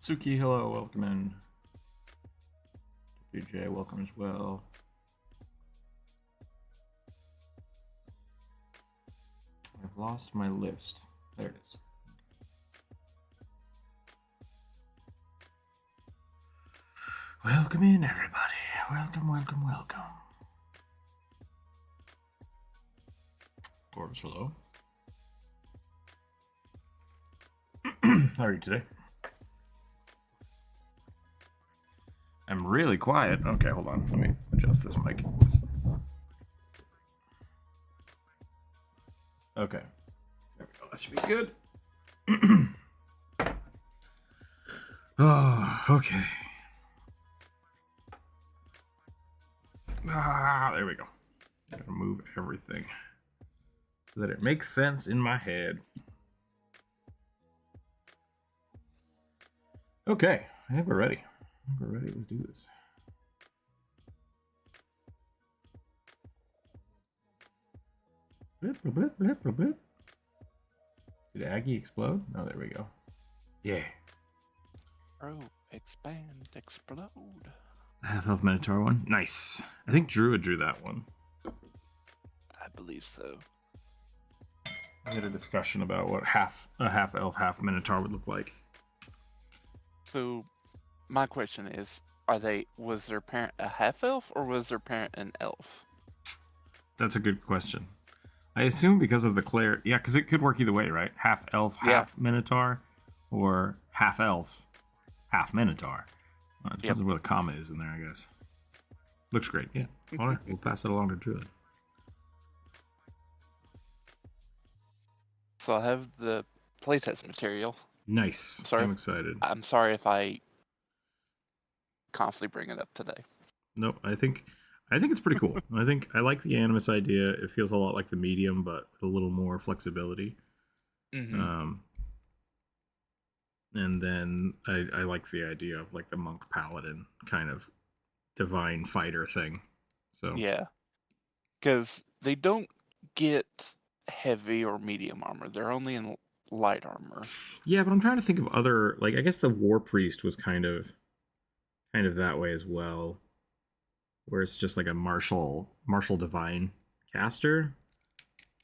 Suki, hello, welcome in. DJ, welcome as well. I've lost my list. There it is. Welcome in, everybody. Welcome, welcome, welcome. Orbs, hello. How are you today? I'm really quiet. Okay, hold on. Let me adjust this mic. Okay. There we go. That should be good. Oh, okay. There we go. Gotta move everything so that it makes sense in my head. Okay, I think we're ready. We're ready. Let's do this. Blip, blip, blip, blip, blip. Did Aggie explode? Oh, there we go. Yeah. Oh, expand, explode. Half-elf Minotaur one. Nice. I think Druid drew that one. I believe so. We had a discussion about what a half-elf, half Minotaur would look like. So, my question is, was their parent a half-elf, or was their parent an elf? That's a good question. I assume because of the Claire... Yeah, because it could work either way, right? Half-elf, half Minotaur, or half-elf, half Minotaur. It depends on where the comma is in there, I guess. Looks great, yeah. All right, we'll pass it along to Druid. So I have the playtest material. Nice. I'm excited. I'm sorry if I constantly bring it up today. Nope, I think it's pretty cool. I like the Animus idea. It feels a lot like the medium, but with a little more flexibility. Mm-hmm. And then I like the idea of like the monk paladin kind of divine fighter thing. So yeah, because they don't get heavy or medium armor. They're only in light armor. Yeah, but I'm trying to think of other, like, I guess the war priest was kind of that way as well, where it's just like a martial divine caster.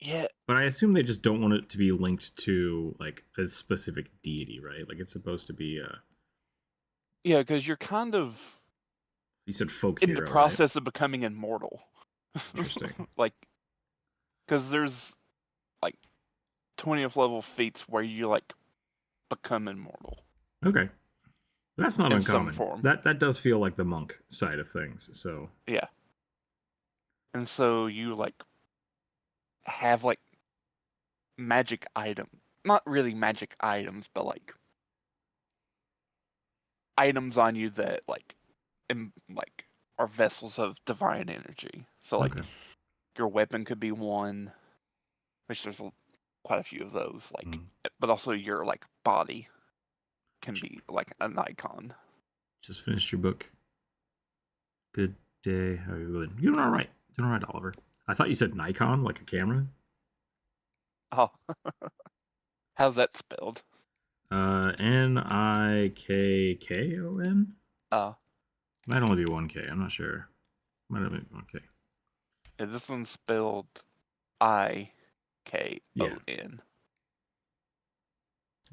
Yeah. But I assume they just don't want it to be linked to like a specific deity, right? Like it's supposed to be Yeah, because you're kind of... You said folk in hero, the process right? of becoming immortal. Interesting. Like, because there's like 20th level feats where you like become immortal. Okay. That's not in uncommon. some form. That does feel like the monk side of things. So yeah. And so you like have like magic item, not really magic items, but like items on you that like are vessels of divine energy. So like your weapon could be one, which there's quite a few of those, like but also your like body can be like an icon. Just finished your book. Good day. How are you doing? You're doing all right. Doing all right, Oliver. I thought you said Nikon, like a camera. Oh. How's that spelled? Nikkon. Oh. Might only be 1K. I'm not sure. Might only be 1K. Yeah, this one's spelled IKON. Yeah. I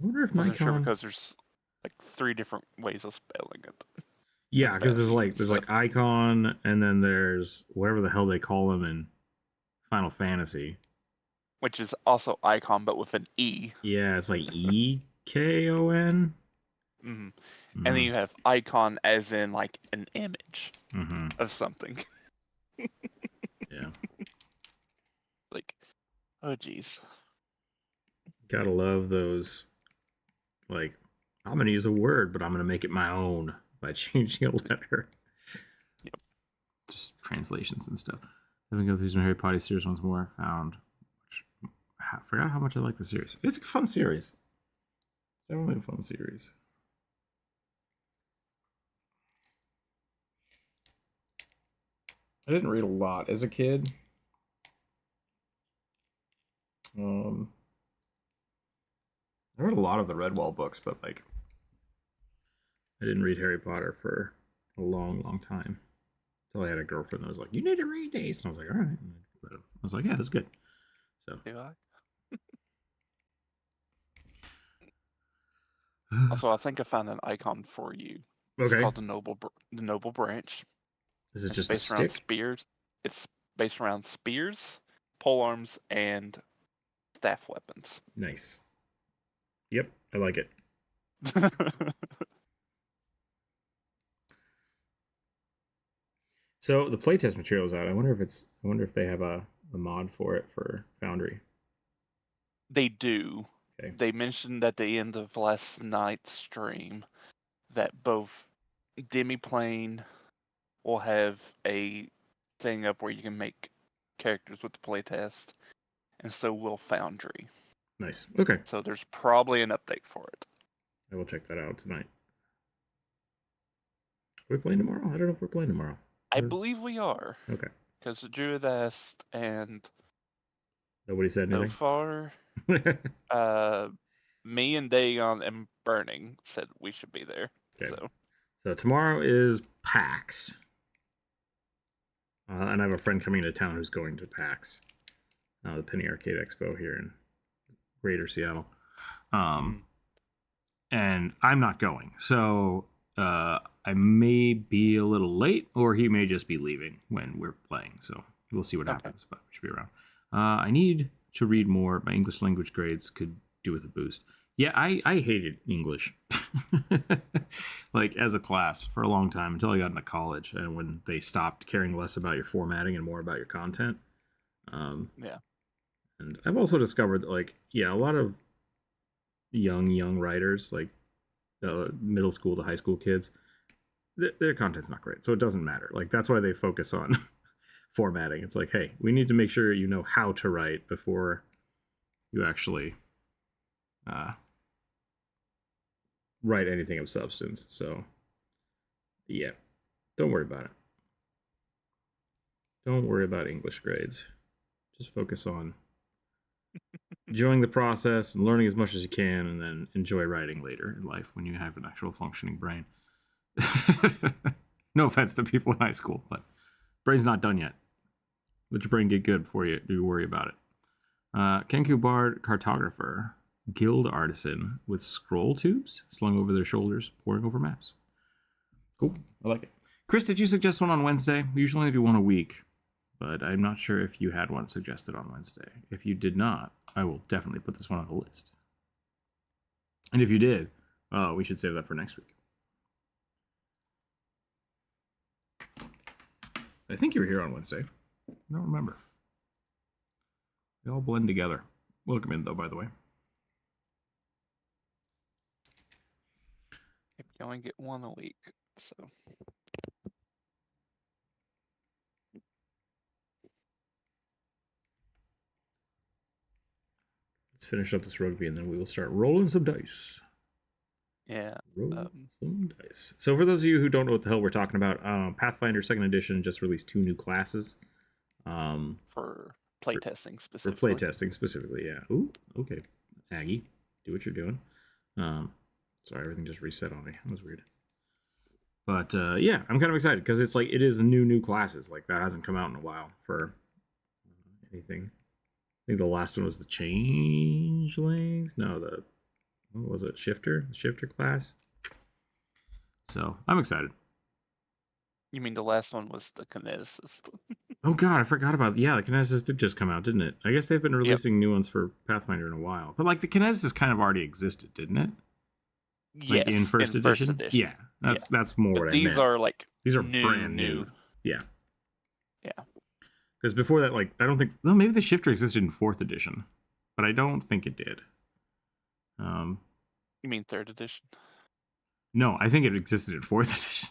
wonder if Nikon... sure because there's like 3 different ways of spelling it. Yeah, because there's like icon, and then there's whatever the hell they call them in Final Fantasy, which is also icon but with an E. Yeah, it's like EKON. Mm-hmm. And then you have icon as in like an image of something. Yeah. Like, oh geez. Gotta love those. Like, I'm gonna use a word, but I'm gonna make it my own by changing a letter. Yep. Just translations and stuff. Let me go through some Harry Potter series once more. I forgot how much I like the series. It's a fun series. Definitely a fun series. I didn't read a lot as a kid. I read a lot of the Redwall books, but like I didn't read Harry Potter for a long, long time. Until I had a girlfriend that was like, "You need to read these," and I was like, "All right." I was like, "Yeah, that's good." So. Do I? Also, I think I found an icon for you. It's Okay. called the Noble Branch. Is it It's just a based around stick? spears. It's based around spears, polearms, and staff weapons. Nice. Yep, I like it. So the playtest material is out. I wonder if they have a mod for it for Foundry. They do. Okay. They mentioned at the end of last night's stream that both Demiplane will have a thing up where you can make characters with the playtest, and so will Foundry. Nice. Okay. So there's probably an update for it. I will check that out tonight. Are we playing tomorrow? I don't know if we're playing tomorrow. I believe we are. Okay. Because the Druid asked, and nobody said anything. So far, me and Dagon and Burning said we should be there. Okay. So tomorrow is PAX. And I have a friend coming into town who's going to PAX. The Penny Arcade Expo here in Greater Seattle. And I'm not going. So I may be a little late, or he may just be leaving when we're playing. So we'll see what happens, but we should be around. I need to read more. My English language grades could do with a boost. Yeah, I hated English, like as a class for a long time until I got into college, and when they stopped caring less about your formatting and more about your content. Yeah. And I've also discovered that, like, yeah, a lot of young writers, like middle school to high school kids, their content's not great, so it doesn't matter. Like, that's why they focus on formatting. It's like, hey, we need to make sure you know how to write before you actually write anything of substance. So yeah, don't worry about it. Don't worry about English grades. Just focus on enjoying the process and learning as much as you can, and then enjoy writing later in life when you have an actual functioning brain. No offense to people in high school, but brain's not done yet. Let your brain get good before you worry about it. Kenku Bard Cartographer, Guild Artisan with scroll tubes slung over their shoulders, poring over maps. Cool, I like it. Chris, did you suggest one on Wednesday? We usually only do one a week, but I'm not sure if you had one suggested on Wednesday. If you did not, I will definitely put this one on the list. And if you did, we should save that for next week. I think you were here on Wednesday. I don't remember. They all blend together. Welcome in, though, by the way. You only get one a week, so. Let's finish up this rugby, and then we will start rolling some dice. Yeah. Some dice. So for those of you who don't know what the hell we're talking about, Pathfinder 2nd Edition just released 2 new classes. For playtesting specifically. For playtesting specifically, yeah. Ooh, okay. Aggie, do what you're doing. Sorry, everything just reset on me. That was weird. But yeah, I'm kind of excited because it's like it is new classes. Like that hasn't come out in a while for anything. I think the last one was the Changelings. No, what was it? The Shifter class. So I'm excited. You mean the last one was the Kineticist? Oh god, I forgot about the Kineticist did just come out, didn't it? I guess they've been releasing new ones for Pathfinder in a while. But like the Kineticist kind of already existed, didn't it? Like yes, in first edition? Yeah, that's more what I meant. These are like these are brand new. Yeah. Yeah. Because before that, like, I don't think... Well, maybe the Shifter existed in 4th edition. But I don't think it did. You mean 3rd edition? No, I think it existed in 4th edition.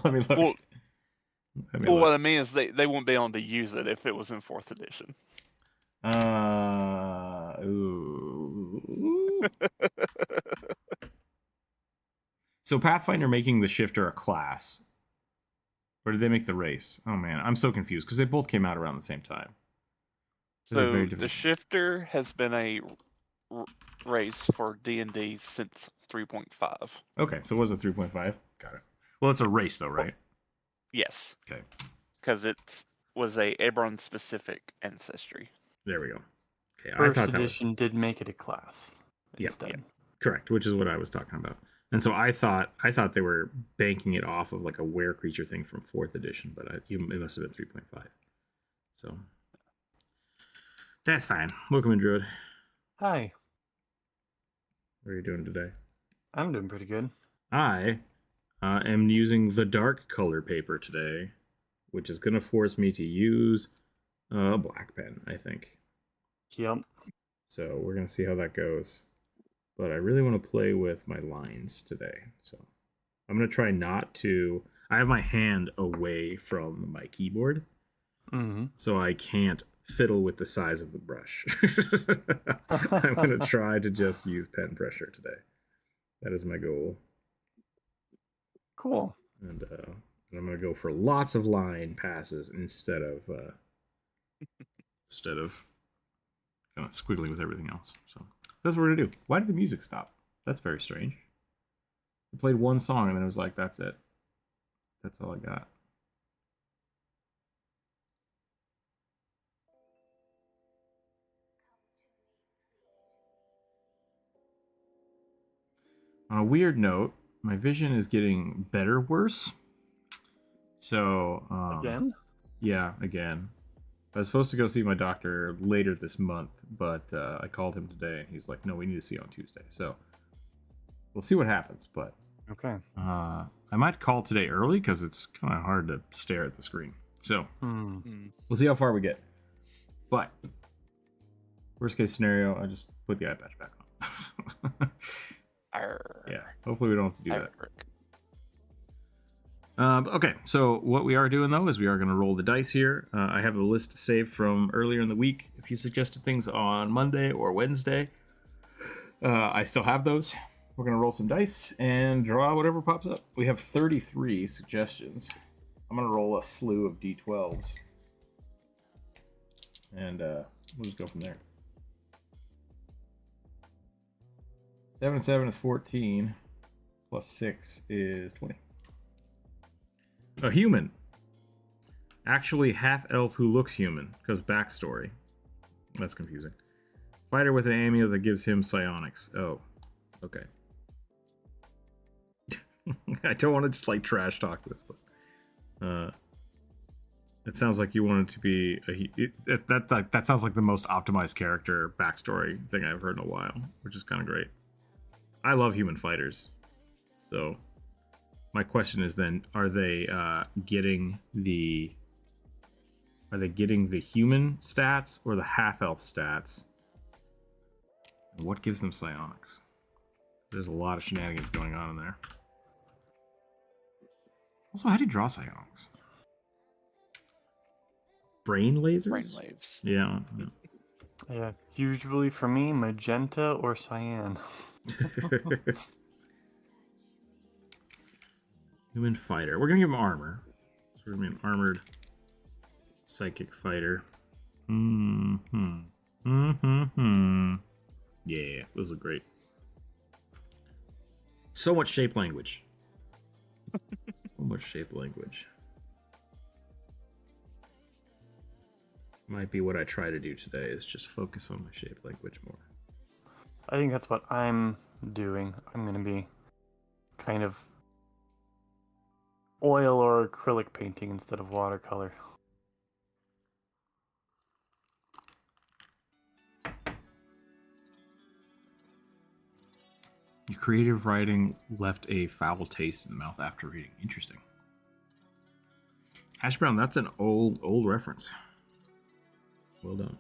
Let me look. Well, what I mean is they wouldn't be able to use it if it was in 4th edition. Ooh. So Pathfinder making the Shifter a class. Or did they make the race? Oh man, I'm so confused because they both came out around the same time. So the Shifter has been a race for D&D since 3.5. Okay, so it was a 3.5. Got it. Well, it's a race though, right? Yes. Okay. Because it was a Eberron specific ancestry. There we go. Okay, I First thought that was edition did make it a class instead. Yeah. correct, which is what I was talking about. And so I thought they were banking it off of like a were creature thing from 4th edition, but it must have been 3.5. So that's fine. Welcome in, Druid. Hi, What are you doing today? I'm doing pretty good. I am using the dark color paper today, which is going to force me to use a black pen, I think. Yep. So we're going to see how that goes. But I really want to play with my lines today. So I'm going to try not to... I have my hand away from my keyboard, so I can't fiddle with the size of the brush. I'm going to try to just use pen pressure today. That is my goal. Cool. And I'm going to go for lots of line passes instead of kind of squiggly with everything else. So that's what we're going to do. Why did the music stop? That's very strange. I played one song and then it was like, that's it. That's all I got. On a weird note, my vision is getting better, worse. So, Again? Yeah, again. I was supposed to go see my doctor later this month, but I called him today, and he's like, "No, we need to see you on Tuesday." So we'll see what happens. But Okay. I might call today early because it's kind of hard to stare at the screen. So we'll see how far we get. But worst case scenario, I just put the eye patch back on. Yeah, hopefully we don't have to do that. Okay, so what we are doing though is we are going to roll the dice here. I have the list saved from earlier in the week. If you suggested things on Monday or Wednesday, I still have those. We're going to roll some dice and draw whatever pops up. We have 33 suggestions. I'm going to roll a slew of d12s. And we'll just go from there. 7 and 7 is 14. Plus 6 is 20. A human. Actually half-elf who looks human, because backstory. That's confusing. Fighter with an amulet that gives him psionics. Oh, okay. I don't want to just like trash talk this, but it sounds like you want it to be that sounds like the most optimized character backstory thing I've heard in a while, which is kind of great. I love human fighters, so my question is then: are they getting the human stats or the half-elf stats? And what gives them psionics? There's a lot of shenanigans going on in there. Also, how do you draw psionics? Brain lasers? Brain waves. Yeah. Yeah, usually for me, magenta or cyan. Human fighter. We're gonna give him armor. So we're gonna be an armored psychic fighter. Yeah, those look great. So much shape language. So much shape language. Might be what I try to do today, is just focus on my shape language more. I think that's what I'm doing. I'm going to be kind of oil or acrylic painting instead of watercolor. Your creative writing left a foul taste in the mouth after reading. Interesting. Hash brown, that's an old reference. Well done.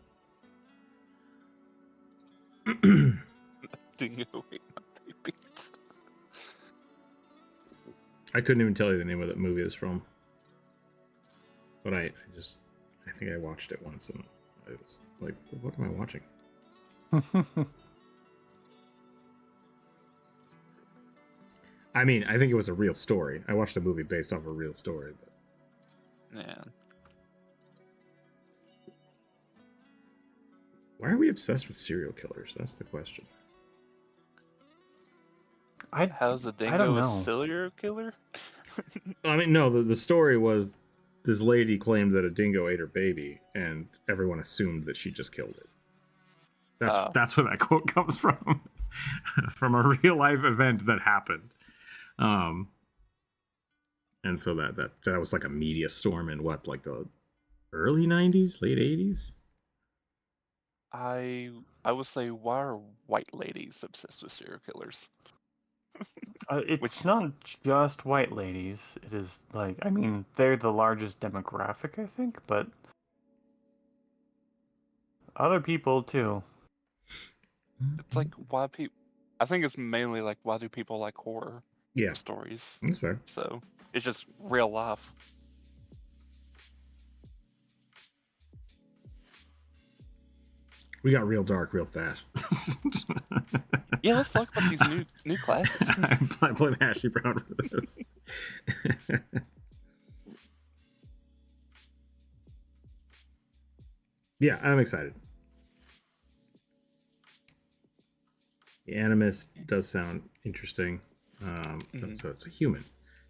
I couldn't even tell you the name of that movie it's from. But I think I watched it once and I was like, what am I watching? I mean, I think it was a real story. I watched a movie based off a real story, but Yeah. why are we obsessed with serial killers? That's the question. How's a I don't dingo a know. serial killer? I mean, no, the story was this lady claimed that a dingo ate her baby, and everyone assumed that she just killed it. That's where that quote comes from, from a real life event that happened. And so that was like a media storm in what, like the early 90s, late 80s? I would say, why are white ladies obsessed with serial killers? It's not just white ladies. It is like, I mean, they're the largest demographic, I think, but other people too. It's like, why people... I think it's mainly like, why do people like horror Yeah, stories? that's fair. So, it's just real life. We got real dark real fast. Yeah, let's talk about these new classes. I blame Ashley Brown for this. Yeah, I'm excited. The animus does sound interesting. So it's a human.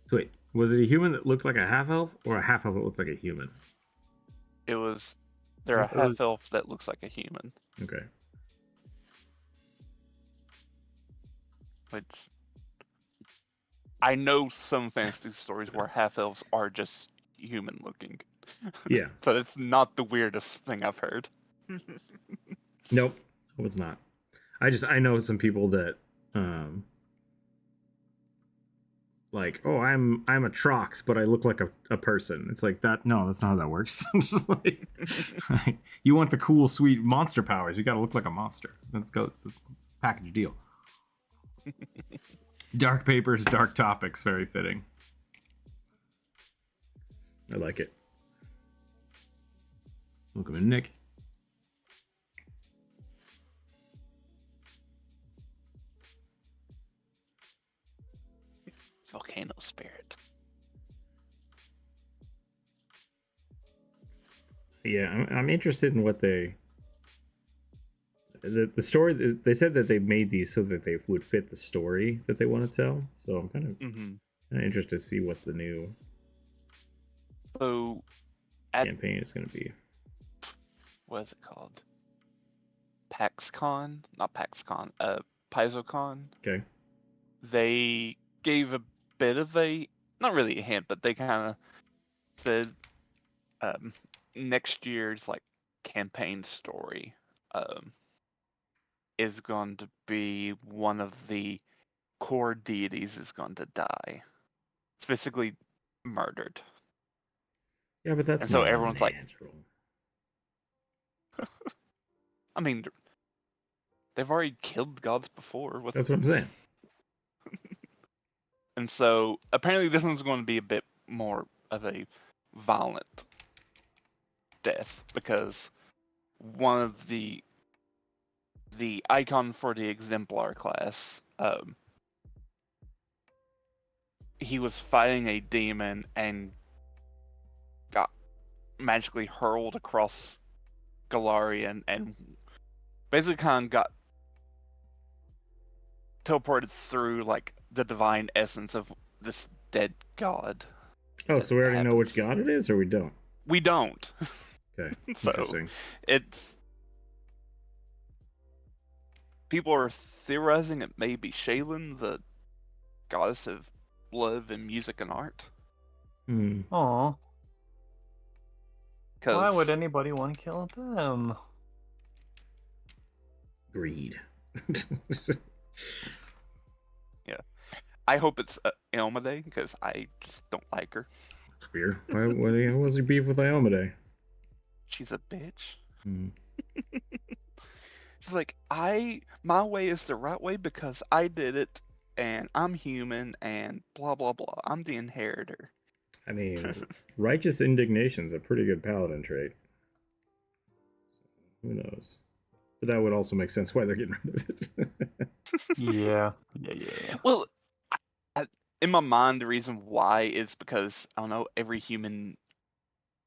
So wait, was it a human that looked like a half elf, or a half elf that looked like a human? They're a half elf that looks like a human. Okay. Which I know some fantasy stories where half elves are just human looking. Yeah. But it's not the weirdest thing I've heard. Nope. No, it's not. I know some people that like, oh, I'm a Trox, but I look like a person. It's like that. No, that's not how that works. Just like, you want the cool, sweet monster powers, you got to look like a monster. Let's go. It's a package deal. Dark papers, dark topics, very fitting. I like it. Welcome in, Nick. Volcano spirit. Yeah, I'm interested in what the story. They said that they made these so that they would fit the story that they want to tell. So I'm kind of interested to see what the new campaign is going to be. What is it called? PAXCon? Not PAXCon. PaizoCon. Okay. They gave a bit of not really a hint, but they kind of said next year's like campaign story is going to be one of the core deities is going to die. It's basically murdered. Yeah, but that's and so not everyone's natural. I mean, they've already killed gods before. That's what I'm saying. And so apparently this one's going to be a bit more of a violent death, because one of the icon for the exemplar class, he was fighting a demon and got magically hurled across Galarian and basically kind of got teleported through like the divine essence of this dead god. Oh, so we already know which god it is, or we don't? We don't. Okay, So interesting. People are theorizing it may be Shaylin, the goddess of love and music and art. Aw. Why would anybody want to kill them? Greed. Yeah. I hope it's Elmade, because I just don't like her. That's weird. Why was your beef with Iomade? She's a bitch. She's like, my way is the right way because I did it, and I'm human, and blah blah blah. I'm the inheritor. I mean, righteous indignation's a pretty good paladin trait. Who knows? But that would also make sense why they're getting rid of it. Yeah. Well, in my mind, the reason why is because, I don't know, every human,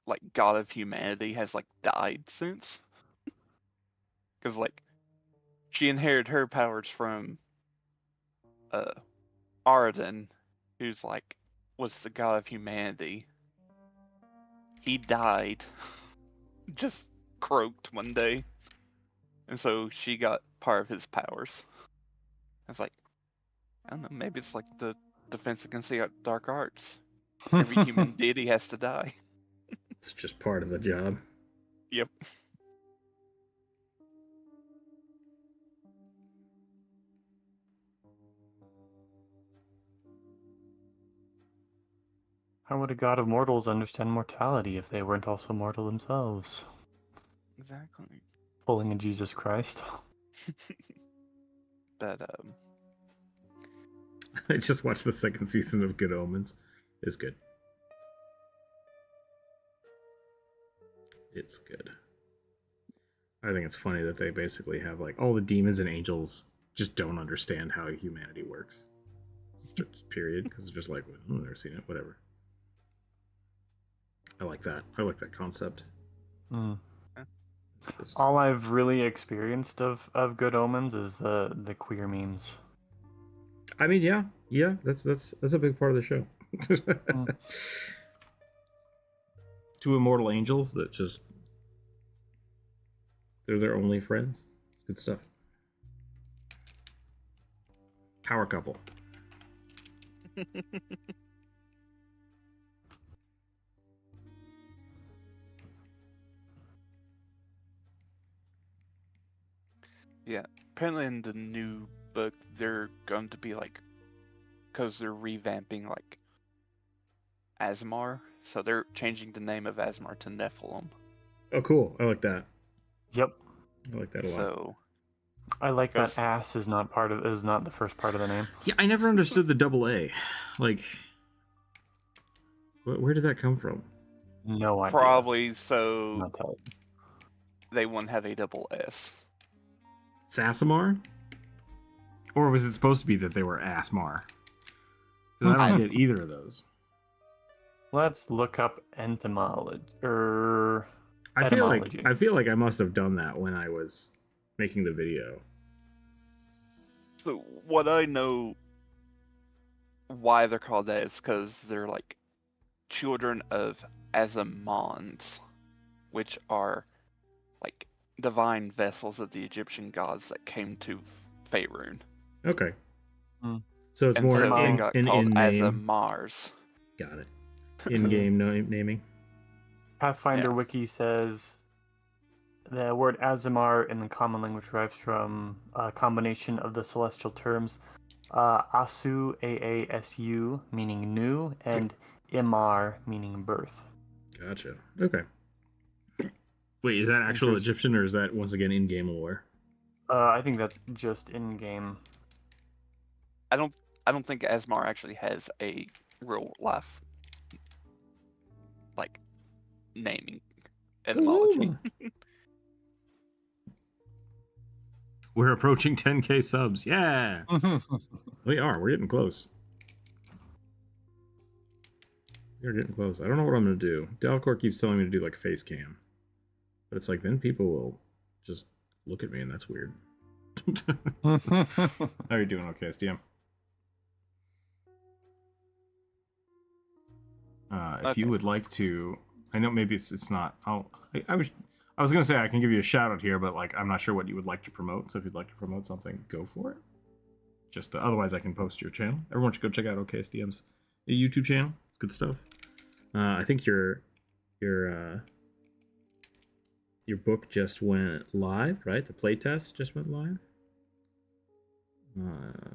like, god of humanity has, like, died since. Because, like, she inherited her powers from Arden, who's like was the god of humanity. He died, just croaked one day, and so she got part of his powers. I was like, I don't know, maybe it's like the defense against the dark arts. Every human deity has to die. It's just part of the job. Yep. How would a god of mortals understand mortality if they weren't also mortal themselves? Exactly. Pulling a Jesus Christ. But I just watched the second season of Good Omens. It's good. It's good. I think it's funny that they basically have like all the demons and angels just don't understand how humanity works. Just period, because it's just like, well, I've never seen it. Whatever. I like that. I like that concept. Mm. Just... All I've really experienced of Good Omens is the queer memes. I mean, yeah, that's a big part of the show. Mm. Two immortal angels that just they're their only friends. It's good stuff. Power couple. yeah, apparently in the new book they're going to be like, because they're revamping like Asmar, so they're changing the name of Asmar to Nephilim. Oh, cool. I like that. Yep. I like that a lot. So I like that ass is not the first part of the name. Yeah, I never understood the double A. Like, where did that come from? No idea. probably so Not tell you. they wouldn't have a double S. Sassamar? Or was it supposed to be that they were Asmar? Because I don't get either of those. Let's look up etymology. I feel like I must have done that when I was making the video. So what I know why they're called that is because they're like children of Azamons, which are like divine vessels of the Egyptian gods that came to Faerun. Okay. Hmm. So it's And more so they an got in called name. Azamars. Got it. In-game naming. Pathfinder Yeah. Wiki says the word Azamar in the common language derives from a combination of the celestial terms Asu, Aasu, meaning new, and Imar, meaning birth. Gotcha. Okay. Wait, is that actual Egyptian or is that once again in-game lore? I think that's just in-game. I don't think Asmar actually has a real life like naming etymology. We're approaching 10k subs. Yeah. We are. We're getting close. We're getting close. I don't know what I'm going to do. Dalcor keeps telling me to do like face cam. But it's like then people will just look at me and that's weird. How are you doing, okay, SDM? If you would like to, I know maybe it's not. I was gonna say I can give you a shout out here, but like I'm not sure what you would like to promote. So if you'd like to promote something, go for it. Just otherwise, I can post your channel. Everyone should go check out OKSDM's YouTube channel. It's good stuff. I think your book just went live, right? The playtest just went live.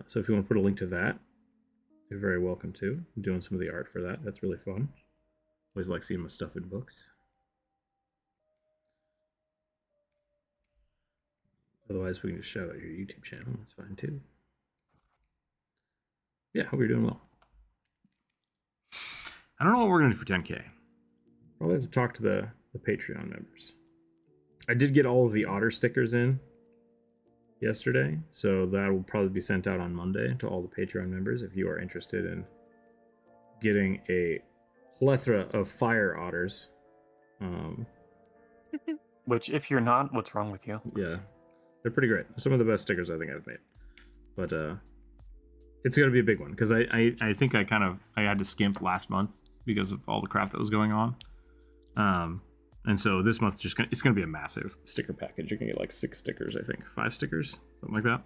So if you want to put a link to that, you're very welcome to. I'm doing some of the art for that. That's really fun. Always like seeing my stuff in books. Otherwise, we can just shout out your YouTube channel. That's fine too. Yeah, hope you're doing well. I don't know what we're going to do for 10K. Probably have to talk to the Patreon members. I did get all of the otter stickers in yesterday, so that will probably be sent out on Monday to all the Patreon members if you are interested in getting a plethora of fire otters. Which, if you're not, what's wrong with you? Yeah, they're pretty great. Some of the best stickers I think I've made. But it's going to be a big one because I think I had to skimp last month because of all the crap that was going on. And so this month it's gonna be a massive sticker package. You're gonna get like 6 stickers, I think, 5 stickers, something like that.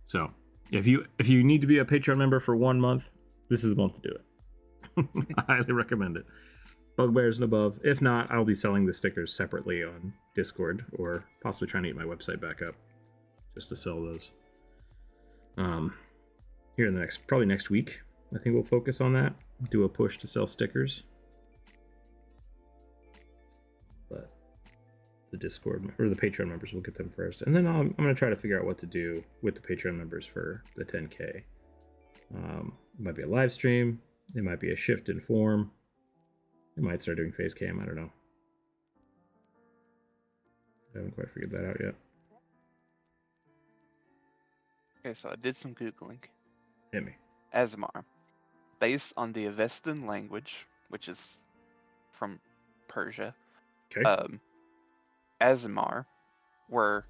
So if you need to be a Patreon member for 1 month, this is the month to do it. I highly recommend it. Bugbears and above. If not, I'll be selling the stickers separately on Discord, or possibly trying to get my website back up just to sell those. Here in the probably next week, I think we'll focus on that. Do a push to sell stickers. But the Discord or the Patreon members will get them first, and then I'm going to try to figure out what to do with the Patreon members for the 10K. It might be a live stream. It might be a shift in form. It might start doing face cam. I don't know. I haven't quite figured that out yet. Okay, so I did some Googling. Hit me. Azamar, based on the Avestan language, which is from Persia. Okay. Azamar were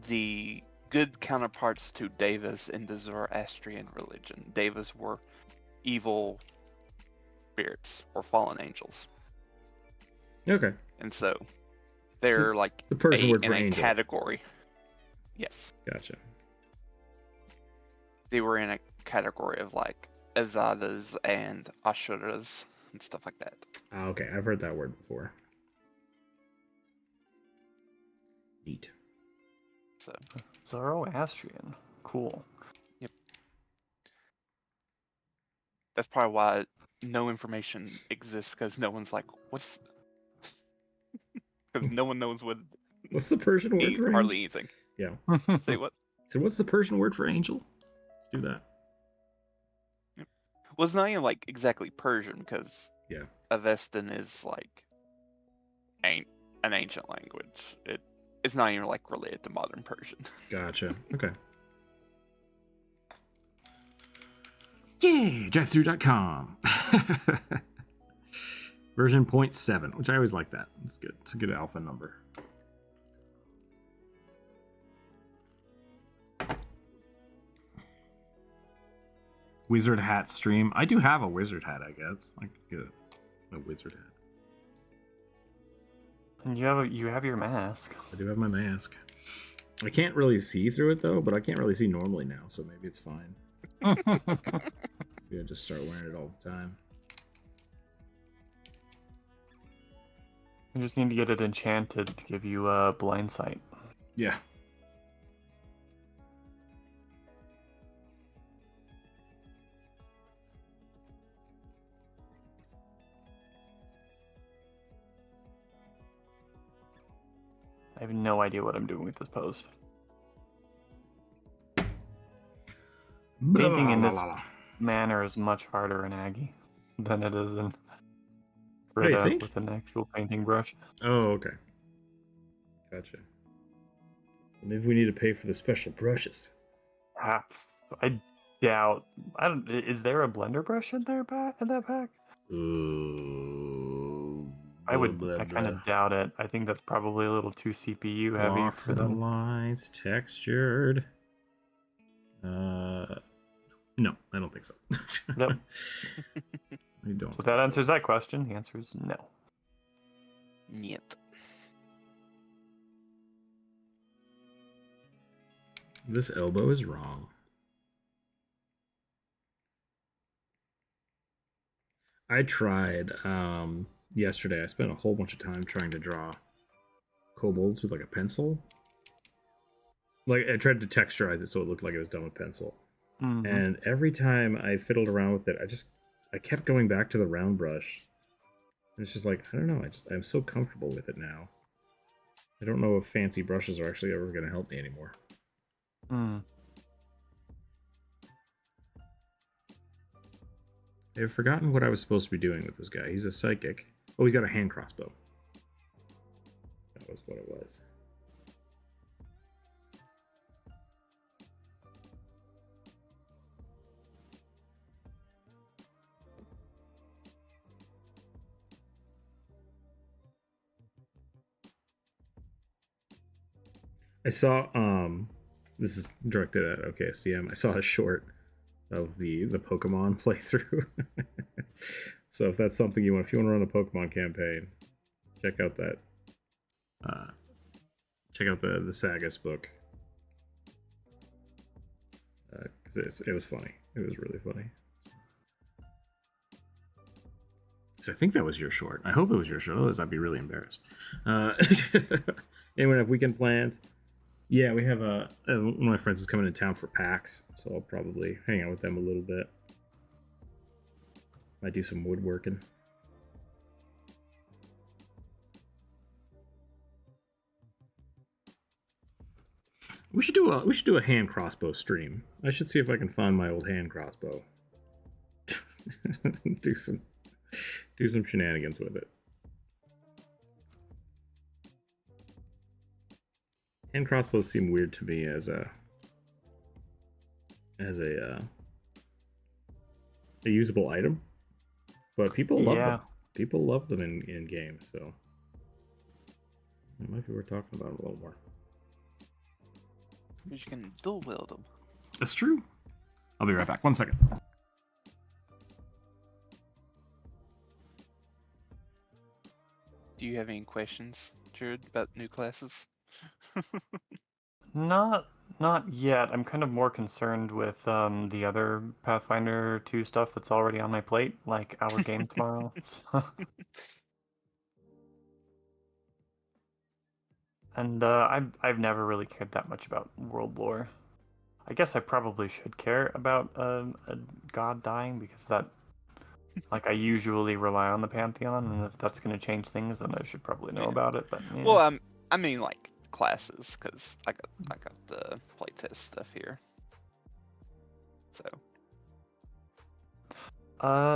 the good counterparts to Devas in the Zoroastrian religion. Devas were evil spirits or fallen angels. Okay. And so they're like the Persian word for in a angel. category. Yes. Gotcha. They were in a category of like Azadas and Ashuras and stuff like that. Okay, I've heard that word before. Neat. So Zoroastrian. Cool. Yep. That's probably why no information exists, because no one's like, what's... Because no one knows what... What's the Persian word for hardly angel? anything. Yeah. Say what? So what's the Persian word for angel? Let's do that. Well, it's not even like exactly Persian, because Yeah. Avestan is like an ancient language. It's not even like related to modern Persian. Gotcha. Okay. Yay! Drive-through.com. Version 0.7, which I always like that. It's good. It's a good alpha number. Wizard hat stream. I do have a wizard hat, I guess. I could get a wizard hat. And you have your mask. I do have my mask. I can't really see through it though, but I can't really see normally now, so maybe it's fine. Maybe I just start wearing it all the time. You just need to get it enchanted to give you blind sight. Yeah. I have no idea what I'm doing with this post. Painting in this manner is much harder in Aggie than it is in Brita with an actual painting brush. Oh, okay. Gotcha. Maybe we need to pay for the special brushes. I doubt. Is there a blender brush in there in that pack? I kind of doubt it. I think that's probably a little too CPU heavy for them. Lines, textured. No, I don't think so. Nope. I don't. So that answers that question. The answer is no. Niet. This elbow is wrong. I tried yesterday. I spent a whole bunch of time trying to draw kobolds with like a pencil. Like I tried to texturize it so it looked like it was done with pencil. Mm-hmm. And every time I fiddled around with it, I kept going back to the round brush. And it's just like, I don't know, I'm so comfortable with it now. I don't know if fancy brushes are actually ever going to help me anymore. I've forgotten what I was supposed to be doing with this guy. He's a psychic. Oh, he's got a hand crossbow. That was what it was. I saw this is directed at OKSDM. I saw a short of the Pokemon playthrough. So if that's something you want, if you want to run a Pokemon campaign, check out that. Check out the Sagas book. Because it was funny. It was really funny. So I think that was your short. I hope it was your short. Otherwise, I'd be really embarrassed. Anyone have weekend plans? Yeah, we have one of my friends is coming to town for PAX, so I'll probably hang out with them a little bit. Might do some woodworking. We should do a hand crossbow stream. I should see if I can find my old hand crossbow. do some shenanigans with it. Hand crossbows seem weird to me as a usable item, but people love them. People love them in games, so it might be worth talking about them a little more. You can dual wield them. That's true. I'll be right back. 1 second. Do you have any questions, Jared, about new classes? Not yet. I'm kind of more concerned with the other Pathfinder 2 stuff that's already on my plate, like our game tomorrow. And I've never really cared that much about world lore. I guess I probably should care about a god dying, because that, like, I usually rely on the Pantheon, and if that's going to change things, then I should probably know about it. But yeah. Well, I mean like classes, because I got the playtest stuff here. So.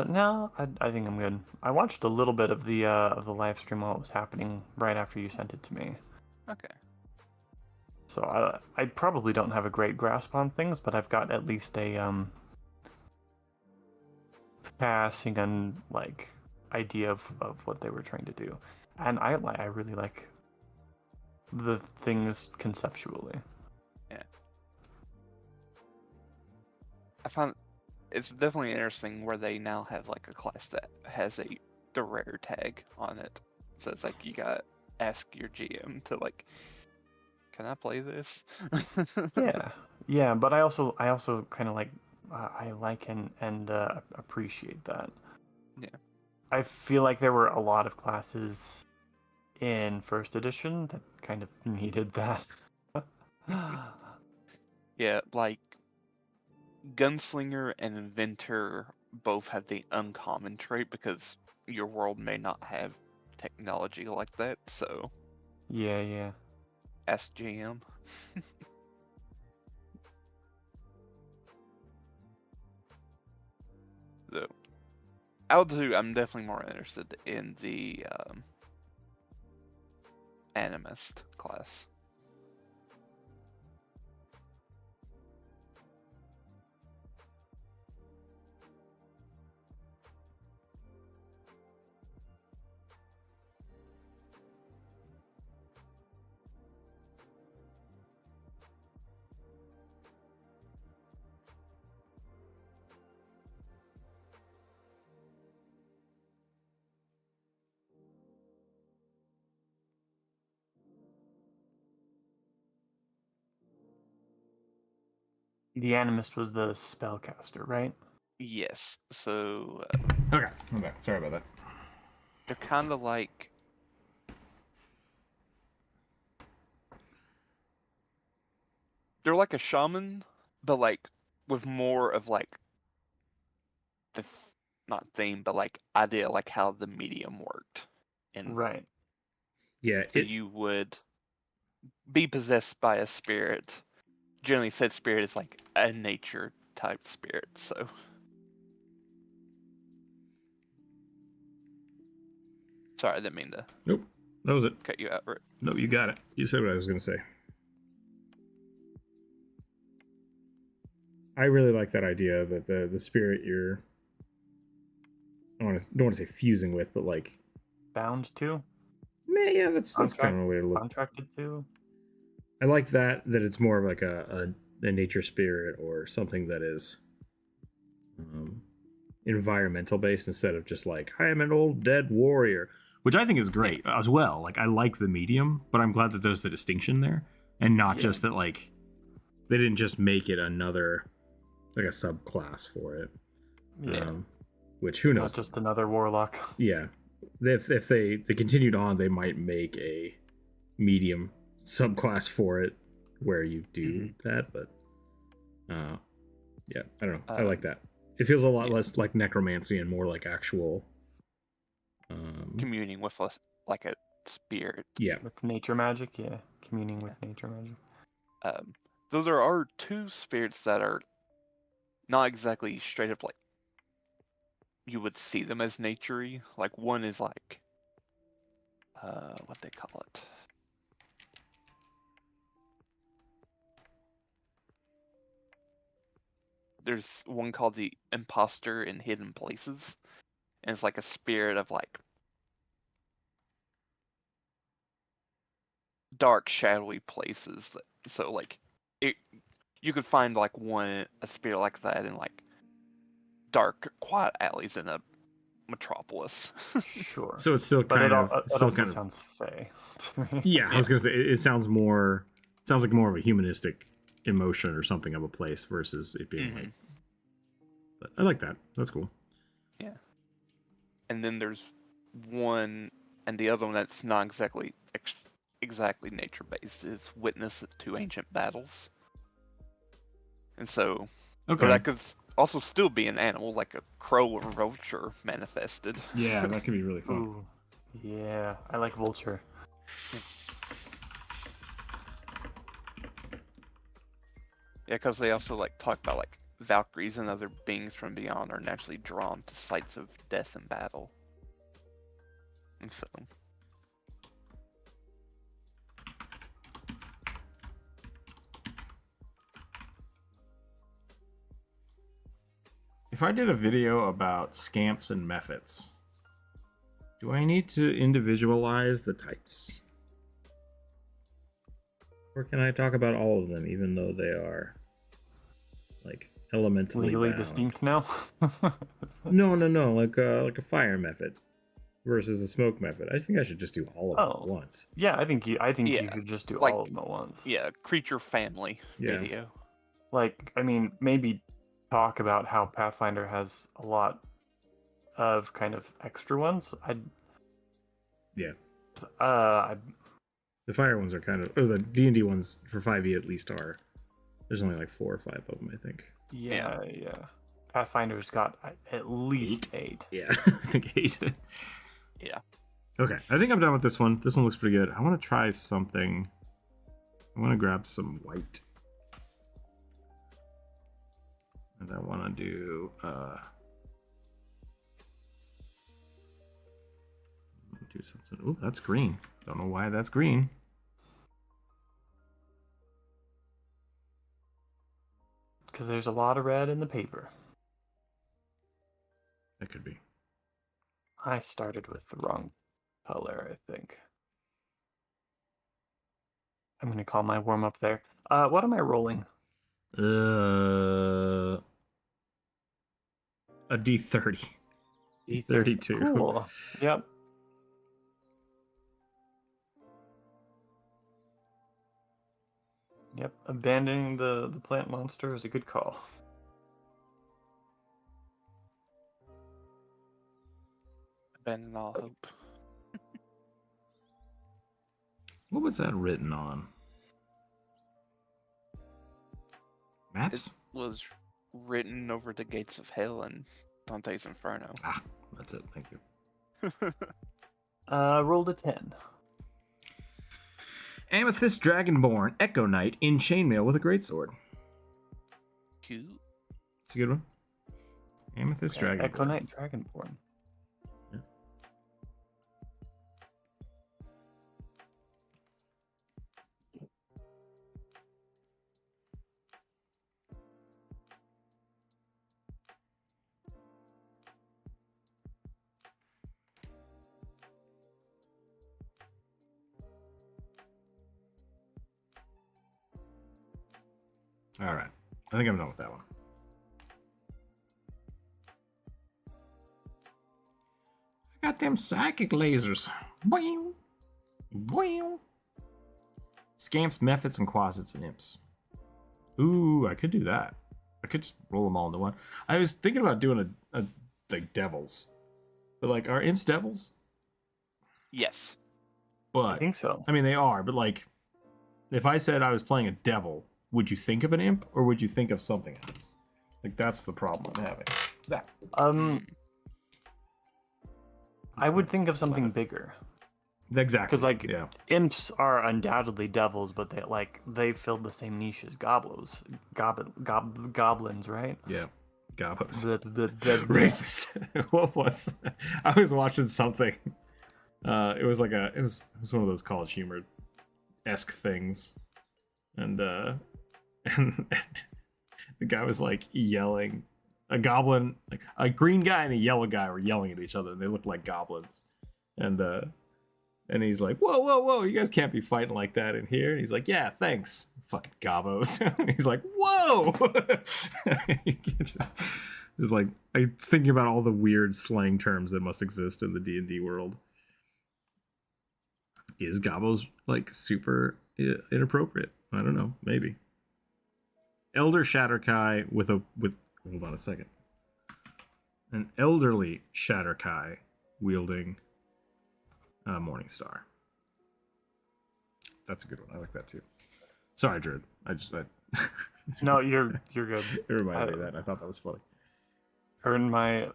No, I think I'm good. I watched a little bit of the live stream while it was happening right after you sent it to me. Okay. So I probably don't have a great grasp on things, but I've got at least a passing and like idea of what they were trying to do, and I really like the things conceptually. Yeah. I found it's definitely interesting where they now have like a class that has the rare tag on it, so it's like you gotta ask your GM to like, can I play this? yeah, but I also kind of like I like and appreciate that. Yeah. I feel like there were a lot of classes in first edition that kind of needed that. Yeah, like Gunslinger and Inventor both have the uncommon trait because your world may not have technology like that, so Yeah. ask GM. So, I'm definitely more interested in the Animist class. The Animist was the spellcaster, right? Yes, so Okay, I'm back. Sorry about that. they're kind of like they're like a shaman, but like with more of like the not theme, but like idea, like how the medium worked. And Right. Yeah, so you would be possessed by a spirit. Generally, said spirit is like a nature type spirit. So. Sorry, I didn't mean to. Nope, that was it. Cut you out, Rick. No, you got it. You said what I was going to say. I really like that idea that the spirit you're, don't want to say fusing with, but like Bound to? Yeah, that's kind of a way to look. Contracted to? I like that it's more of like a a nature spirit or something that is environmental based instead of just like, I am an old dead warrior, which I think is great as well. Like, I like the medium, but I'm glad that there's the distinction there and not just that, like, they didn't just make it another, like, a subclass for it. Which, who knows? Not just another warlock. Yeah. If they continued on, they might make a medium subclass for it where you do that, but yeah, I don't know. I like that. It feels a lot less like necromancy and more like actual communing with like a spirit. Yeah. With nature magic, communing with nature magic. Though there are two spirits that are not exactly straight up like you would see them as naturey. Like, one is like what they call it. There's one called the Imposter in Hidden Places, and it's like a spirit of like dark, shadowy places. So like you could find like a spirit like that in like dark, quiet alleys in a metropolis. Sure. So it's still kind of sounds fey to me. Yeah, I was gonna say it sounds like more of a humanistic emotion or something of a place versus it being like. But I like that. That's cool. Yeah. And then there's one, and the other one that's not exactly nature based is Witness to Ancient Battles. And so that could also still be an animal, like a crow or vulture manifested. Yeah, that could be really fun. Ooh, yeah, I like vulture. Yeah, because they also like talk about like Valkyries and other beings from beyond are naturally drawn to sites of death and battle. And so if I did a video about scamps and methods, do I need to individualize the types? Or can I talk about all of them, even though they are, like, elementally legally bound? distinct now? No, like a fire method versus a smoke method. I think I should just do all of them at once. Yeah, I think you should just do all of them at once. Yeah, creature family video. Like, I mean, maybe talk about how Pathfinder has a lot of kind of extra ones. The fire ones are kind of, or the D&D ones for 5e at least are. There's only like 4 or 5 of them, I think. Yeah. Pathfinder's got at least 8. Yeah, I think 8. Yeah. Okay, I think I'm done with this one. This one looks pretty good. I want to try something. I want to grab some white. And I want to do something. Ooh, that's green. Don't know why that's green. Because there's a lot of red in the paper. That could be. I started with the wrong color, I think. I'm going to call my warm-up there. What am I rolling? A D30. D32. Cool. Yep. Yep, abandoning the plant monster is a good call. Abandon all hope. What was that written on? Maps? It was written over the gates of hell in Dante's Inferno. Ah, that's it. Thank you. Rolled a 10. Amethyst Dragonborn, Echo Knight in chainmail with a greatsword. Cute. It's a good one. Amethyst Dragonborn. Echo Knight Dragonborn. Yeah. All right. I think I'm done with that one. Goddamn psychic lasers. Boing. Boing. Scamps, methods, and quasits and imps. Ooh, I could do that. I could just roll them all into one. I was thinking about doing a like devils. But like, are imps devils? Yes. But I think so. I mean, they are, but like, if I said I was playing a devil, would you think of an imp or would you think of something else? Like, that's the problem I'm having. That. I would think of something bigger. Exactly. Because like yeah. imps are undoubtedly devils, but they filled the same niche as goblins, right? Yeah. Gobos. The Racist. What was that? I was watching something. It was like it was one of those college humor-esque things. And the guy was like yelling. A goblin, like a green guy and a yellow guy were yelling at each other, and they looked like goblins. And he's like, whoa, you guys can't be fighting like that in here. And he's like, yeah, thanks, fucking gobos. And he's like, whoa. Just like, I'm thinking about all the weird slang terms that must exist in the D&D world. Is gobos like super inappropriate? I don't know, maybe. Elder Shatterkai with hold on a second. An elderly Shatterkai wielding Morningstar. That's a good one. I like that too. Sorry, Drew. No, you're good. It reminded me of that. And I thought that was funny. Earn my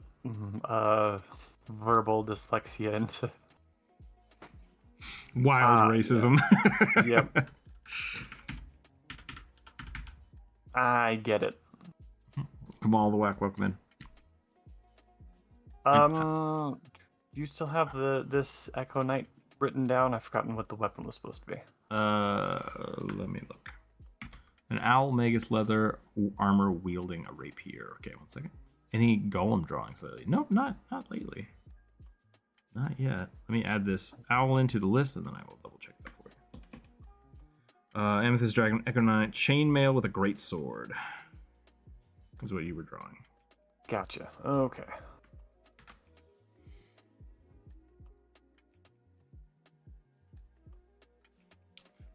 verbal dyslexia into Wild racism. Yeah. Yep. I get it. Kamal the Whack Welcome in. Do you still have this Echo Knight written down? I've forgotten what the weapon was supposed to be. Let me look. An owl magus leather armor wielding a rapier. Okay, one second. Any golem drawings lately? Nope, not lately. Not yet. Let me add this owl into the list, and then I will double check that for you. Amethyst Dragon Echo Knight chainmail with a great sword. Is what you were drawing. Gotcha. Okay.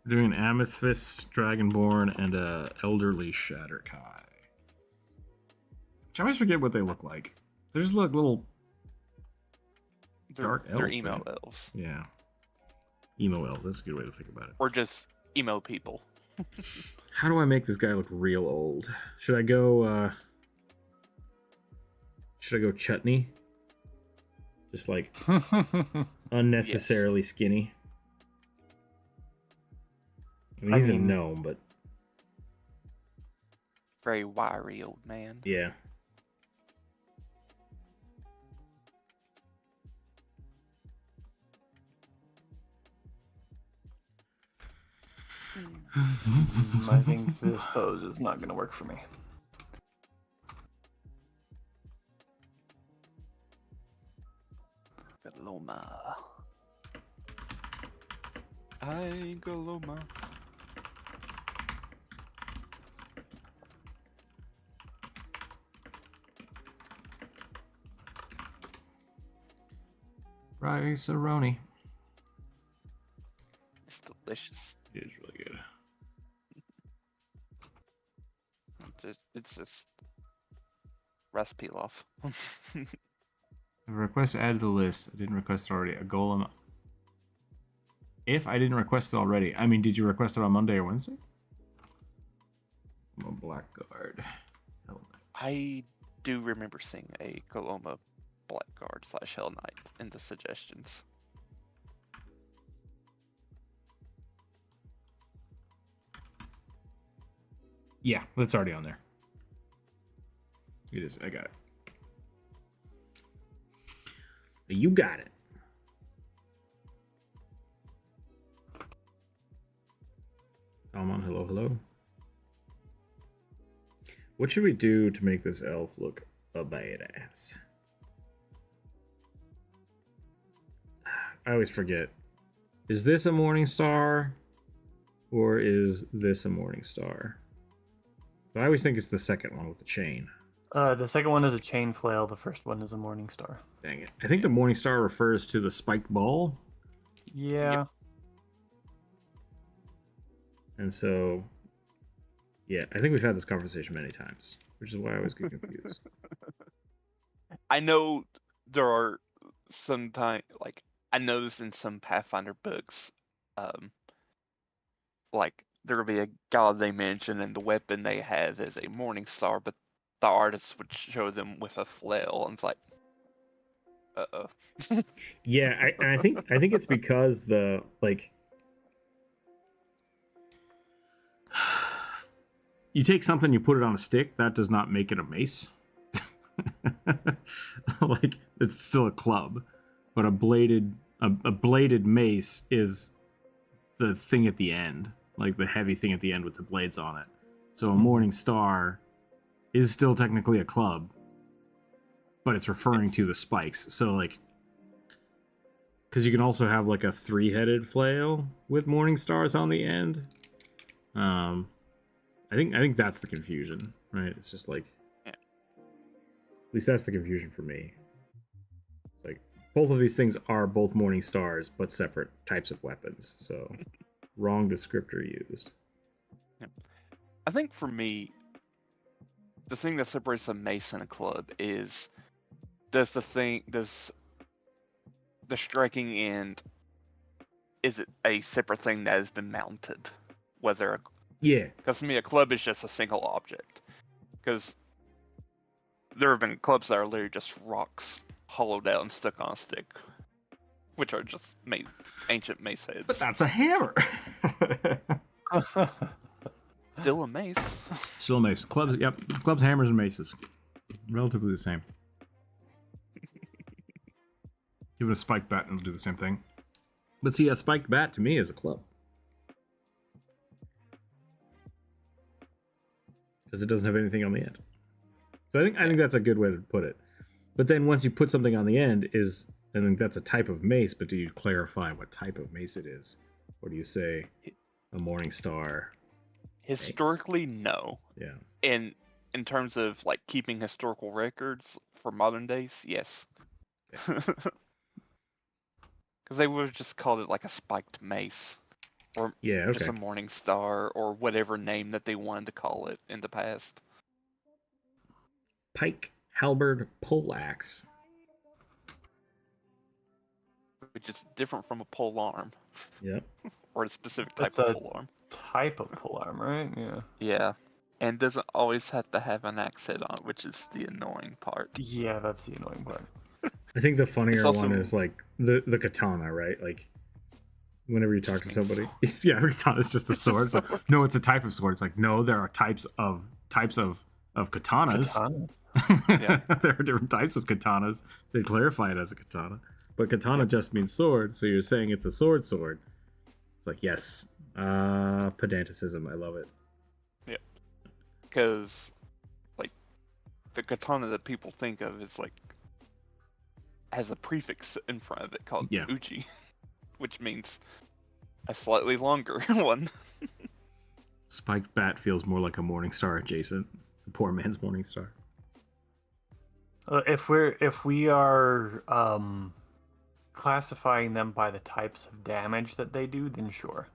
We're doing an Amethyst Dragonborn and a Elderly Shatterkai. Which I always forget what they look like. They're just like little dark elves. They're emo right? elves. Yeah. Emo elves. That's a good way to think about it. Or just emo people. How do I make this guy look real old? Should I go chutney? Just like unnecessarily skinny. I mean, he's a gnome, but very wiry old man. Yeah. I think this pose is not going to work for me. Galoma. Ay, Galoma. Rice-a-roni. It's delicious. It is really good. It's just recipe love. A request added to the list. I didn't request it already. A golem. If I didn't request it already, I mean, did you request it on Monday or Wednesday? I'm a blackguard. Hell Knight. I do remember seeing a Goloma Blackguard / Hell Knight in the suggestions. Yeah, that's already on there. It is. I got it. You got it. Salmon, hello, hello. What should we do to make this elf look a badass? I always forget. Is this a morning star? Or is this a morning star? I always think it's the second one with the chain. The second one is a chain flail. The first one is a morning star. Dang it. I think the morning star refers to the spiked ball. Yeah. Yep. And so, yeah, I think we've had this conversation many times, which is why I always get confused. I know there are sometimes, like, I noticed in some Pathfinder books, like, there'll be a god they mention and the weapon they have is a morning star, but the artist would show them with a flail, and it's like, uh-oh. Yeah, I think it's because the, like, you take something, you put it on a stick, that does not make it a mace. Like, it's still a club, but a bladed mace is the thing at the end, like the heavy thing at the end with the blades on it. So a morning star is still technically a club, but it's referring to the spikes. So, like, because you can also have like a 3-headed flail with morning stars on the end. I think that's the confusion, right? It's just like, at least that's the confusion for me. It's like, both of these things are both morning stars, but separate types of weapons. So, wrong descriptor used. I think for me, the thing that separates a mace and a club is, does the striking end, is it a separate thing that has been mounted? Whether Yeah. Because to me, a club is just a single object. Because there have been clubs that are literally just rocks hollowed out and stuck on a stick, which are just ancient mace heads. But that's a hammer. Still a mace. Still a mace. Clubs, yep. Clubs, hammers, and maces. Relatively the same. Give it a spiked bat and it'll do the same thing. But see, a spiked bat to me is a club. Because it doesn't have anything on the end. So I think that's a good way to put it. But then once you put something on the end, I think that's a type of mace, but do you clarify what type of mace it is? Or do you say a morning star? Historically, no. Yeah. And in terms of like keeping historical records for modern days, yes. Because they would have just called it like a spiked mace, or just a morning star, or whatever name that they wanted to call it in the past. Pike, halberd, poleaxe. Which is different from a polearm. Yep. Or a specific type That's of a polearm. type of polearm, right? Yeah. Yeah. And doesn't always have to have an axe head on, which is the annoying part. Yeah, that's the annoying part. I think the funnier also- one is like the katana, right? Like whenever you talk to somebody, yeah, the katana is just a sword. It's like, no, it's a type of sword. It's like, no, there are types of katanas. Katana? Yeah. There are different types of katanas. They clarify it as a katana, but katana just means sword. So you're saying it's a sword. It's like, yes, pedanticism. I love it. Yeah. Because, like, the katana that people think of is like has a prefix in front of it called uchi, which means a slightly longer one. Spiked bat feels more like a morning star adjacent. The poor man's morning star. If we are classifying them by the types of damage that they do, then sure.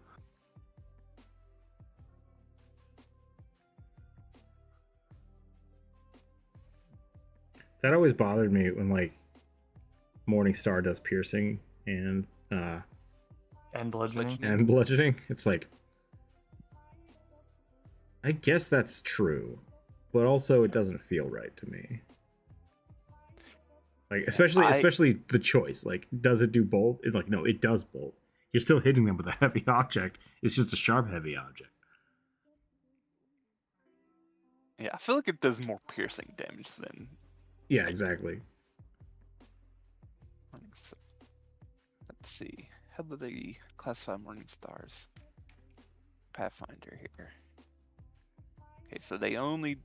That always bothered me when like Morningstar does piercing and bludgeoning. It's like, I guess that's true, but also it doesn't feel right to me. Like especially the choice. Like, does it do both? It's like, no, it does both. You're still hitting them with a heavy object. It's just a sharp, heavy object. Yeah, I feel like it does more piercing damage than. Yeah, exactly. Let's see. How do they classify morning stars? Pathfinder here. Okay, so they only.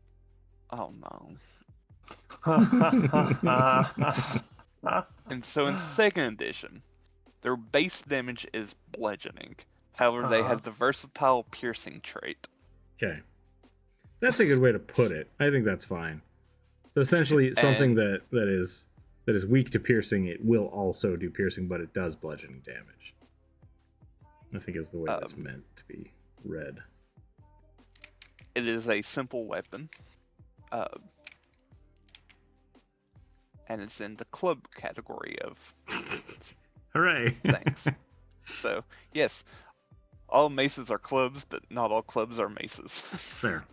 Oh no. And so in second edition, their base damage is bludgeoning. However, they have the versatile piercing trait. Okay. That's a good way to put it. I think that's fine. So essentially, something And- that is weak to piercing, it will also do piercing, but it does bludgeoning damage. I think is the way that's meant to be read. It is a simple weapon. And it's in the club category of Hooray! things. So, yes, all maces are clubs, but not all clubs are maces. Fair.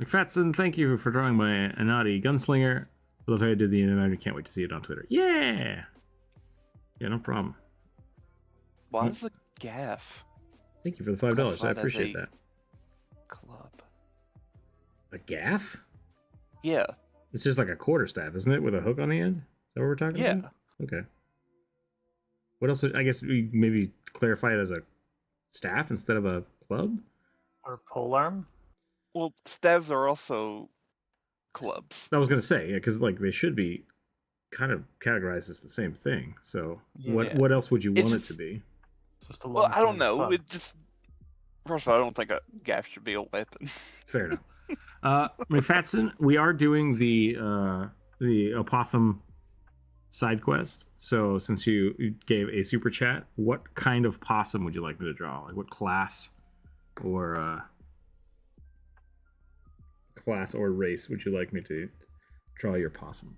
McFatson, thank you for drawing my Anati gunslinger. I love how you did the animation. Can't wait to see it on Twitter. Yeah! Yeah, no problem. Why is a gaff Thank you for the $5. I classified as appreciate a that. club? A gaff? Yeah, It's just like a quarterstaff, isn't it? With a hook on the end? Is that what we're talking yeah. about? Okay. What else? I guess we maybe clarify it as a staff instead of a club? Or polearm? Well, staves are also clubs. I was going to say, yeah, because like they should be kind of categorized as the same thing. So Yeah. what else would you It's want it just- to be? Just a Well, I don't long-term know. club. It just first of all, I don't think a gaff should be a weapon. Fair enough. McFatson, we are doing the opossum side quest. So since you gave a super chat, what kind of possum would you like me to draw? Like what class or race would you like me to draw your possum?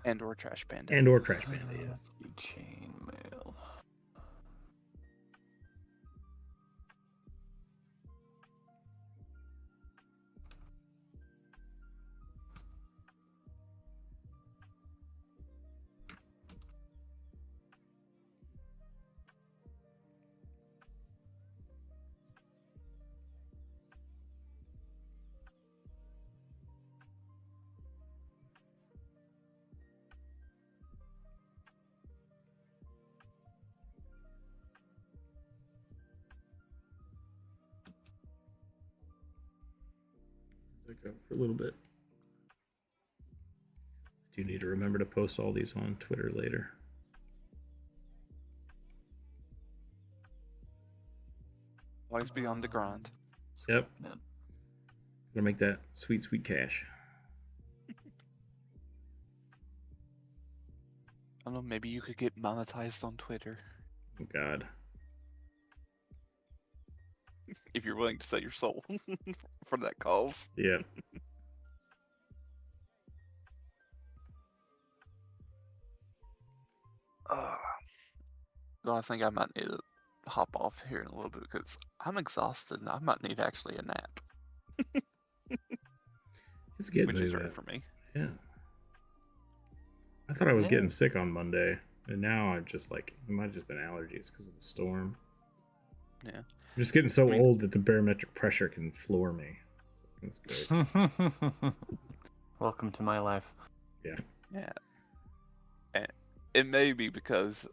And or trash panda. And or trash panda, yes. Let's see, chainmail. Go for a little bit. Do you need to remember to post all these on Twitter later? Always be on the grind. Yep. Man. Gonna make that sweet, sweet cash. I don't know, maybe you could get monetized on Twitter Oh God. if you're willing to sell your soul for that cause. Yeah. Well, I think I might need to hop off here in a little bit because I'm exhausted and I might need actually a nap, It's getting which to is that. rare for me. Yeah. I thought I was Yeah. getting sick on Monday, and now I'm just like, it might have just been allergies because of the storm. Yeah. I'm just getting so I mean- old that the barometric pressure can floor me. That's great. Welcome to my life. Yeah. And it may be because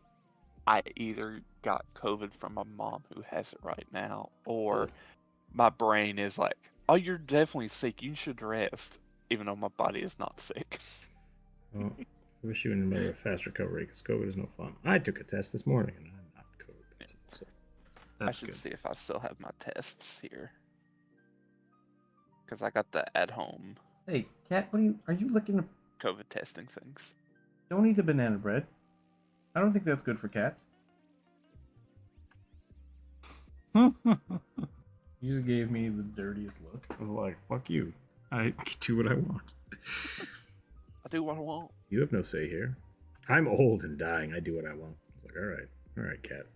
I either got COVID from my mom who has it right now, or my brain is like, oh, you're definitely sick. You should rest, even though my body is not sick. Well, I wish you and your mother a fast recovery because COVID is no fun. I took a test this morning and I'm not COVID. So that's I should good. see if I still have my tests here. Because I got the at-home Hey, Kat, are you looking to COVID testing things. don't eat the banana bread? I don't think that's good for cats. You just gave me the dirtiest look. I was like, fuck you. I do what I want. I do what I want. You have no say here. I'm old and dying. I do what I want. I was like, all right, cat.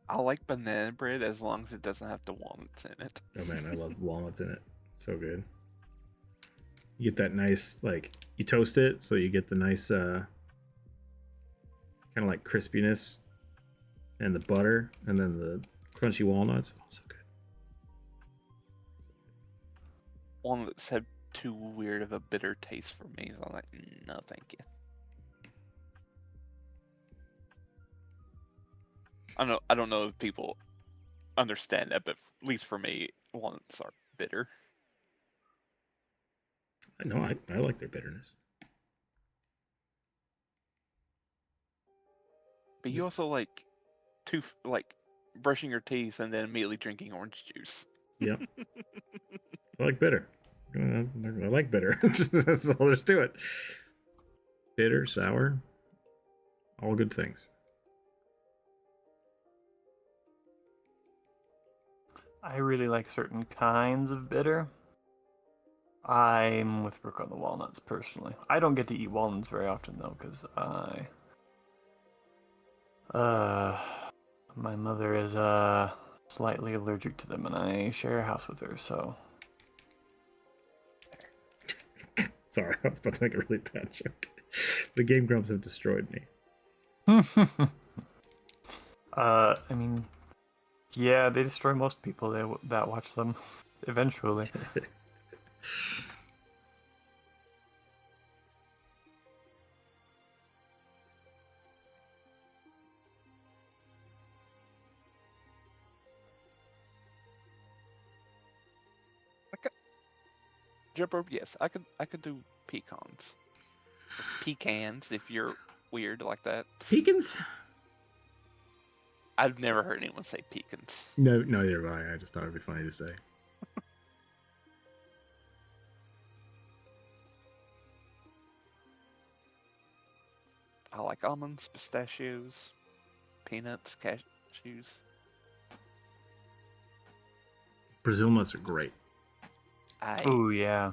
I like banana bread as long as it doesn't have the walnuts in it. Oh man, I love walnuts in it. So good. You get that nice, like, you toast it, so you get the nice, kind of like crispiness, and the butter, and then the crunchy walnuts. Oh, so good. Walnuts have too weird of a bitter taste for me. So I'm like, no, thank you. I don't know if people understand that, but at least for me, walnuts are bitter. I know, I like their bitterness. But you also like brushing your teeth and then immediately drinking orange juice. Yep. I like bitter. I like bitter. That's all there's to it. Bitter, sour, all good things. I really like certain kinds of bitter. I'm with Rook on the walnuts personally. I don't get to eat walnuts very often though, because my mother is slightly allergic to them, and I share a house with her, so. Sorry, I was about to make a really bad joke. The Game Grumps have destroyed me. I mean, yeah, they destroy most people that watch them eventually. Jumper, yes, I could do pecans. Pecans, if you're weird like that. Pecans? I've never heard anyone say pecans. No, neither have I. I just thought it'd be funny to say. I like almonds, pistachios, peanuts, cashews. Brazil nuts are great. Oh yeah,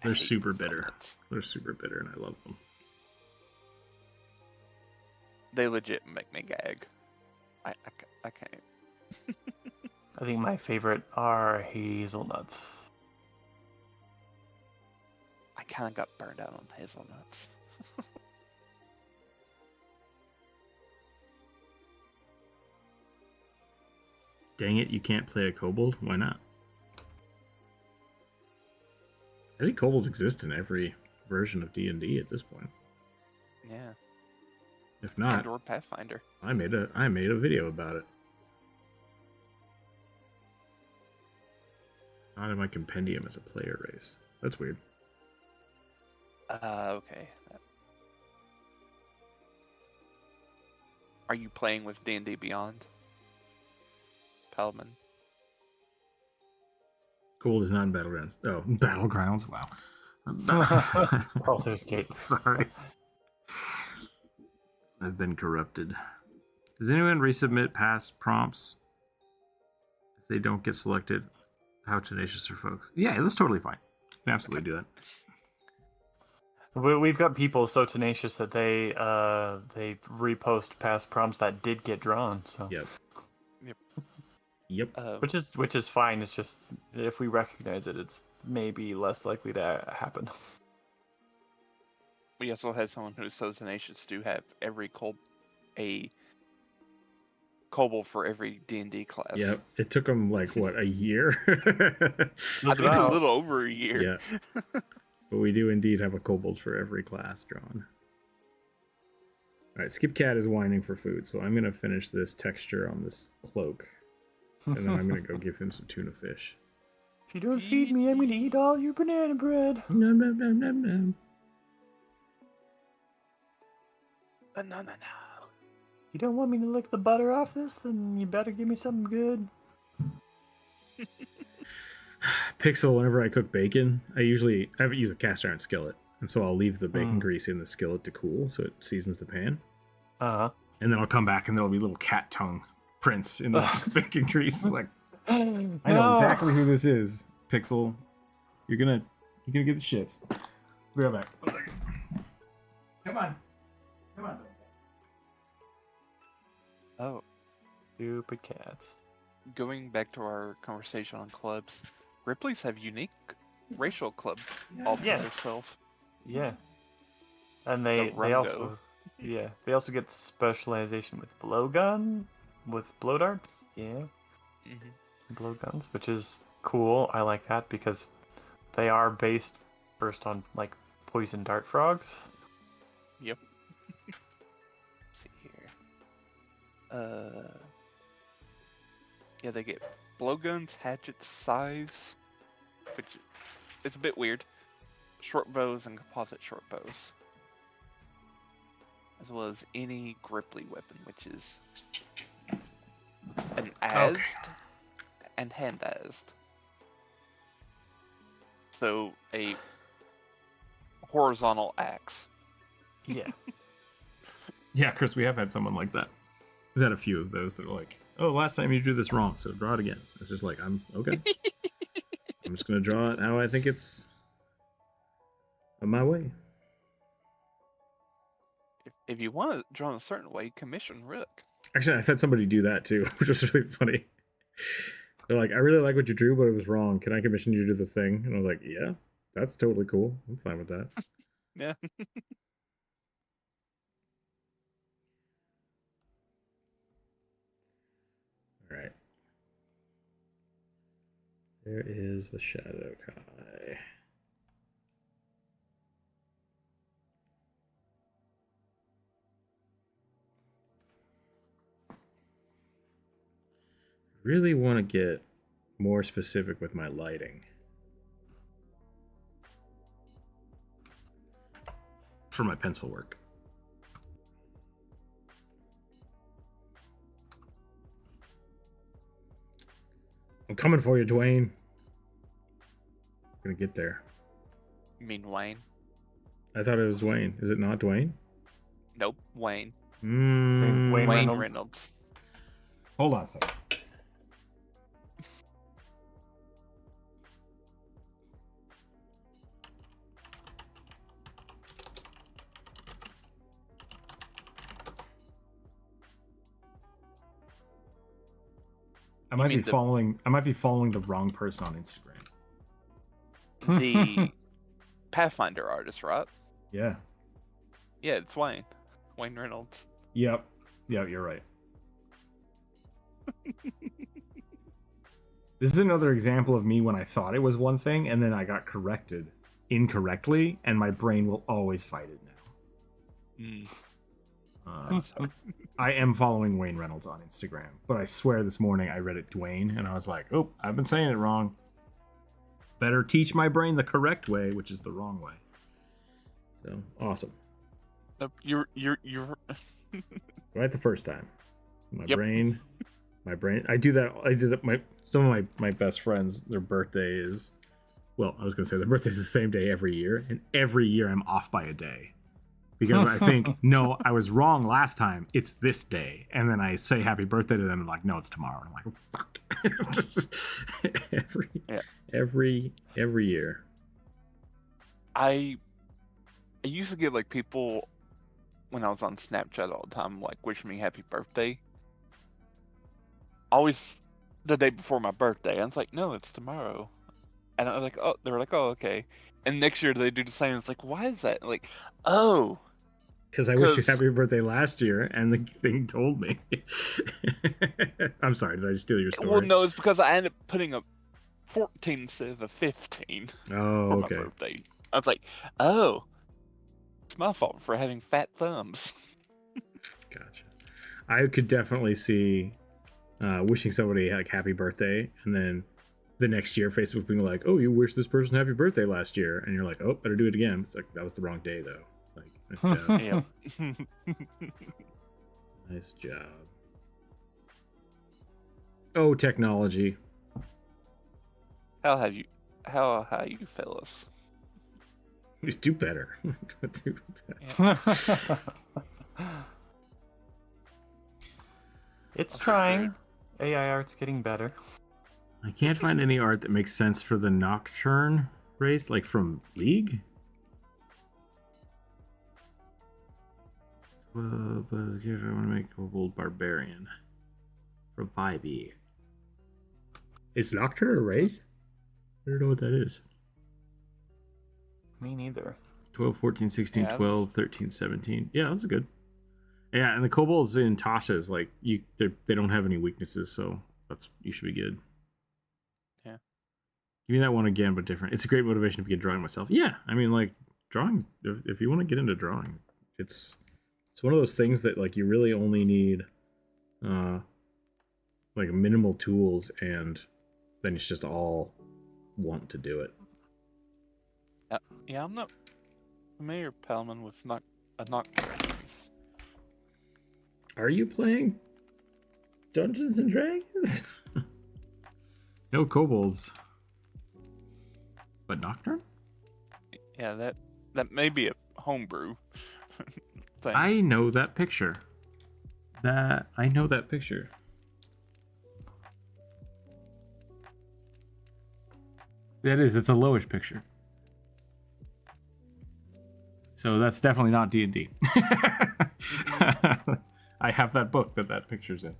They're super bitter. They're super bitter, and I love them. They legit make me gag. I can't. I think my favorite are hazelnuts. I kind of got burned out on hazelnuts. Dang it, you can't play a kobold? Why not? I think kobolds exist in every version of D&D at this point. Yeah. If not, And or Pathfinder. I made a video about it. Not in my compendium as a player race. That's weird. Okay. Are you playing with D&D Beyond? Paladin. Kobold is not in Battlegrounds. Oh, Battlegrounds? Wow. Baldur's Gate. Sorry. I've been corrupted. Does anyone resubmit past prompts if they don't get selected? How tenacious are folks? Yeah, that's totally fine. You can absolutely do that. We've got people so tenacious that they repost past prompts that did get drawn. So. Yep. Which is fine. It's just if we recognize it, it's maybe less likely to happen. We also had someone who's so tenacious to have a kobold for every D&D class. Yep. It took them like what, a year? I think a little over a year. Yeah. But we do indeed have a kobold for every class drawn. All right, Skip Cat is whining for food, so I'm gonna finish this texture on this cloak. And then I'm gonna go give him some tuna fish. If you don't feed me, I'm gonna eat all your banana bread. Nom nom nom nom nom. No. You don't want me to lick the butter off this? Then you better give me something good. Pixel, whenever I cook bacon, I haven't used a cast iron skillet. And so I'll leave the bacon grease in the skillet to cool so it seasons the pan. Uh-huh. And then I'll come back and there'll be little cat tongue prints in the bacon grease. Like, I know exactly who this is. Pixel, you're gonna get the shits. Be right back. 1 second. Come on. Oh, Stupid cats. going back to our conversation on clubs, Ripley's have unique racial club all to themselves. Yeah. And they also get specialization with blowgun, with blow darts. Yeah. Mm-hmm. Blowguns, which is cool. I like that because they are based first on like poison dart frogs. Yep. Let's see here. Yeah, they get blowguns, hatchets, scythes, which it's a bit weird. Short bows and composite short bows. as well as any gripply weapon, which is an asd and hand asd. So a horizontal axe. Yeah. Yeah, Chris, we have had someone like that. We've had a few of those that are like, oh, last time you drew this wrong, so draw it again. It's just like, I'm okay. I'm just going to draw it how I think it's my way. If you want to draw in a certain way, commission Rook. Actually, I've had somebody do that too, which was really funny. They're like, I really like what you drew, but it was wrong. Can I commission you to do the thing? And I was like, yeah, that's totally cool. I'm fine with that. Yeah. All right. There is the Shadow Kai. Really want to get more specific with my lighting. For my pencil work. I'm coming for you, Dwayne. I'm gonna get there. You mean Wayne? I thought it was Dwayne. Is it not Dwayne? Nope, Wayne. Wayne Wayne Reynolds. Reynolds. Hold on a second. I might be following the wrong person on Instagram. The Pathfinder artist, right? Yeah. Yeah, it's Wayne. Wayne Reynolds. Yep. Yeah, you're right. This is another example of me when I thought it was one thing and then I got corrected incorrectly, and my brain will always fight it now. I am following Wayne Reynolds on Instagram, but I swear this morning I read it Dwayne, and I was like, oh, I've been saying it wrong. Better teach my brain the correct way, which is the wrong way. So, awesome. You're Right the first time. My Yep. brain. I do that. Some of my best friends, their birthday is, well, I was going to say their birthday is the same day every year, and every year I'm off by a day. Because I think, no, I was wrong last time. It's this day. And then I say happy birthday to them and like, no, it's tomorrow. And I'm like, fuck. every year. I used to get like people when I was on Snapchat all the time, like wishing me happy birthday. Always the day before my birthday. I was like, no, it's tomorrow. And I was like, oh, they were like, oh, okay. And next year they do the same. It's like, why is that? Like, oh. Because I wish you happy birthday last year, and the thing told me. I'm sorry, did I just steal your story? Well, no, it's because I ended up putting a 14 instead of a 15 Oh, for okay. my birthday. I was like, oh, it's my fault for having fat thumbs. Gotcha. I could definitely see wishing somebody like happy birthday, and then the next year Facebook being like, oh, you wished this person happy birthday last year, and you're like, oh, better do it again. It's like, that was the wrong day, though. Like, nice job. Yep. Nice job. Oh, technology. How you fellas? Do better. Do better. It's trying. AI art's getting better. I can't find any art that makes sense for the Nocturne race, like from League. But I want to make a bold barbarian from 5e. Is Nocturne a race? I don't know what that is. Me neither. 12, 14, 16, Yeah. 12, 13, 17. Yeah, that's good. Yeah, and the kobolds in Tasha's like they don't have any weaknesses, so you should be good. Yeah. Give me that one again, but different. It's a great motivation to begin drawing myself. Yeah, I mean, like drawing. If you want to get into drawing, it's one of those things that like you really only need, like minimal tools, and then it's just all want to do it. Yeah, I'm not familiar, Palman, with a Nocturne race. Are you playing Dungeons and Dragons? No kobolds. But Nocturne? Yeah, that may be a homebrew thing. I know that picture. I know that picture. That is, it's a lowish picture. So that's definitely not D&D. I have that book that picture's in.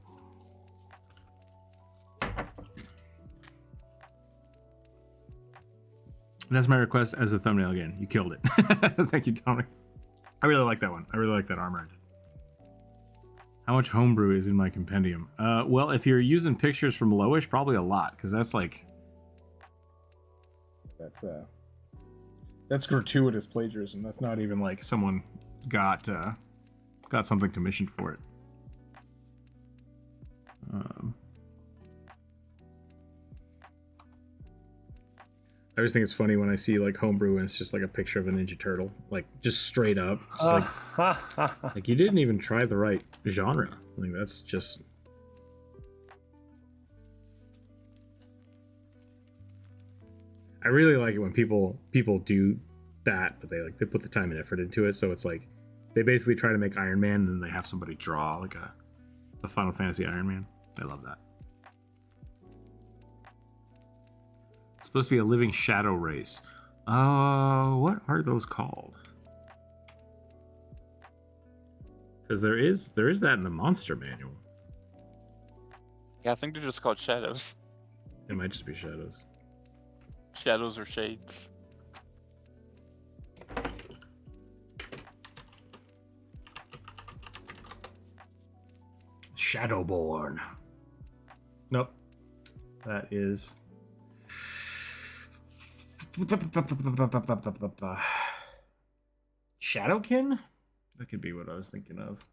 That's my request as a thumbnail again. You killed it. Thank you, Tommy. I really like that one. I really like that armor. How much homebrew is in my compendium? Well, if you're using pictures from lowish, probably a lot, because that's like... That's gratuitous plagiarism. That's not even like someone got something commissioned for it. I always think it's funny when I see like homebrew and it's just like a picture of a Ninja Turtle, like just straight up, just like you didn't even try the right genre. Like that's just. I really like it when people do that, but they put the time and effort into it. So it's like they basically try to make Iron Man and then they have somebody draw like a Final Fantasy Iron Man. I love that. It's supposed to be a living shadow race. What are those called? Because there is that in the monster manual. Yeah, I think they're just called shadows. It might just be shadows. Shadows or shades. Shadowborn. Nope. That is... Shadowkin? That could be what I was thinking of.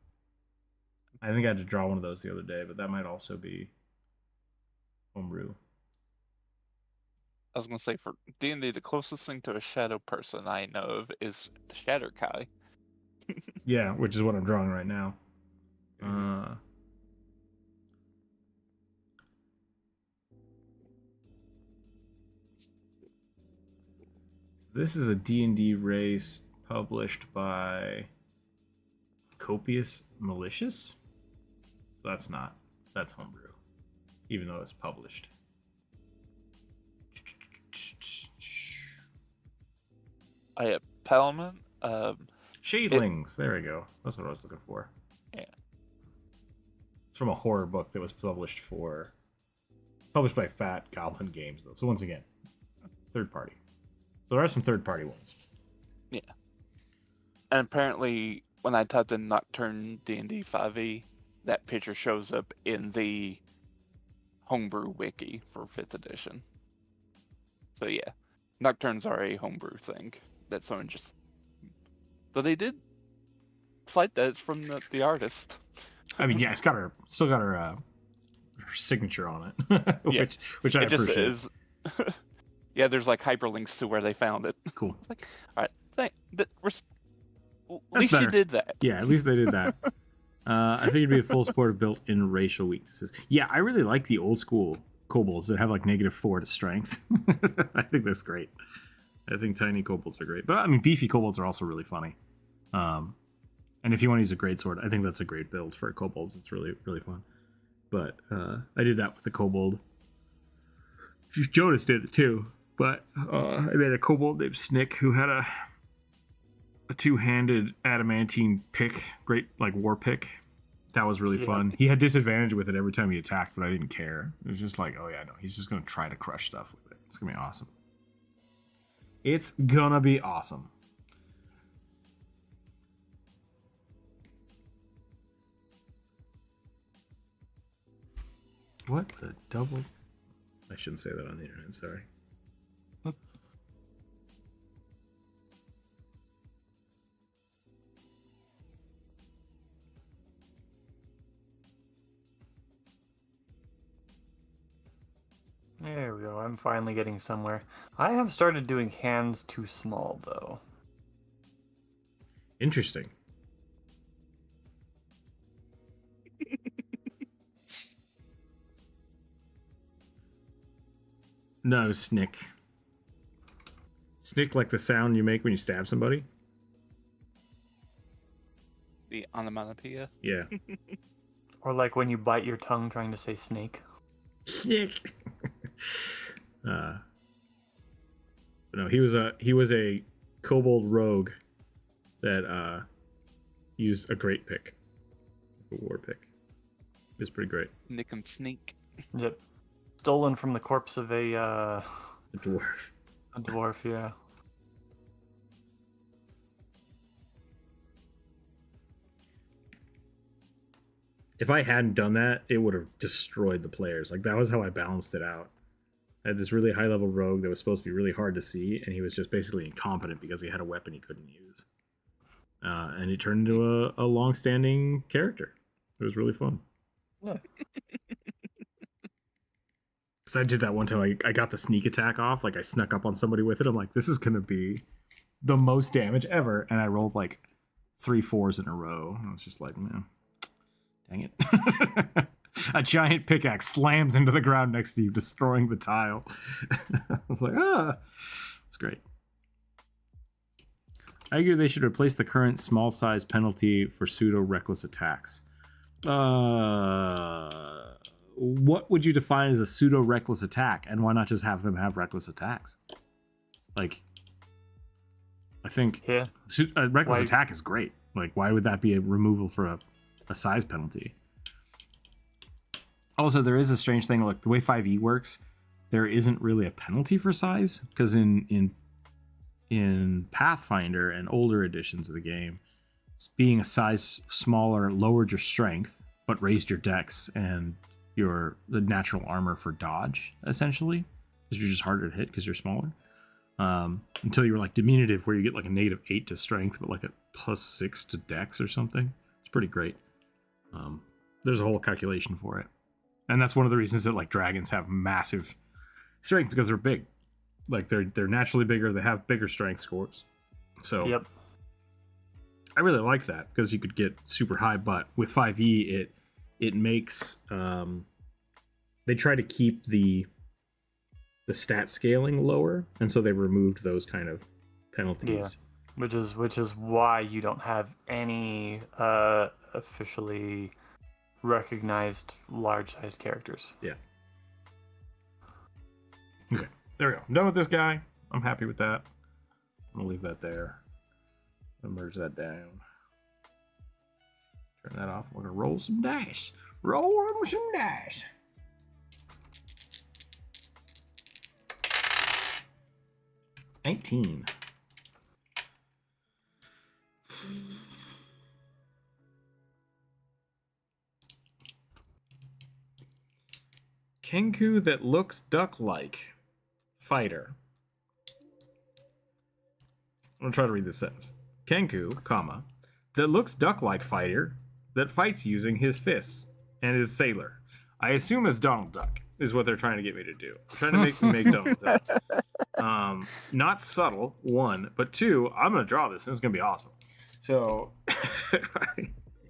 I think I had to draw one of those the other day, but that might also be homebrew. I was gonna say for D&D, the closest thing to a shadow person I know of is the Shatter Kai. Yeah, which is what I'm drawing right now. This is a D&D race published by Copious Malicious. So that's homebrew, even though it's published. I have Pelman. Shadlings. There we go. That's what I was looking for. Yeah. It's from a horror book that was published by Fat Goblin Games, though. So once again, third party. So there are some third party ones. Yeah. And apparently, when I typed in Nocturne D&D 5e, that picture shows up in the homebrew wiki for 5th edition. So yeah, Nocturnes are a homebrew thing that someone just... But they did cite that it's from the artist. I mean, yeah, it's still got her signature on it, which I appreciate. Is. Yeah, there's like hyperlinks to where they found it. Cool. Like, all right, at least you did that. Yeah, at least they did that. I figured it'd be a full support of built-in racial weaknesses. Yeah, I really like the old school kobolds that have like -4 to strength. I think that's great. I think tiny kobolds are great, but I mean beefy kobolds are also really funny. And if you want to use a greatsword, I think that's a great build for kobolds. It's really really fun. But I did that with the kobold. Jonas did it too. But I made a kobold named Snick who had a two-handed adamantine pick, great like war pick. That was really fun. He had disadvantage with it every time he attacked, but I didn't care. It was just like, oh yeah, no, he's just gonna try to crush stuff with it. It's gonna be awesome. It's gonna be awesome. What the double? I shouldn't say that on the internet, sorry. There we go. I'm finally getting somewhere. I have started doing hands too small, though. Interesting. No, snick. Snick, like the sound you make when you stab somebody. The onomatopoeia. Yeah. Or like when you bite your tongue trying to say snake. Snick. No, he was a kobold rogue that used a great pick, a war pick. It was pretty great. Nick and Sneak. Yep. Stolen from the corpse of a dwarf. A dwarf, yeah. If I hadn't done that, it would have destroyed the players. Like, that was how I balanced it out. I had this really high level rogue that was supposed to be really hard to see, and he was just basically incompetent because he had a weapon he couldn't use. And it turned into a long-standing character. It was really fun. Yeah. Because I did that one time. I got the sneak attack off. Like, I snuck up on somebody with it. I'm like, this is going to be the most damage ever. And I rolled like 3 4s in a row. I was just like, man, dang it. A giant pickaxe slams into the ground next to you, destroying the tile. I was like, it's great. I argue they should replace the current small size penalty for pseudo reckless attacks. What would you define as a pseudo reckless attack, and why not just have them have reckless attacks? Like, I think a reckless attack is great. Like, why would that be a removal for a size penalty? Also, there is a strange thing, like the way 5e works, there isn't really a penalty for size, because in Pathfinder and older editions of the game, being a size smaller lowered your strength, but raised your dex and the natural armor for dodge, essentially, because you're just harder to hit because you're smaller. Until you were like diminutive, where you get like a -8 to strength, but like a +6 to dex or something. It's pretty great. There's a whole calculation for it. And that's one of the reasons that like dragons have massive strength, because they're big. Like they're naturally bigger, they have bigger strength scores. So yep. I really like that, because you could get super high, but with 5e it makes they try to keep the stat scaling lower, and so they removed those kind of penalties. Yeah. Which is why you don't have any officially recognized large-sized characters. Yeah. Okay, there we go. I'm done with this guy. I'm happy with that. I'm gonna leave that there. Merge that down. Turn that off. We're gonna roll some dice. Roll some dice. $19. Kenku that looks duck-like. Fighter. I'm gonna try to read this sentence. Kenku, comma, that looks duck-like fighter that fights using his fists and is sailor. I assume as Donald Duck is what they're trying to get me to do. They're trying to make me make Donald Duck. Not subtle, 1, but 2, I'm gonna draw this and it's gonna be awesome. So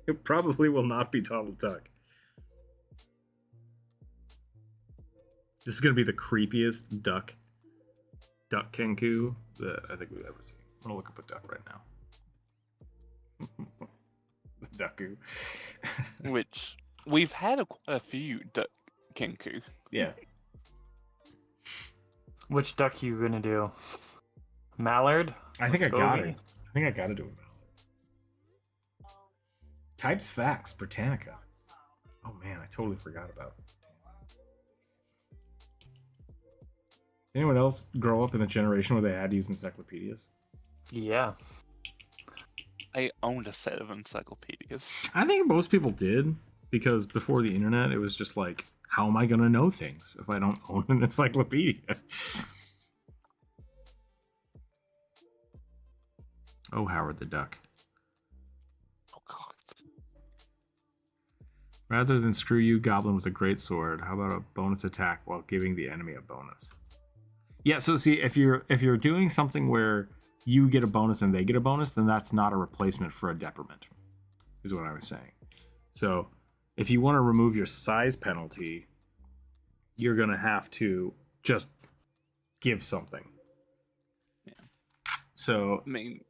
it probably will not be Donald Duck. This is gonna be the creepiest duck Kenku that I think we've ever seen. I'm gonna look up a duck right now. Ducku. Which we've had a few duck Kenku. Yeah. Which duck you gonna do? Mallard? I think I got Muscovy? it. I think I gotta do it. Types facts, Britannica. Oh man, I totally forgot about it. Anyone else grow up in the generation where they had to use encyclopedias? Yeah. I owned a set of encyclopedias. I think most people did, because before the internet, it was just like, how am I going to know things if I don't own an encyclopedia? Oh, Howard the Duck. Oh, God. Rather than screw you, goblin with a great sword, how about a bonus attack while giving the enemy a bonus? Yeah, so see, if you're doing something where you get a bonus and they get a bonus, then that's not a replacement for a decrement, is what I was saying. So if you want to remove your size penalty, you're going to have to just give something. Yeah. So I mean,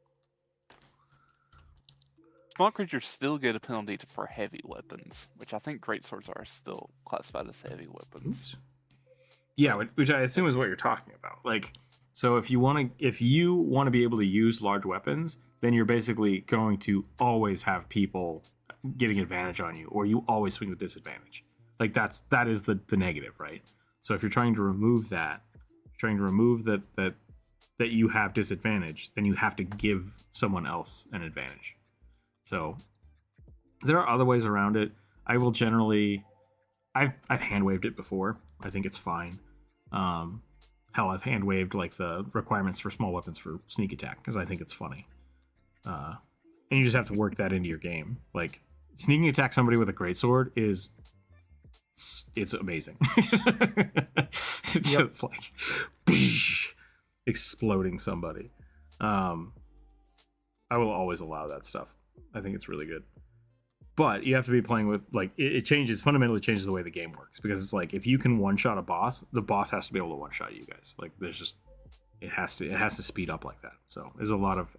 small creatures still get a penalty for heavy weapons, which I think greatswords are still classified as heavy weapons. oops. Yeah, which I assume is what you're talking about. Like, so if you want to be able to use large weapons, then you're basically going to always have people getting advantage on you, or you always swing with disadvantage. Like that is the negative, right? So if you're trying to remove that, that you have disadvantage, then you have to give someone else an advantage. So there are other ways around it. I will generally, I've hand waved it before. I think it's fine. Hell, I've hand waved like the requirements for small weapons for sneak attack because I think it's funny. And you just have to work that into your game. Like sneaking attack somebody with a greatsword it's amazing. It's just like exploding somebody. I will always allow that stuff. I think it's really good. But you have to be playing with, like, it fundamentally changes the way the game works. Because it's like, if you can one-shot a boss, the boss has to be able to one-shot you guys. Like, there's just, it has to speed up like that. So there's a lot of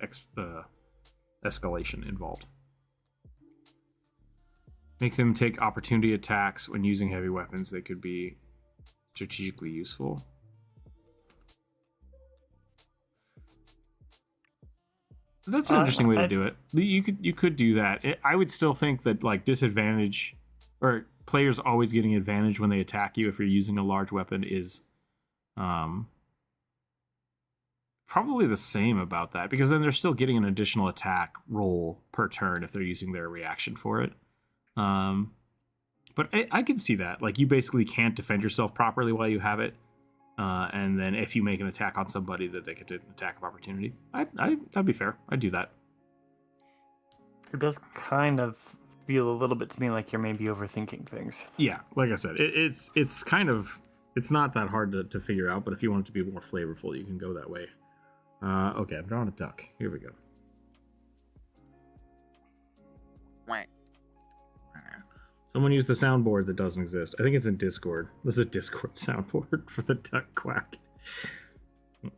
escalation involved. Make them take opportunity attacks when using heavy weapons. They could be strategically useful. That's an interesting way to do it. You could do that. I would still think that like disadvantage, or players always getting advantage when they attack you if you're using a large weapon is probably the same about that, because then they're still getting an additional attack roll per turn if they're using their reaction for it. But I can see that. Like, you basically can't defend yourself properly while you have it. And then if you make an attack on somebody, that they get an attack of opportunity. That'd be fair. I'd do that. It does kind of feel a little bit to me like you're maybe overthinking things. Yeah, like I said, it's not that hard to figure out, but if you want it to be more flavorful, you can go that way. Okay, I'm drawing a duck. Here we go. Someone used the soundboard that doesn't exist. I think it's in Discord. This is a Discord soundboard for the duck quack. I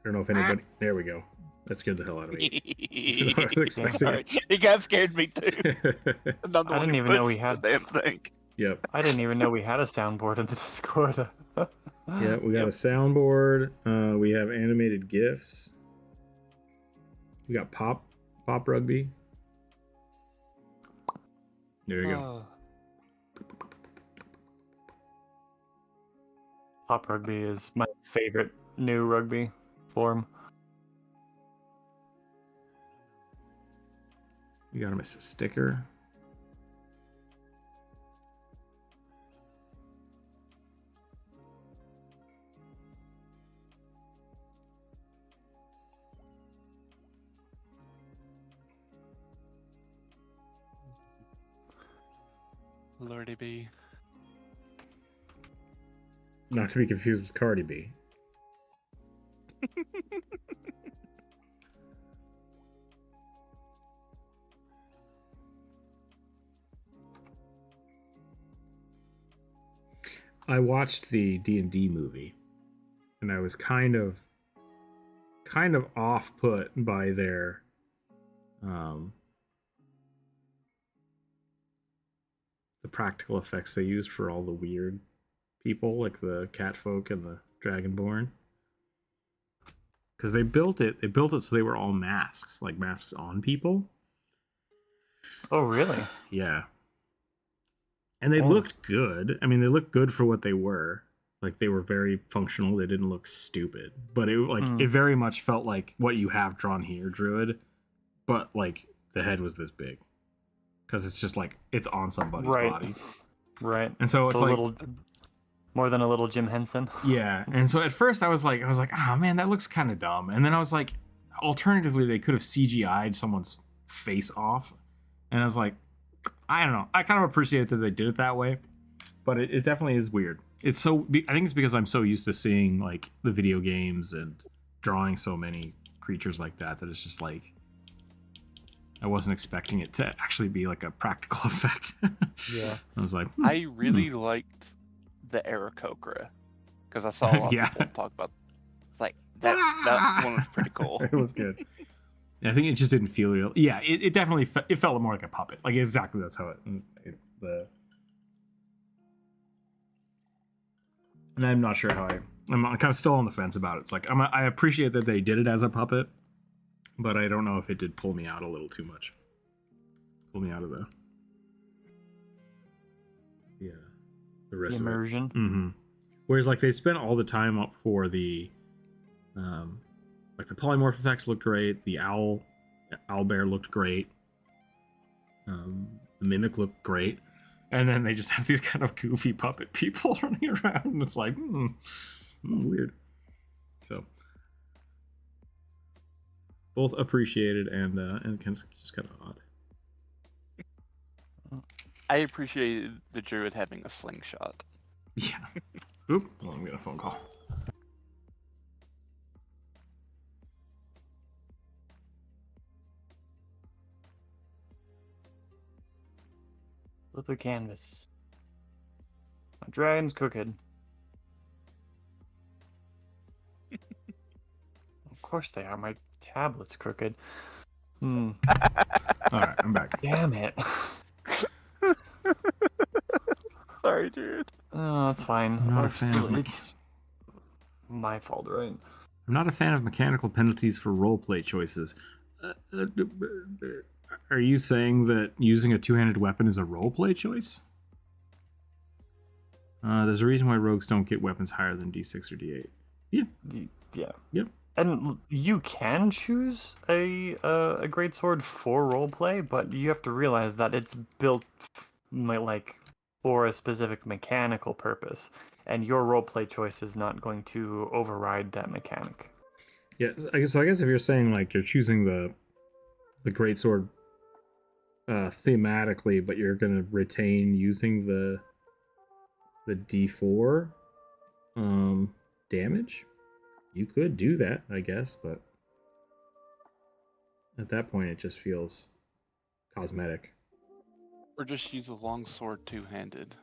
don't know if anybody... There we go. That scared the hell out of me. I was expecting Sorry. It got scared me too. I didn't even know we had the damn thing. Yep. I didn't even know we had a soundboard in the Discord. Yeah, we got a soundboard. We have animated GIFs. We got pop rugby. There you go. Pop rugby is my favorite new rugby form. We got him as a sticker. Lordy B. Not to be confused with Cardi B. I watched the D&D movie, and I was kind of off-put by their the practical effects they used for all the weird people, like the catfolk and the dragonborn. Because they built it so they were all masks, like masks on people. Oh, really? Yeah. And they looked good. I mean, they looked good for what they were. Like, they were very functional. They didn't look stupid. But it very much felt like what you have drawn here, Druid. But, like, the head was this big. Because it's just, like, it's on somebody's body. Right. And so it's a like... little more than a little Jim Henson. Yeah. And so at first I was like, oh, man, that looks kind of dumb. And then I was like, alternatively, they could have CGI'd someone's face off. And I was like, I don't know. I kind of appreciate that they did it that way, but it definitely is weird. It's so, I think it's because I'm so used to seeing like the video games and drawing so many creatures like that it's just like, I wasn't expecting it to actually be like a practical effect. Yeah. I was like, I really liked the Aarakocra because I saw a lot of Yeah. people talk about like that one was pretty cool. It was good. I think it just didn't feel real. Yeah, it definitely it felt more like a puppet. Like exactly that's how and I'm not sure how I'm kind of still on the fence about it. It's like I appreciate that they did it as a puppet, but I don't know if it did pull me out a little too much. Pull me out of the rest immersion. of it. Mm-hmm. Whereas like they spent all the time up for the like the polymorph effects looked great, the owl bear looked great, the mimic looked great, and then they just have these kind of goofy puppet people running around, and it's like weird. So both appreciated and kind of just kind of odd. I appreciated the druid having a slingshot. Yeah. Oop! Well, I'm getting a phone call. Flip the canvas. My dragon's crooked. Of course they are. My tablet's crooked. All right, I'm back. Damn it. Sorry, dude. Oh, that's fine. I'm not a fan of It's my fault, right? I'm not a fan of mechanical penalties for roleplay choices. Are you saying that using a two-handed weapon is a roleplay choice? There's a reason why rogues don't get weapons higher than D6 or D8. Yeah. Yeah. Yep. And you can choose a greatsword for roleplay, but you have to realize that it's built like for a specific mechanical purpose, and your roleplay choice is not going to override that mechanic. Yeah. I guess if you're saying like you're choosing the greatsword thematically, but you're gonna retain using the D4 damage, you could do that, I guess, but at that point it just feels cosmetic. Or just use a longsword two-handed,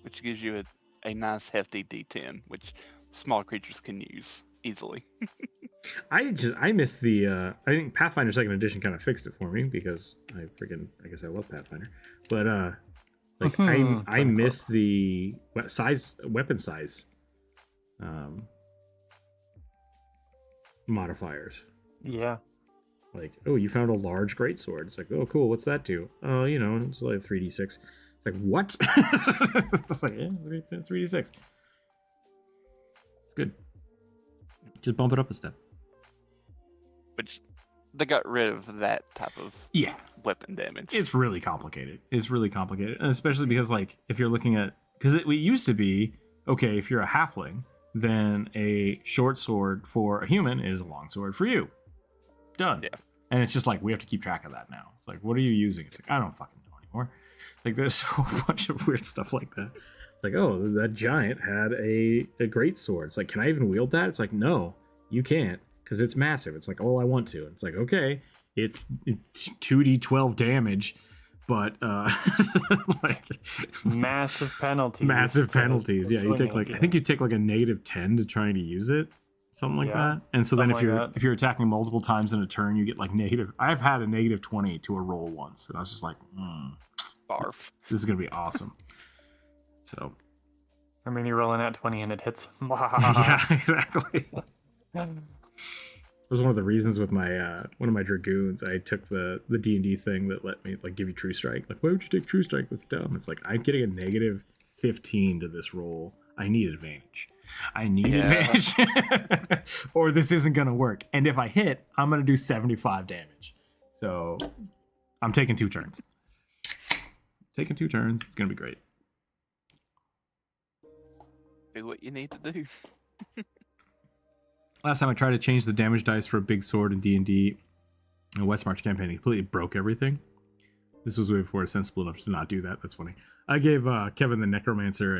which gives you a nice hefty D10, which small creatures can use easily. I miss the I think Pathfinder 2nd edition kind of fixed it for me because I guess I love Pathfinder, but like I miss the weapon size modifiers. Yeah. Like, oh, you found a large greatsword. It's like, oh, cool. What's that do? Oh, it's like 3d6. It's like, what? It's like, yeah, 3d6. It's good. Just bump it up a step. Which they got rid of that type of weapon damage. It's really complicated. And especially because, like, if you're looking at, because it used to be, okay, if you're a halfling, then a short sword for a human is a long sword for you. Done. Yeah. And it's just like, we have to keep track of that now. It's like, what are you using? It's like, I don't fucking know anymore. Like, there's a whole bunch of weird stuff like that. Like, oh, that giant had a great sword. It's like, can I even wield that? It's like, no, you can't, because it's massive. It's like, oh, I want to. It's like, okay, it's 2d12 damage, but like massive penalties. Massive penalties. Yeah, you take like, I think you take like a -10 to trying to use it. Something like that. And so then if you're attacking multiple times in a turn, you get like negative. I've had a -20 to a roll once, and I was just like, barf. This is gonna be awesome. So, I mean, you're rolling at 20 and it hits. Yeah, exactly. It was one of the reasons with my one of my dragoons. I took the D&D thing that let me like give you true strike. Like, why would you take true strike? That's dumb. It's like, I'm getting a -15 to this roll. I need advantage. Advantage, or this isn't gonna work. And if I hit, I'm gonna do 75 damage. So I'm taking 2 turns. It's gonna be great. Do what you need to do. Last time I tried to change the damage dice for a big sword in D&D, in West March campaign, it completely broke everything. This was way before I was sensible enough to not do that. That's funny. I gave Kevin the Necromancer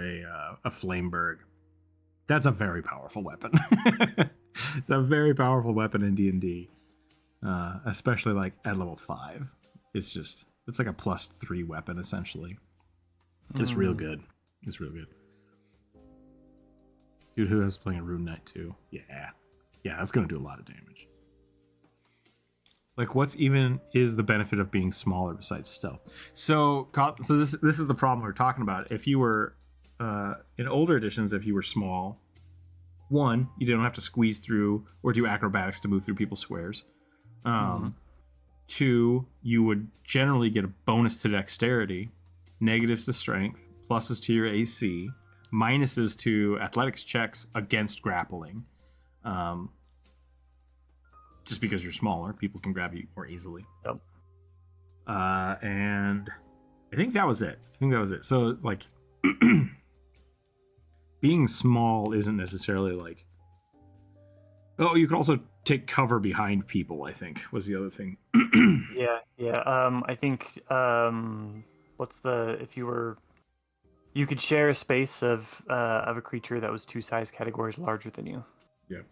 a Flameberg. That's a very powerful weapon. It's a very powerful weapon in D&D. especially like at level 5. It's like a +3 weapon essentially. It's real good. It's real good. Dude, who is playing a Rune Knight too? Yeah, that's gonna do a lot of damage. Like, what's even is the benefit of being smaller besides stealth? So this is the problem we're talking about. If you were in older editions, if you were small, one, you don't have to squeeze through or do acrobatics to move through people's squares. Two, you would generally get a bonus to dexterity, negatives to strength, pluses to your AC, minuses to athletics checks against grappling. Just because you're smaller, people can grab you more easily. Yep. And I think that was it. So, like, being small isn't necessarily like... Oh, you could also take cover behind people, I think, was the other thing. Yeah. I think, if you could share a space of a creature that was 2 size categories larger than you. Yeah.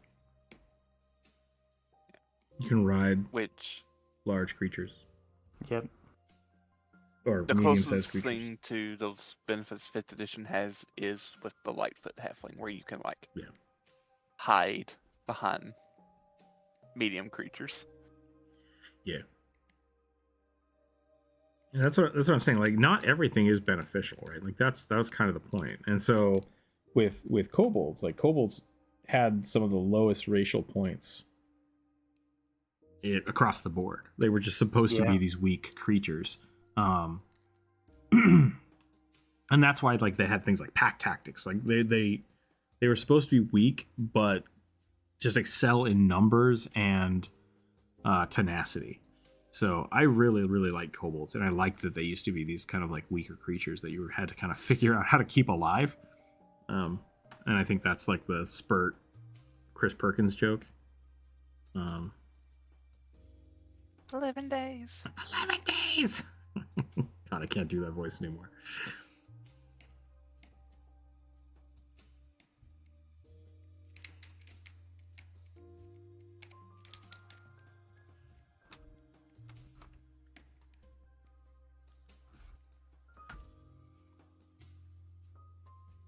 You can ride Which large creatures. Yep. Or the medium-sized closest creatures. thing to those benefits 5th edition has is with the Lightfoot Halfling, where you can hide behind medium creatures. Yeah. And that's what I'm saying. Like, not everything is beneficial, right? Like, that was kind of the point. And so with kobolds, like, kobolds had some of the lowest racial points across the board. They were just supposed to be these weak creatures. And that's why, like, they had things like pack tactics. Like, they were supposed to be weak, but just excel in numbers and tenacity. So I really, really like kobolds, and I liked that they used to be these kind of like weaker creatures that you had to kind of figure out how to keep alive. And I think that's like the Spurt Chris Perkins joke. 11 days. 11 days! God, I can't do that voice anymore.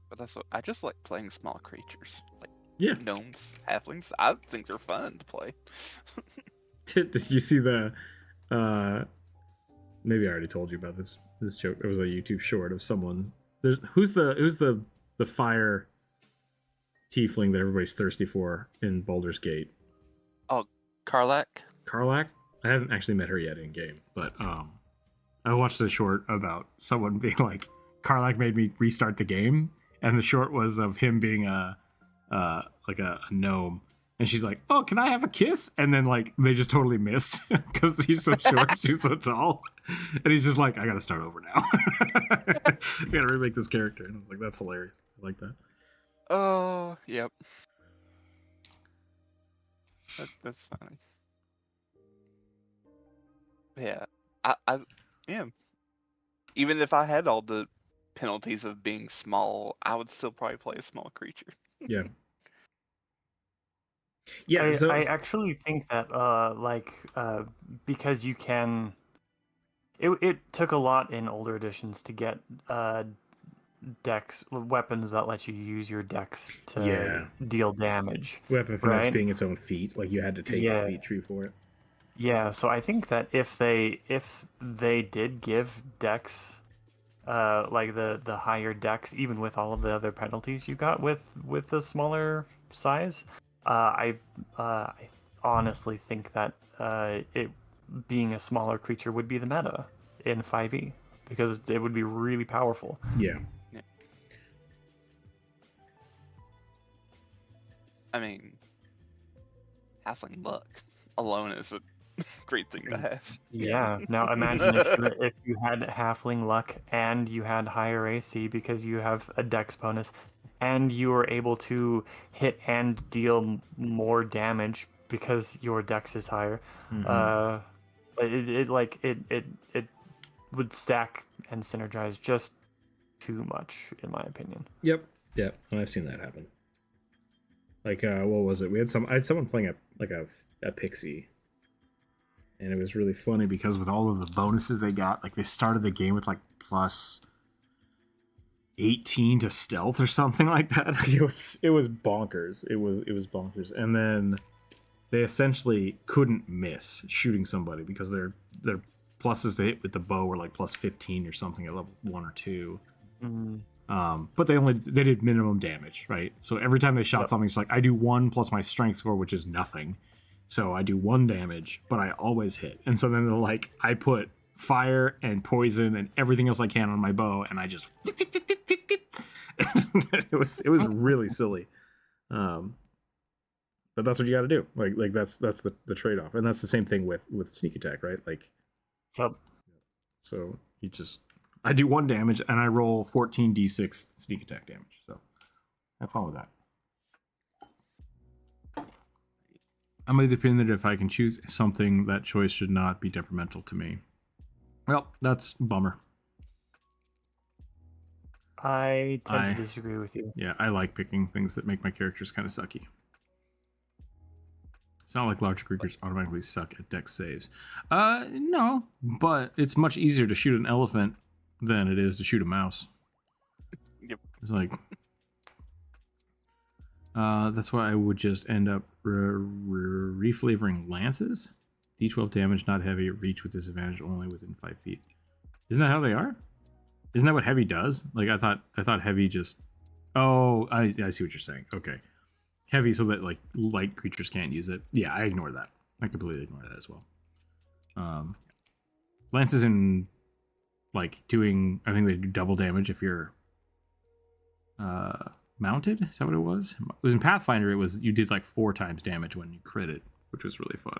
But I just like playing small creatures. Like gnomes, halflings. I think they're fun to play. Did you see the maybe I already told you about this joke. It was a YouTube short of someone. Who's the fire tiefling that everybody's thirsty for in Baldur's Gate? Oh, Karlach? Karlach? I haven't actually met her yet in game, but I watched a short about someone being like, Karlach made me restart the game, and the short was of him being a gnome. And she's like, "Oh, can I have a kiss?" And then, like, they just totally missed because he's so short, she's so tall. And he's just like, "I gotta start over now. I gotta remake this character." And I was like, "That's hilarious. I like that." Oh, yep. That's funny. Yeah, I even if I had all the penalties of being small, I would still probably play a small creature. Yeah. I actually think that because you can, it took a lot in older editions to get dex weapons that let you use your dex to deal damage. Weapon finesse being its own feat, like you had to take a feat tree for it. Yeah, so I think that if they did give dex, like the higher dex, even with all of the other penalties you got with the smaller size. I honestly think that it being a smaller creature would be the meta in 5e because it would be really powerful. Yeah. I mean, halfling luck alone is a great thing to have. Yeah. Now imagine if you had halfling luck and you had higher AC because you have a dex bonus. And you were able to hit and deal more damage because your dex is higher. Mm-hmm. It would stack and synergize just too much, in my opinion. Yep. And I've seen that happen. Like, what was it? I had someone playing a pixie, And it was really funny because with all of the bonuses they got, like they started the game with like plus 18 to stealth or something like that. It was bonkers. It was bonkers. And then they essentially couldn't miss shooting somebody because their pluses to hit with the bow were like plus 15 or something at level 1 or 2. But they did minimum damage, right? So every time they shot something, it's like I do 1 plus my strength score, which is nothing. So I do 1 damage, but I always hit. And so then they're like, I put fire and poison and everything else I can on my bow, and I just it was really silly. But that's what you got to do. Like that's the trade off, and that's the same thing with sneak attack, right? Like, so I do 1 damage and I roll 14d6 sneak attack damage. So have fun with that. I'm of the opinion that if I can choose something, that choice should not be detrimental to me. Well, that's a bummer. I tend to disagree with you. Yeah, I like picking things that make my characters kind of sucky. It's not like larger creatures automatically suck at dex saves. No, but it's much easier to shoot an elephant than it is to shoot a mouse. Yep. It's like... that's why I would just end up reflavoring lances. D12 damage, not heavy. Reach with disadvantage only within 5 feet. Isn't that how they are? Isn't that what heavy does? Like I thought heavy just. Oh, I see what you're saying. Okay, heavy so that like light creatures can't use it. Yeah, I ignore that. I completely ignore that as well. Lances in like doing. I think they do double damage if you're mounted. Is that what it was? It was in Pathfinder. It was you did like 4 times damage when you crit it, which was really fun.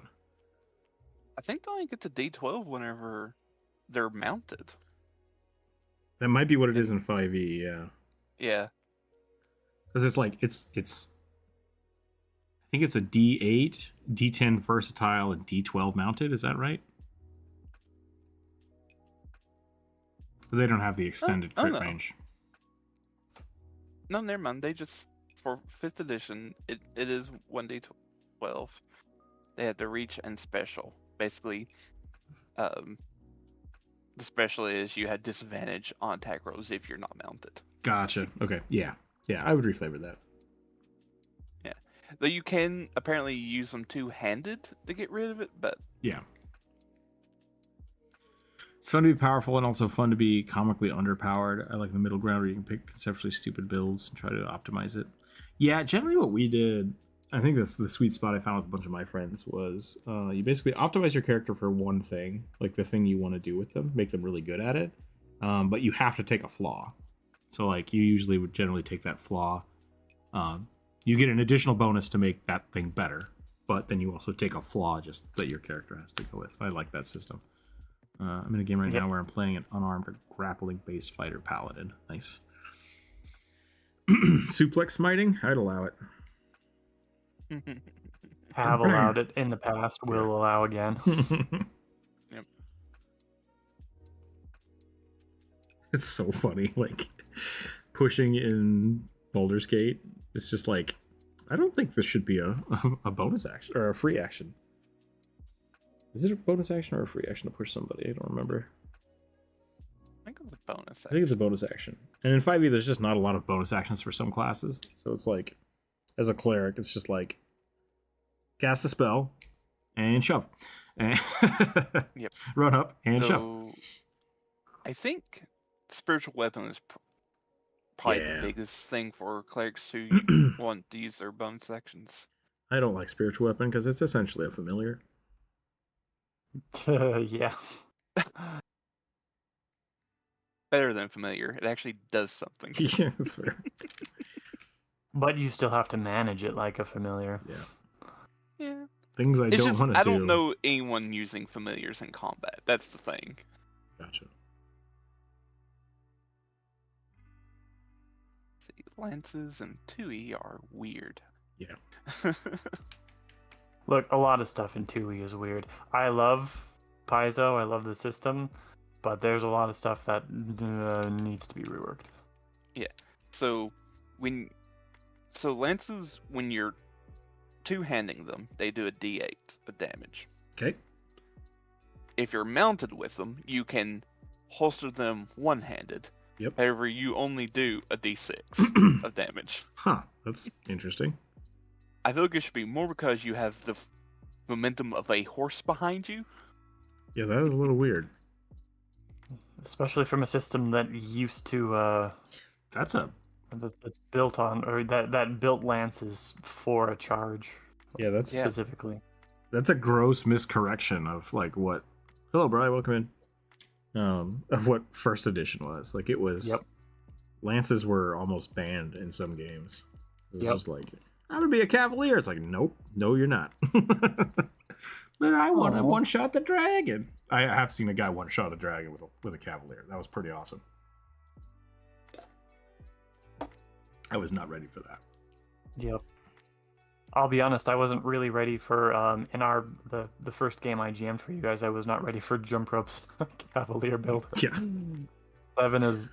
I think they only get to D12 whenever they're mounted. That might be what it is in 5e, yeah. Yeah. Because it's like it's I think it's a D8, D10 versatile, and D12 mounted, is that right? But they don't have the extended crit range. No, never mind. They just, for 5th edition, it is 1d12. They have the reach and special. Basically, the special is you had disadvantage on attack rolls if you're not mounted. Gotcha. Okay. Yeah. Yeah, I would reflavor that. Yeah. Though you can apparently use them two-handed to get rid of it, but... Yeah. It's fun to be powerful and also fun to be comically underpowered. I like the middle ground where you can pick conceptually stupid builds and try to optimize it. Yeah, generally what we did, I think that's the sweet spot I found with a bunch of my friends, was you basically optimize your character for one thing, like the thing you want to do with them, make them really good at it, but you have to take a flaw. So like you usually would generally take that flaw. You get an additional bonus to make that thing better, but then you also take a flaw just that your character has to go with. I like that system. I'm in a game right now where I'm playing an unarmed grappling-based fighter paladin. Nice. Suplex smiting? I'd allow it. Have allowed it in the past, will allow again. Yep. It's so funny, like pushing in Baldur's Gate. It's just like, I don't think this should be a bonus action or a free action. Is it a bonus action or a free action to push somebody? I don't remember. I think it's a bonus action. I think it's a bonus action. And in 5e, there's just not a lot of bonus actions for some classes. So it's like, as a cleric, it's just like, cast a spell and shove. And Yep. Run up and shove. I think spiritual weapon is probably Yeah. the biggest thing for clerics who want to use their bonus actions. I don't like spiritual weapon because it's essentially a familiar. Yeah. Better than familiar. It actually does something. Yeah, that's fair. But you still have to manage it like a familiar. Yeah. Yeah. Things I don't want to do. I don't know anyone using familiars in combat. That's the thing. Gotcha. See, lances and 2e are weird. Yeah. Look, a lot of stuff in 2e is weird. I love Paizo, I love the system, but there's a lot of stuff that needs to be reworked. Yeah. So lances, when you're two-handing them, they do a d8 of damage. Okay. if you're mounted with them, you can holster them one-handed. Yep. However, you only do a d6 of damage. Huh. That's interesting. I feel like it should be more because you have the momentum of a horse behind you. Yeah, that is a little weird. Especially from a system that used to That's that's built on, or that built lances for a charge. that's specifically. That's a gross miscorrection of like what. Hello, Brian. Welcome in. Of what first edition was. Like it was. Yep. Lances were almost banned in some games. It was Yep. just like, I'm gonna be a cavalier. It's like, nope, no, you're not. But I want to one shot the dragon. I have seen a guy one shot a dragon with a cavalier. That was pretty awesome. I was not ready for that. Yep. I'll be honest, I wasn't really ready for in the first game I GM'd for you guys. I was not ready for jump ropes cavalier build. Yeah.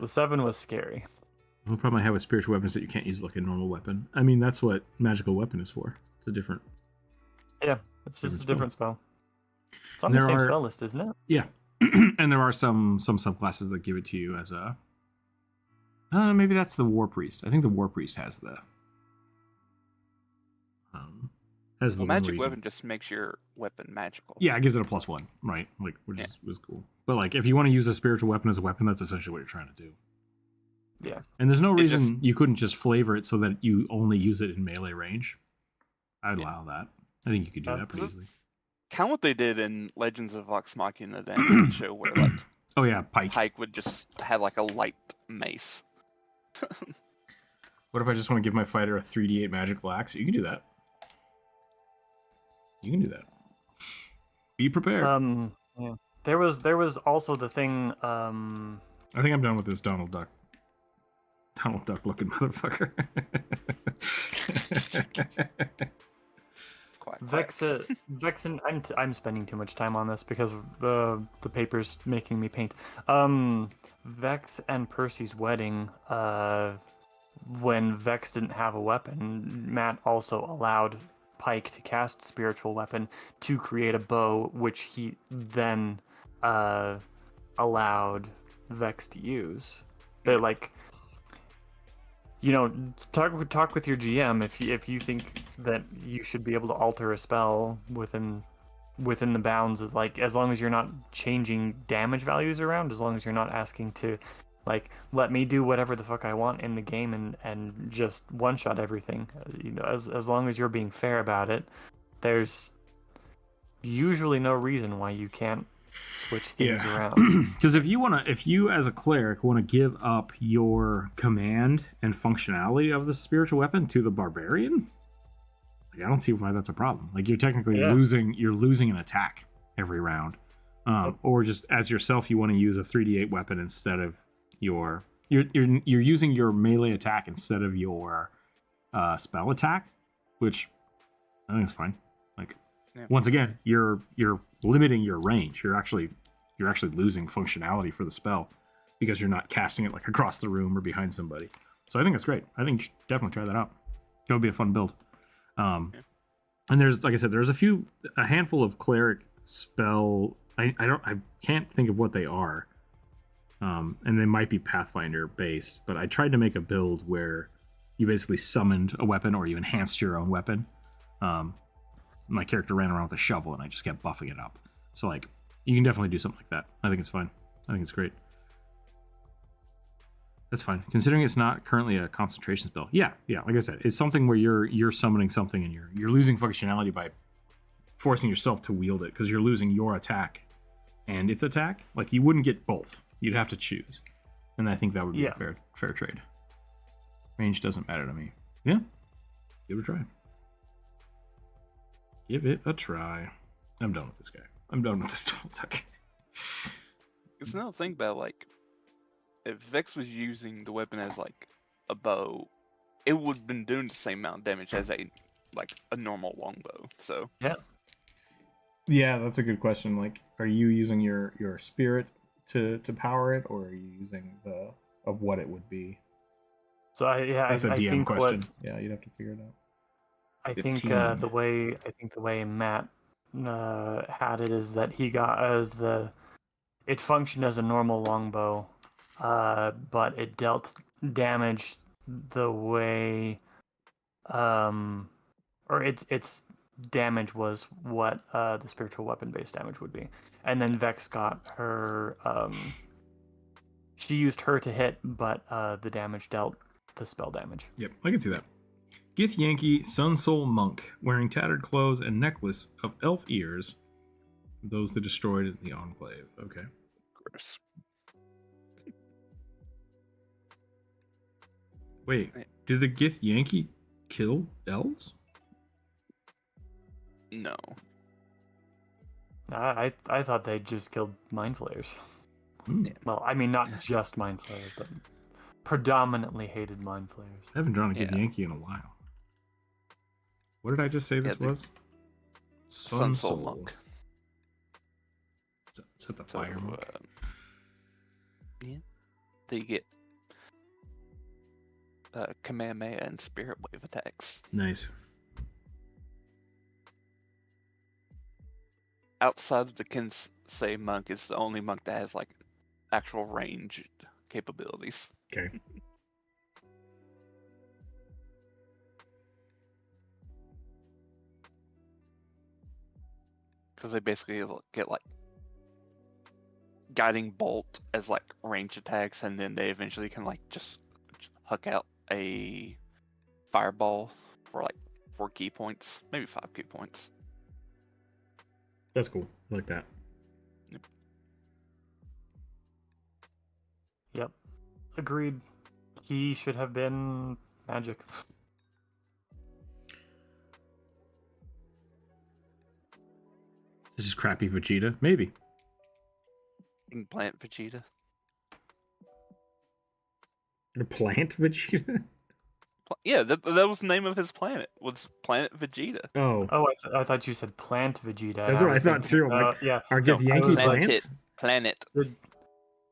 7 was scary. The problem I have with spiritual weapons is that you can't use like a normal weapon. I mean, that's what magical weapon is for. It's a different. Yeah, it's just a different spell. It's on There the same are- spell list, isn't it? Yeah, and there are some subclasses that give it to you as a. Maybe that's the war priest. I think the war priest has the. Has the Well, one where magic you weapon just makes your weapon magical. Yeah, it gives it a +1, right? Like, which was cool. But like, if you want to use a spiritual weapon as a weapon, that's essentially what you're trying to do. Yeah. And there's no reason you couldn't just flavor it so that you only use it in melee range. I'd allow that. I think you could do that pretty easily. Kind of what they did in Legends of Vox Machina, the animated show, where like Oh yeah, pike. Pike would just have like a light mace. What if I just want to give my fighter a 3d8 magical axe? You can do that. You can do that. Be prepared. Yeah. There was also the thing. I think I'm done with this Donald Duck looking motherfucker. Vexen. I'm spending too much time on this because of the paper's making me paint. Vex and Percy's wedding. When Vex didn't have a weapon, Matt also allowed Pike to cast spiritual weapon to create a bow, which he then allowed Vex to use. They're like, talk with your GM if you think that you should be able to alter a spell within the bounds of, like, as long as you're not changing damage values around, as long as you're not asking to, like, let me do whatever the fuck I want in the game and just one shot everything. As long as you're being fair about it, there's usually no reason why you can't switch things around. Because if you as a cleric want to give up your command and functionality of the spiritual weapon to the barbarian, like, I don't see why that's a problem. Like, you're technically losing an attack every round, or just as yourself, you want to use a 3d8 weapon instead of you're using your melee attack instead of your spell attack, which I think is fine. Like, once again, you're limiting your range. You're actually losing functionality for the spell because you're not casting it like across the room or behind somebody. So I think it's great. I think you should definitely try that out. It would be a fun build. And there's, like I said, there's a handful of cleric spell. I can't think of what they are. And they might be Pathfinder based, but I tried to make a build where you basically summoned a weapon or you enhanced your own weapon. My character ran around with a shovel and I just kept buffing it up. So, like, you can definitely do something like that. I think it's fine. I think it's great. That's fine. Considering it's not currently a concentration spell. Yeah. Like I said, it's something where you're summoning something and you're losing functionality by forcing yourself to wield it because you're losing your attack and its attack. Like, you wouldn't get both. You'd have to choose. And I think that would be a fair trade. Range doesn't matter to me. Yeah. Give it a try. Give it a try. I'm done with this guy. I'm done with this Donald Duck. It's another thing about, like, if Vex was using the weapon as like a bow, it would have been doing the same amount of damage as a normal longbow. So yeah, that's a good question. Like, are you using your spirit to power it, or are you using of what it would be? So that's a DM think question. Yeah, you'd have to figure it out. I think the way Matt had it is that he got it functioned as a normal longbow, but it dealt damage the way, or its damage was what the spiritual weapon based damage would be. And then Vex got her, she used her to hit, but the damage dealt the spell damage. Yep, I can see that. Gith Yankee, Sun Soul Monk, wearing tattered clothes and necklace of elf ears, those that destroyed in the Enclave. Okay. Gross. Wait, did the Gith Yankee kill elves? No. I thought they just killed mind flayers. Hmm. Well, I mean, not just mind flayers, but predominantly hated mind flayers. I haven't drawn a Gith Yeah. Yankee in a while. What did I just say this Yeah, the- was? Sun Soul Monk. Set the So, fire monk. yeah. So you get Kamehameha and Spirit Wave attacks. Nice. Outside of the Kinsei monk is the only monk that has like actual range capabilities. Okay. Because they basically get like guiding bolt as like range attacks, and then they eventually can like just huck out a fireball for like 4 key points, maybe 5 key points. That's cool. I like that. Yep. Agreed. He should have been magic. This is crappy Vegeta. Maybe. You can plant Vegeta. The plant Vegeta? Yeah, that was the name of his planet. Was Planet Vegeta. Oh. Oh, I thought you said plant Vegeta. That's what I was thought thinking, too. I'm like, yeah. are Gith No, Yankee was like- plants? Planet.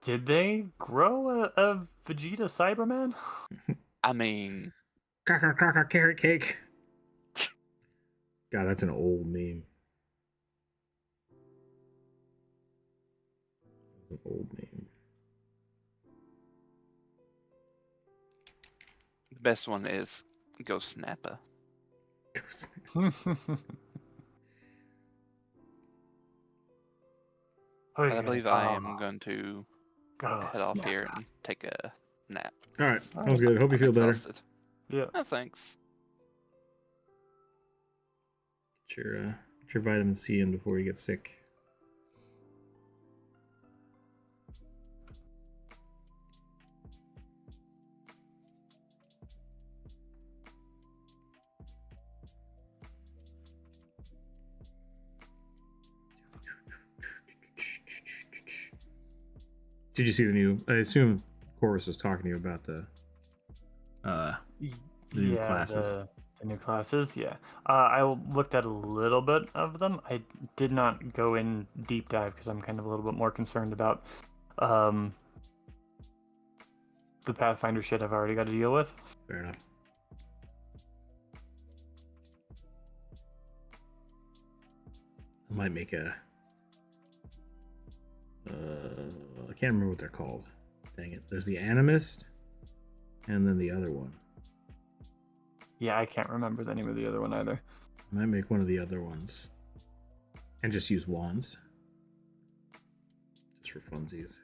Did they grow a Vegeta Cyberman? I mean, Cracker, cracker, carrot cake. God, that's an old meme. That's an old meme. the best one is Ghost Snapper. I believe I am going to head off here and take a nap. All right, sounds good. Hope you feel better. Exhausted. Yeah. Oh, thanks. Get your vitamin C in before you get sick. Did you see the new? I assume Chorus was talking to you about the new classes. The new classes, yeah. I looked at a little bit of them. I did not go in deep dive because I'm kind of a little bit more concerned about the Pathfinder shit I've already got to deal with. Fair enough. I might make a. I can't remember what they're called. Dang it! There's the Animist, and then the other one. Yeah, I can't remember the name of the other one either. I might make one of the other ones, and just use wands, just for funsies.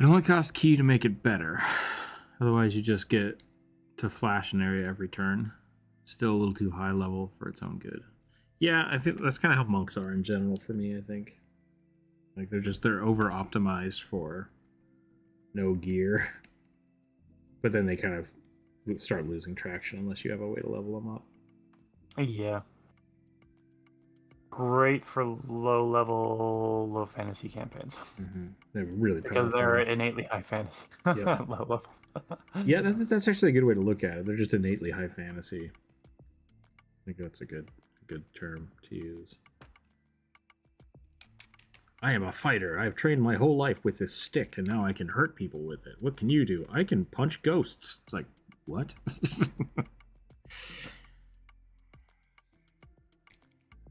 It only costs key to make it better. Otherwise, you just get to flash an area every turn. Still a little too high level for its own good. Yeah, I think that's kind of how monks are in general for me, I think. Like, they're over-optimized for no gear. But then they kind of start losing traction unless you have a way to level them up. Yeah. Great for low-level, low fantasy campaigns. Mm-hmm. They're really because powerful. They're innately high fantasy. Yep. Low level. Yeah, that's actually a good way to look at it. They're just innately high fantasy. I think that's a good term to use. I am a fighter. I've trained my whole life with this stick, and now I can hurt people with it. What can you do? I can punch ghosts. It's like, what?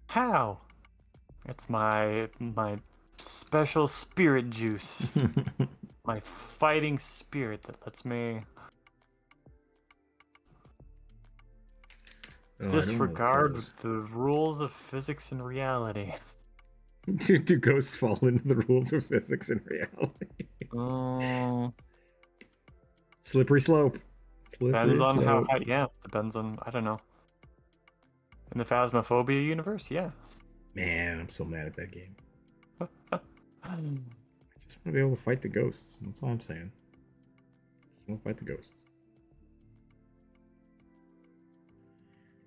How? It's my special spirit juice. My fighting spirit that lets me disregard the rules of physics and reality. Do ghosts fall into the rules of physics and reality? Slippery slope. Depends on how high. Yeah, depends on. I don't know. In the Phasmophobia universe, yeah. Man, I'm so mad at that game. I just want to be able to fight the ghosts. That's all I'm saying. Just want to fight the ghosts.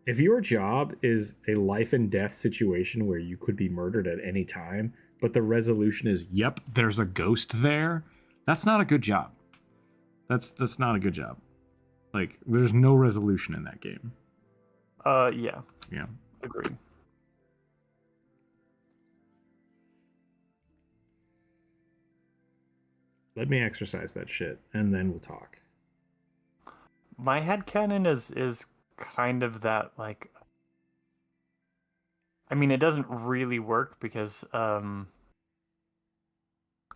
If your job is a life and death situation where you could be murdered at any time, but the resolution is, yep, there's a ghost there, that's not a good job. That's not a good job. Like, there's no resolution in that game. Yeah. Yeah. Agreed. Let me exercise that shit, and then we'll talk. My headcanon is kind of that, like... I mean, it doesn't really work because,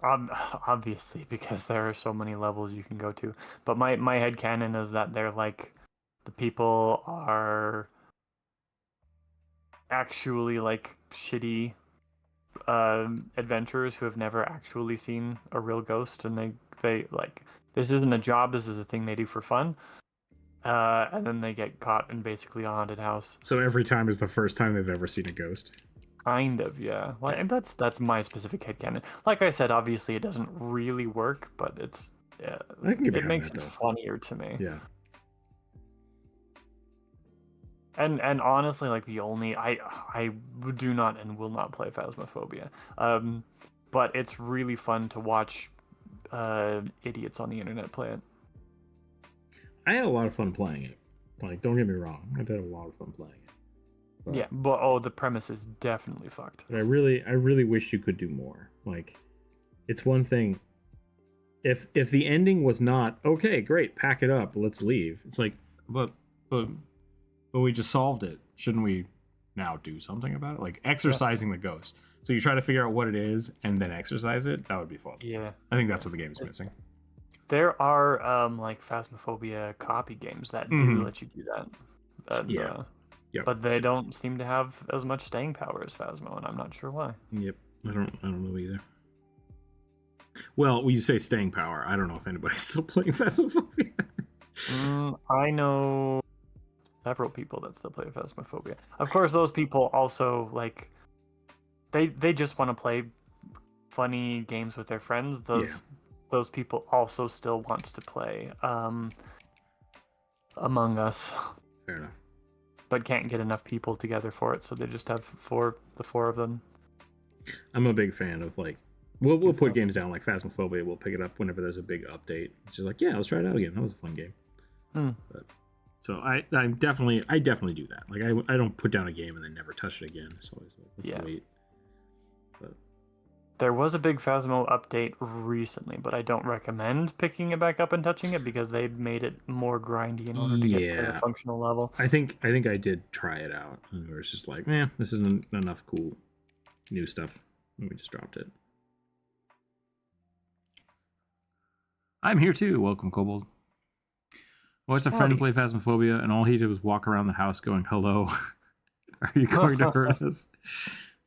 obviously, because there are so many levels you can go to. But my headcanon is that they're, like, the people are actually, like, shitty adventurers who have never actually seen a real ghost, and they like, this isn't a job, this is a thing they do for fun, and then they get caught in basically a haunted house. So every time is the first time they've ever seen a ghost? Kind of, yeah. Like, and that's my specific headcanon. Like I said, obviously it doesn't really work, but it's it makes it funnier to me. Yeah. And honestly, like, the only I do not and will not play Phasmophobia, but it's really fun to watch idiots on the internet play it. I had a lot of fun playing it. Like, don't get me wrong, I had a lot of fun playing it. But, yeah, but the premise is definitely fucked. But I really wish you could do more. Like, it's one thing if the ending was not, okay, great, pack it up, let's leave. It's like, but we just solved it. Shouldn't we now do something about it? Like exercising the ghost. So you try to figure out what it is and then exercise it. That would be fun. Yeah. I think that's what the game's missing. There are like Phasmophobia copy games that do let you do that. Yeah. Yep. But they don't seem to have as much staying power as Phasmo, and I'm not sure why. Yep. I don't know either. Well, when you say staying power, I don't know if anybody's still playing Phasmophobia. I know several people that still play Phasmophobia. Of course, those people also, like, they just want to play funny games with their friends. Those people also still want to play Among Us. Fair enough. But can't get enough people together for it, so they just have the four of them. I'm a big fan of, like, we'll put games down like Phasmophobia. We'll pick it up whenever there's a big update. It's just like, yeah, let's try it out again. That was a fun game. But, so I definitely do that. Like, I don't put down a game and then never touch it again. It's always like, let's wait. But there was a big Phasmo update recently, but I don't recommend picking it back up and touching it because they made it more grindy in order to get to a functional level. I think I did try it out, and it was just like, man, this isn't enough cool new stuff, and we just dropped it. I'm here too. Welcome, Kobold. Watched a friend play Phasmophobia, and all he did was walk around the house going, hello, are you going to hurt us?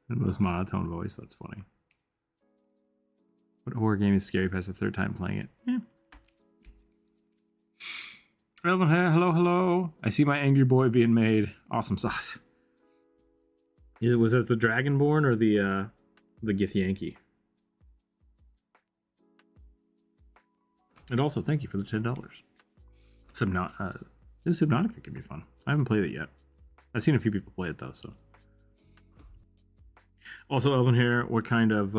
The most monotone voice. That's funny. What horror game is scary past the third time playing it? Yeah. Elven Hair, hello, hello. I see my angry boy being made. Awesome sauce. Was it the Dragonborn or the Githyanki? And also, thank you for the $10. Subnautica could be fun. I haven't played it yet. I've seen a few people play it though. So. Also, Elven Hair, what kind of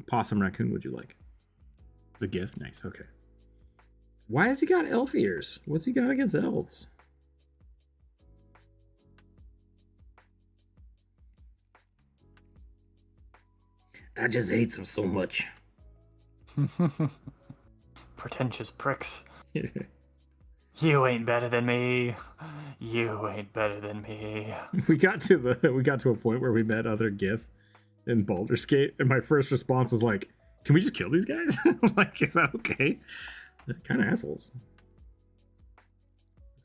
possum raccoon would you like? The Gith, nice. Okay. Why has he got elf ears? What's he got against elves? I just hate them so much. Pretentious pricks. You ain't better than me. You ain't better than me. We got to a point where we met other Gith in Baldur's Gate, and my first response was like, "Can we just kill these guys? Like, is that okay?" They're kind of assholes.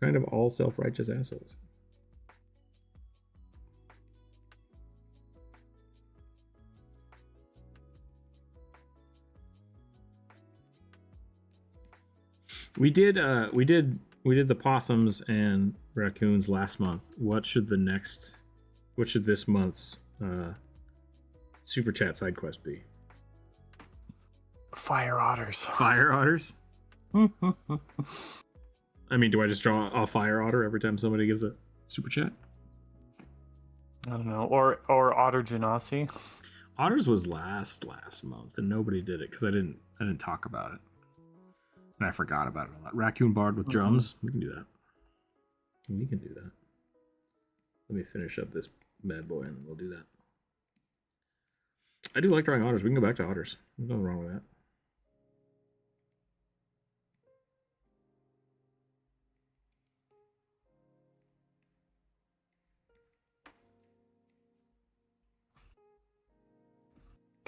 Kind of all self-righteous assholes. We did the possums and raccoons last month. What should this month's super chat side quest be? Fire otters. Fire otters? I mean, do I just draw a fire otter every time somebody gives a super chat? I don't know. Or otter genasi. Otters was last month, and nobody did it because I didn't talk about it. And I forgot about it a lot. Raccoon Bard with drums. We can do that. We can do that. Let me finish up this bad boy and we'll do that. I do like drawing otters. We can go back to otters. There's nothing wrong with that.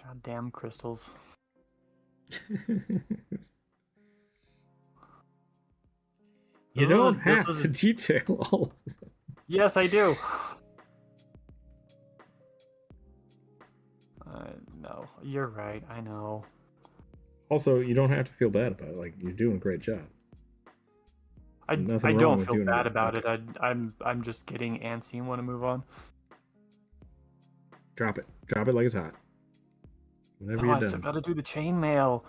Goddamn crystals. You don't have to detail all of them. Yes, I do. No, you're right. I know. Also, you don't have to feel bad about it. Like, you're doing a great job. I don't feel bad about it. I'm just getting antsy and want to move on. Drop it. Drop it like it's hot. Whenever you're I done. still gotta do the chainmail.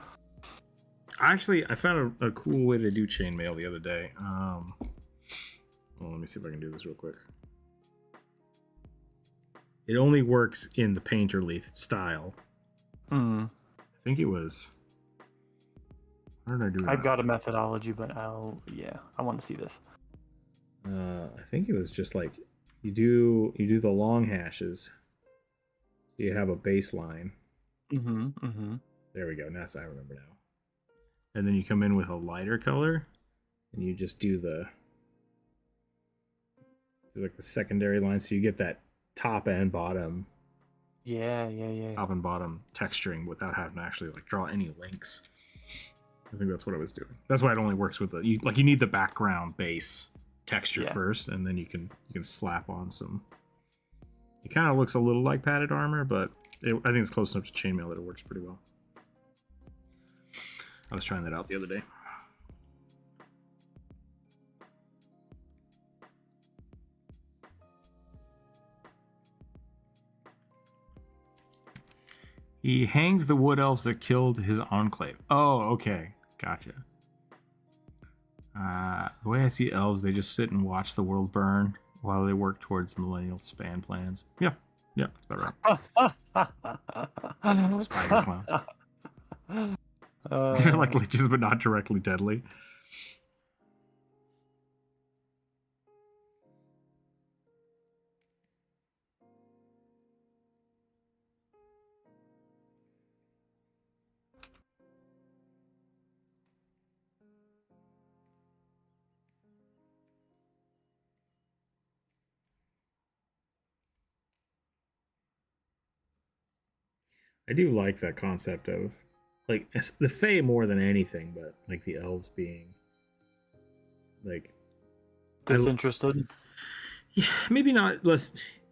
Actually, I found a cool way to do chainmail the other day. Well, let me see if I can do this real quick. It only works in the painter lathe style. I think it was. How did I do that? I've got a methodology, but I want to see this. I think it was just like you do the long hashes. So you have a baseline. There we go. Now I remember now. And then you come in with a lighter color, and you just do the secondary line, so you get that top and bottom. Yeah. Top and bottom texturing without having to actually like draw any links. I think that's what I was doing. That's why it only works with you need the background base texture first, and then you can slap on some. It kind of looks a little like padded armor, but I think it's close enough to chainmail that it works pretty well. I was trying that out the other day. He hangs the wood elves that killed his enclave. Oh, okay. Gotcha. The way I see elves, they just sit and watch the world burn while they work towards millennial span plans. Yeah, that's about right. Spider clowns. They're like liches, but not directly deadly. I do like that concept of like the Fae more than anything, but like the elves being like disinterested. Yeah, maybe not less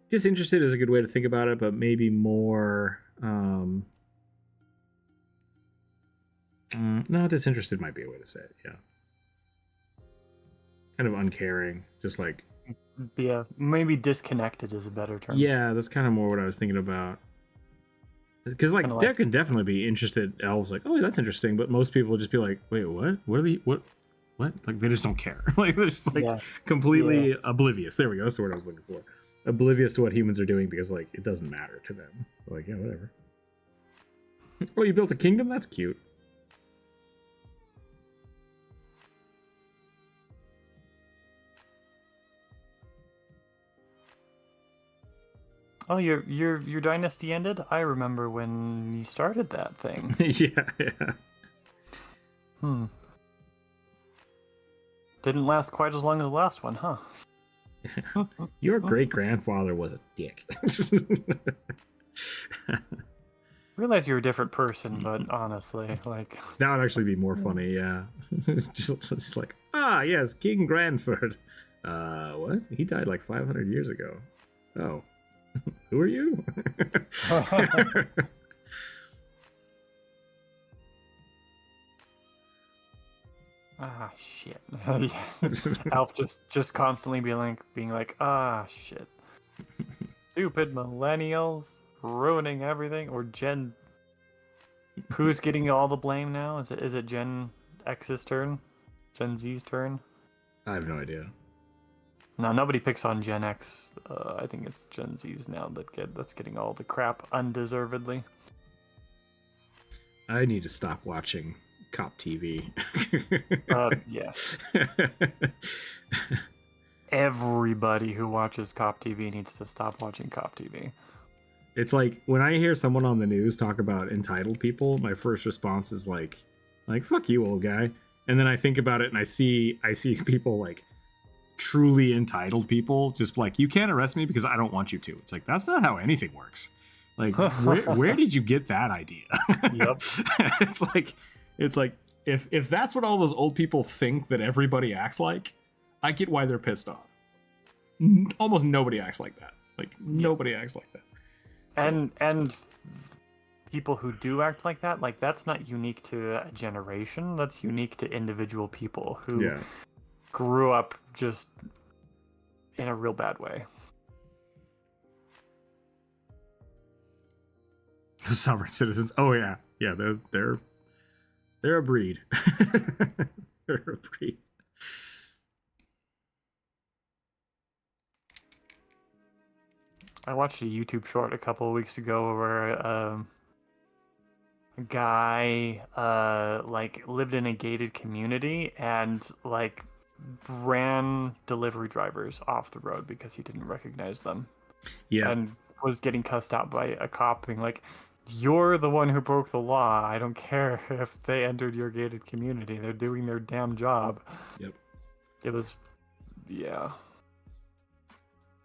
disinterested is a good way to think about it, but maybe more No, disinterested might be a way to say it. Yeah. Kind of uncaring, just like. Yeah, maybe disconnected is a better term. Yeah, that's kind of more what I was thinking about. Because like there can definitely be interested elves, like, oh, that's interesting, but most people would just be like, wait, what? What are they? What? Like they just don't care. Like they're just like completely oblivious. There we go. That's the word I was looking for. Oblivious to what humans are doing because like it doesn't matter to them. Like, yeah, whatever. Oh, you built a kingdom? That's cute. Oh, your dynasty ended? I remember when you started that thing. Yeah. Didn't last quite as long as the last one, huh? Your great-grandfather was a dick. Realize you're a different person, but honestly, like... That would actually be more funny, yeah. just like, yes, King Granford. What? He died like 500 years ago. Oh. Who are you? Shit. Alf just constantly being like, shit. Stupid millennials ruining everything. Or who's getting all the blame now? Is it Gen X's turn? Gen Z's turn? I have no idea. No, nobody picks on Gen X. I think it's Gen Z's now that's getting all the crap undeservedly. I need to stop watching cop TV. Yes. Everybody who watches cop TV needs to stop watching cop TV. It's like when I hear someone on the news talk about entitled people, my first response is like fuck you, old guy. And then I think about it and I see people like truly entitled people just like, you can't arrest me because I don't want you to. It's like, that's not how anything works. Like, where did you get that idea? Yep. It's like if that's what all those old people think that everybody acts like, I get why they're pissed off. Almost nobody acts like that. Like nobody acts like that. And people who do act like that, like that's not unique to a generation. That's unique to individual people who grew up just in a real bad way. Sovereign citizens. Oh yeah, they're a breed. They're a breed. I watched a YouTube short a couple of weeks ago where a guy like lived in a gated community and like ran delivery drivers off the road because he didn't recognize them. Yeah. And was getting cussed out by a cop being like, you're the one who broke the law. I don't care if they entered your gated community. They're doing their damn job. Yep. It was, yeah.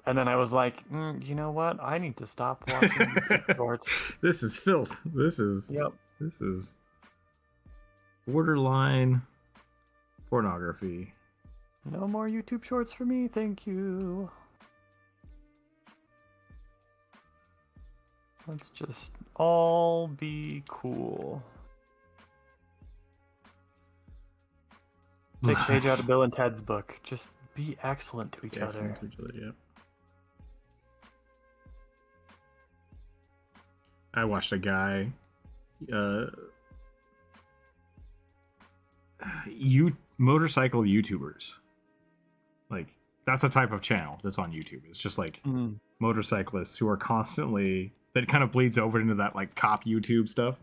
And then I was like, you know what? I need to stop watching shorts. This is filth. This is borderline pornography. No more YouTube shorts for me, thank you. Let's just all be cool. Take a page out of Bill and Ted's book. Just be excellent to each other. Yeah. I watched a guy, motorcycle YouTubers. Like, that's a type of channel that's on YouTube. It's just like motorcyclists who are constantly, that kind of bleeds over into that like cop YouTube stuff.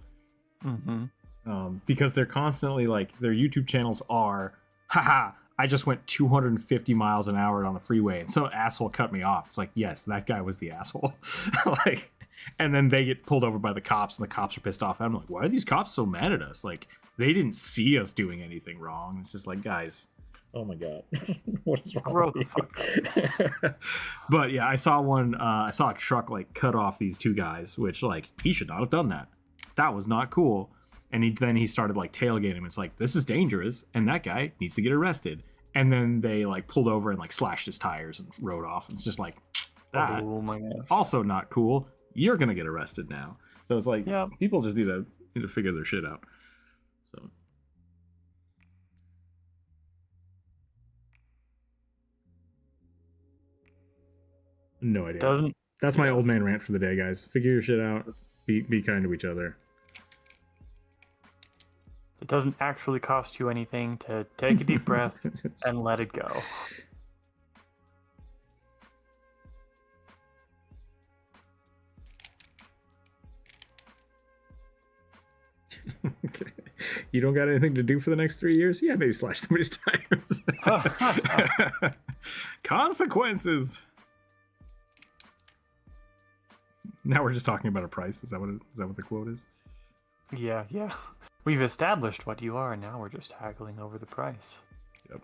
Because they're constantly like, their YouTube channels are, haha, I just went 250 miles an hour on the freeway and some asshole cut me off. It's like, yes, that guy was the asshole. Like, and then they get pulled over by the cops and the cops are pissed off. I'm like, why are these cops so mad at us? Like, they didn't see us doing anything wrong. It's just like, guys, oh my god, what is wrong with you? But yeah, I saw a truck like cut off these two guys, which like, he should not have done that. That was not cool. And then he started like tailgating him. It's like, this is dangerous and that guy needs to get arrested. And then they like pulled over and like slashed his tires and rode off. And it's just like, that. Oh my gosh. Also not cool. You're gonna get arrested now. So it's like, people just need to figure their shit out. So no idea. Doesn't That's my old man rant for the day, guys. Figure your shit out. Be kind to each other. It doesn't actually cost you anything to take a deep breath and let it go. Okay. You don't got anything to do for the next 3 years? Yeah, maybe slash somebody's tires. Consequences. Now we're just talking about a price. Is that what the quote is? Yeah. We've established what you are, and now we're just haggling over the price. Yep.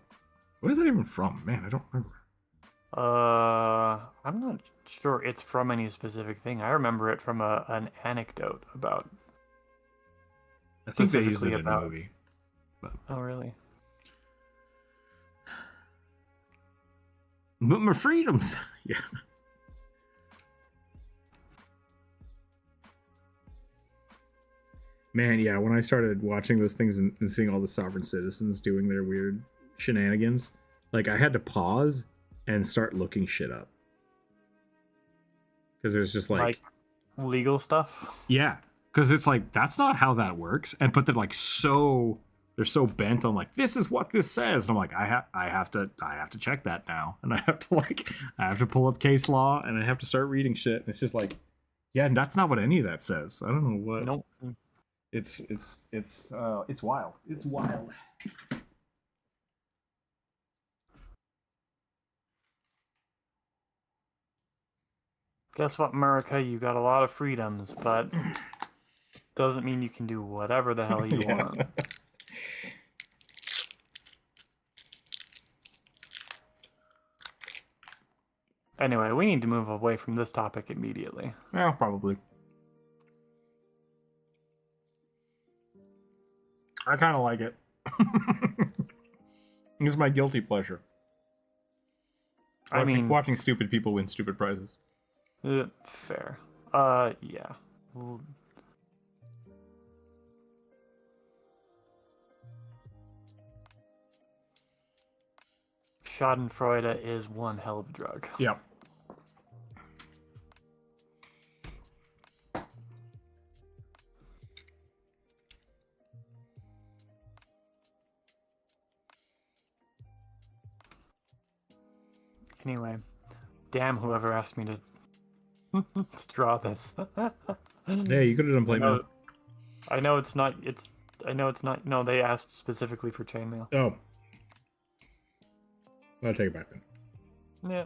What is that even from? Man, I don't remember. I'm not sure it's from any specific thing. I remember it from an anecdote about. I think they used Specifically it in a about- movie. But Oh, really? my freedoms. Yeah. Man, yeah, when I started watching those things and seeing all the sovereign citizens doing their weird shenanigans, like I had to pause and start looking shit up. Because there's just like legal stuff. yeah, because it's like that's not how that works. And but they're like they're so bent on like this is what this says. And I'm like, I have to check that now. And I have to pull up case law and I have to start reading shit. And it's just like, yeah, and that's not what any of that says. I don't know what. Nope. It's wild. It's wild. Guess what, America? You got a lot of freedoms, but doesn't mean you can do whatever the hell you Yeah. want. Anyway, we need to move away from this topic immediately. Yeah, probably. I kind of like it. It's my guilty pleasure. I mean, watching stupid people win stupid prizes. fair. Yeah. Schadenfreude is one hell of a drug. Yeah. Anyway, damn whoever asked me to draw this. Yeah, you could have done plate mail. I know it's not. No, they asked specifically for chainmail. Oh. I'll take it back then. Yeah.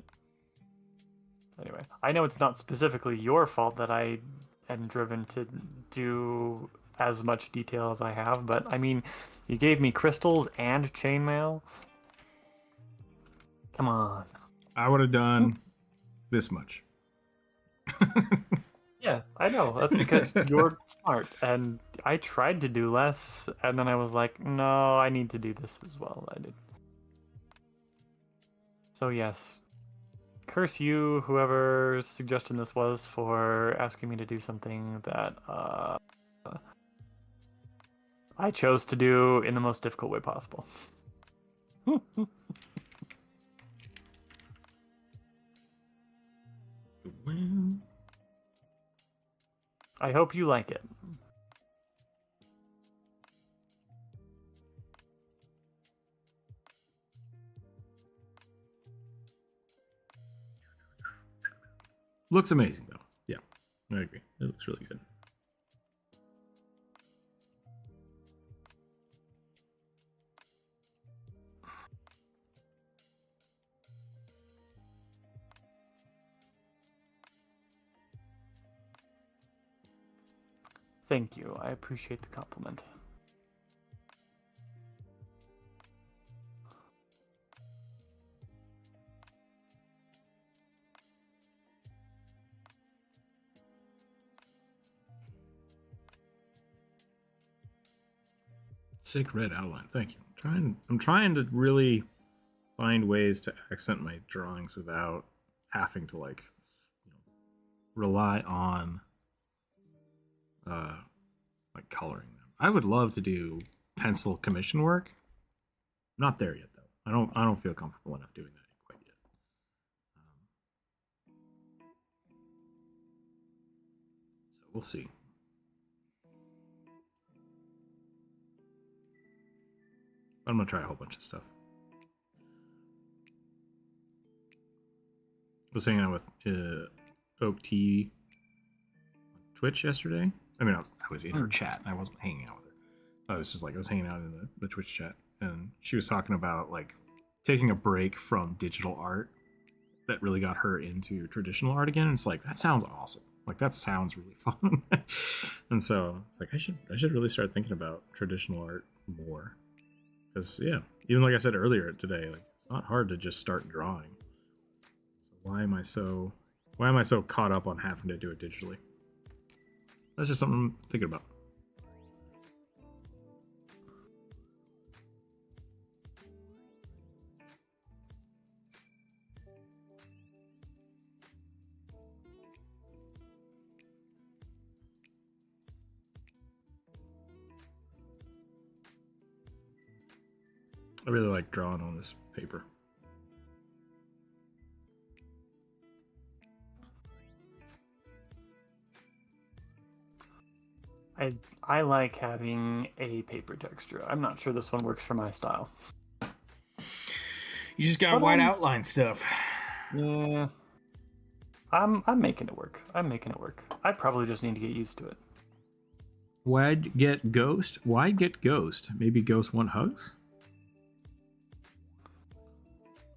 Anyway, I know it's not specifically your fault that I am driven to do as much detail as I have, but I mean, you gave me crystals and chainmail. Come on. I would have done this much. Yeah, I know. That's because you're smart, and I tried to do less, and then I was like, no, I need to do this as well. I did. So yes, curse you, whoever's suggestion this was, for asking me to do something that I chose to do in the most difficult way possible. I hope you like it. Looks amazing, though. Yeah, I agree. It looks really good. Thank you. I appreciate the compliment. Sick red outline. Thank you. I'm trying to really find ways to accent my drawings without having to rely on like coloring them. I would love to do pencil commission work. I'm not there yet though. I don't feel comfortable enough doing that quite yet. So we'll see. I'm gonna try a whole bunch of stuff. I was hanging out with Oak T on Twitch yesterday. I mean, I was in her chat. I wasn't hanging out with her. I was hanging out in the Twitch chat, and she was talking about like taking a break from digital art that really got her into traditional art again. And it's like, that sounds awesome. Like, that sounds really fun. And so it's like, I should really start thinking about traditional art more. Because, yeah, even like I said earlier today, like, it's not hard to just start drawing. So why am I so caught up on having to do it digitally? That's just something I'm thinking about. I really like drawing on this paper. I like having a paper texture. I'm not sure this one works for my style. You just got white outline stuff. Yeah. I'm making it work. I probably just need to get used to it. Why'd get ghost? Why get ghost? Maybe ghost want hugs?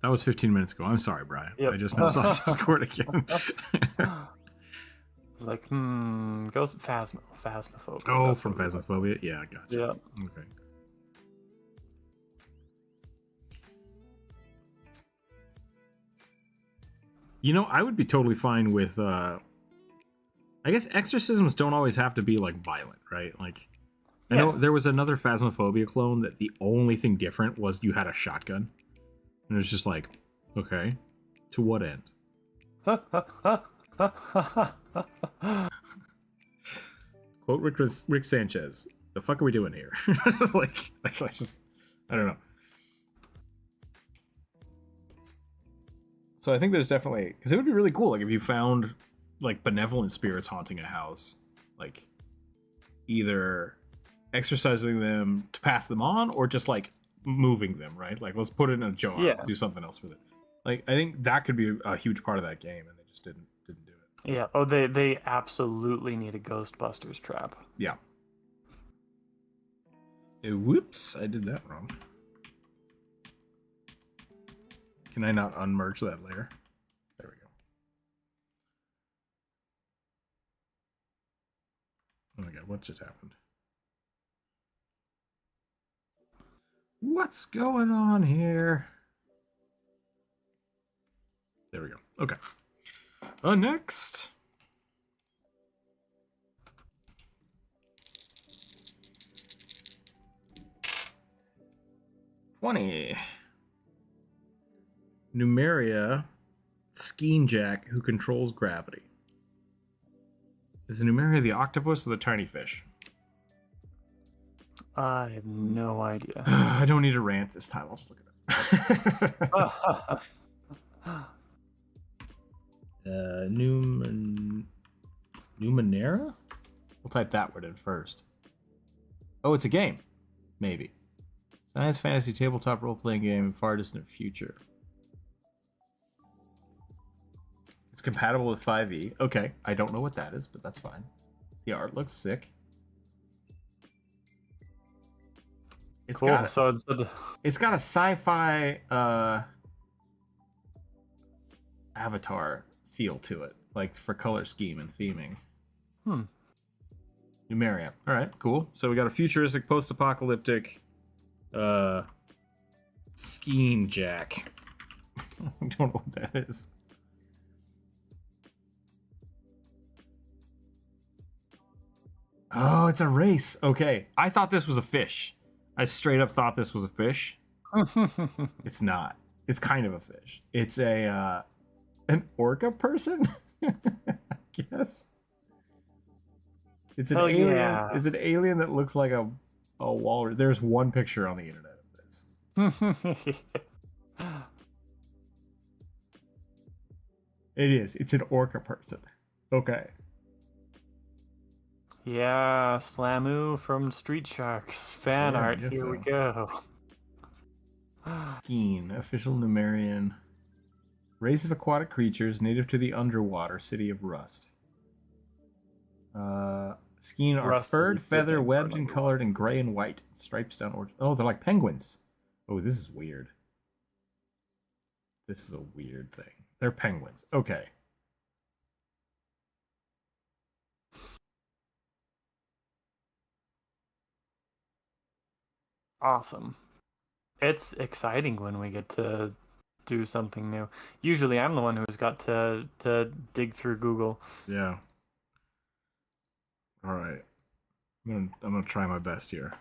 That was 15 minutes ago. I'm sorry, Brian. Yep. I just now saw Discord again. It's like, ghost phasmophobia. Oh, That's from what it was. Phasmophobia? Yeah, I gotcha. Yeah. Okay. You know, I would be totally fine with, I guess exorcisms don't always have to be, like, violent, right? Like, I know there was another Phasmophobia clone that the only thing different was you had a shotgun. And it's just like, okay, to what end? Quote Rick Sanchez, the fuck are we doing here? like, I don't know. So I think there's definitely, because it would be really cool, like, if you found, like, benevolent spirits haunting a house, like, either exercising them to pass them on, or just, like, moving them, right? Like, let's put it in a jar, do something else with it. Like, I think that could be a huge part of that game, and they just didn't do it. Yeah. Oh, they absolutely need a Ghostbusters trap. Yeah. Whoops, I did that wrong. Can I not unmerge that layer? There we go. Oh my god, what just happened? What's going on here? There we go. Okay. Next. Numeria Skeen Jack who controls gravity. Is Numeria the octopus or the tiny fish? I have no idea. I don't need a rant this time. I'll just look it up. Numenera? We'll type that word in first. Oh, it's a game. Maybe. Science fantasy tabletop role-playing game in far distant future. It's compatible with 5e. Okay, I don't know what that is, but that's fine. The art looks sick. It's cool. got it's got a sci-fi Avatar feel to it, like for color scheme and theming. Numeria. All right, cool. So we got a futuristic, post-apocalyptic Skeen Jack. I don't know what that is. Oh, it's a race. Okay, I thought this was a fish. I straight up thought this was a fish. It's not. It's kind of a fish. It's an orca person, I guess. It's an alien. Yeah. It's an alien that looks like a Oh, walrus. There's one picture on the internet of this. It is. It's an orca person. Okay. Yeah, Slamu from Street Sharks. Fan Yeah, I art. guess Here we so. go. Skeen, official Numerian. Race of aquatic creatures native to the underwater city of Rust. Skeen are Rust is a furred, good feather, name for webbed, an and colored in gray and white. Stripes down orange. Oh, they're like penguins. Oh, this is weird. This is a weird thing. They're penguins. Okay. Awesome. It's exciting when we get to do something new. Usually I'm the one who's got to dig through Google. Yeah. All right. I'm gonna try my best here.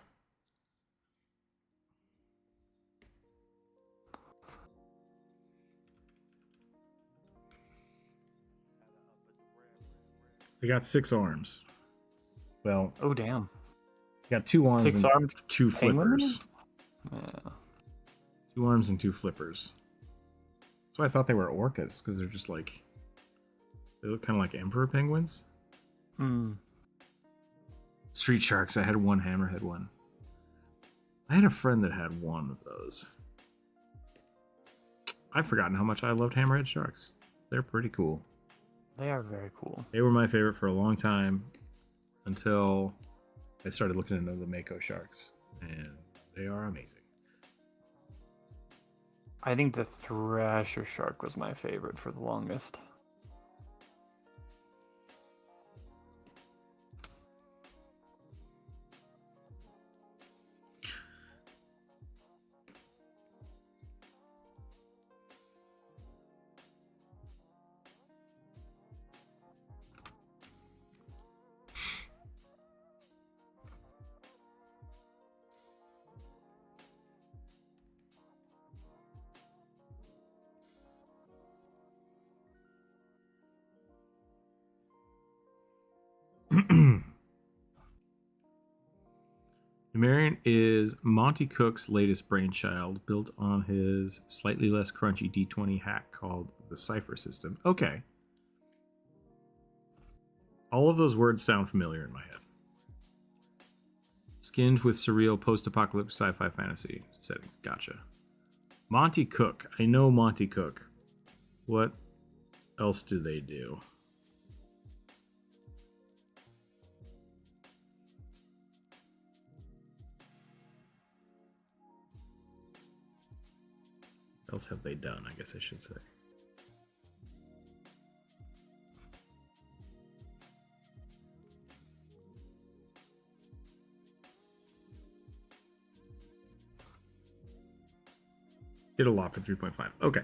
They got 6 arms. Well, Oh damn. they got 2 arms 6 and armed 2 penguin? flippers. Yeah. 2 arms and 2 flippers. That's why I thought they were orcas, because they're just like, they look kind of like emperor penguins. Hmm. Street sharks. I had one hammerhead one. I had a friend that had one of those. I've forgotten how much I loved hammerhead sharks. They're pretty cool. They are very cool. They were my favorite for a long time until I started looking into the Mako sharks, and they are amazing. I think the Thrasher Shark was my favorite for the longest. Numerian is Monty Cook's latest brainchild, built on his slightly less crunchy D20 hack called the Cipher System. Okay. All of those words sound familiar in my head. Skinned with surreal post-apocalyptic sci-fi fantasy settings. Gotcha. Monty Cook. I know Monty Cook. What else do they do? What else have they done, I guess I should say. Did a lot for 3.5. Okay,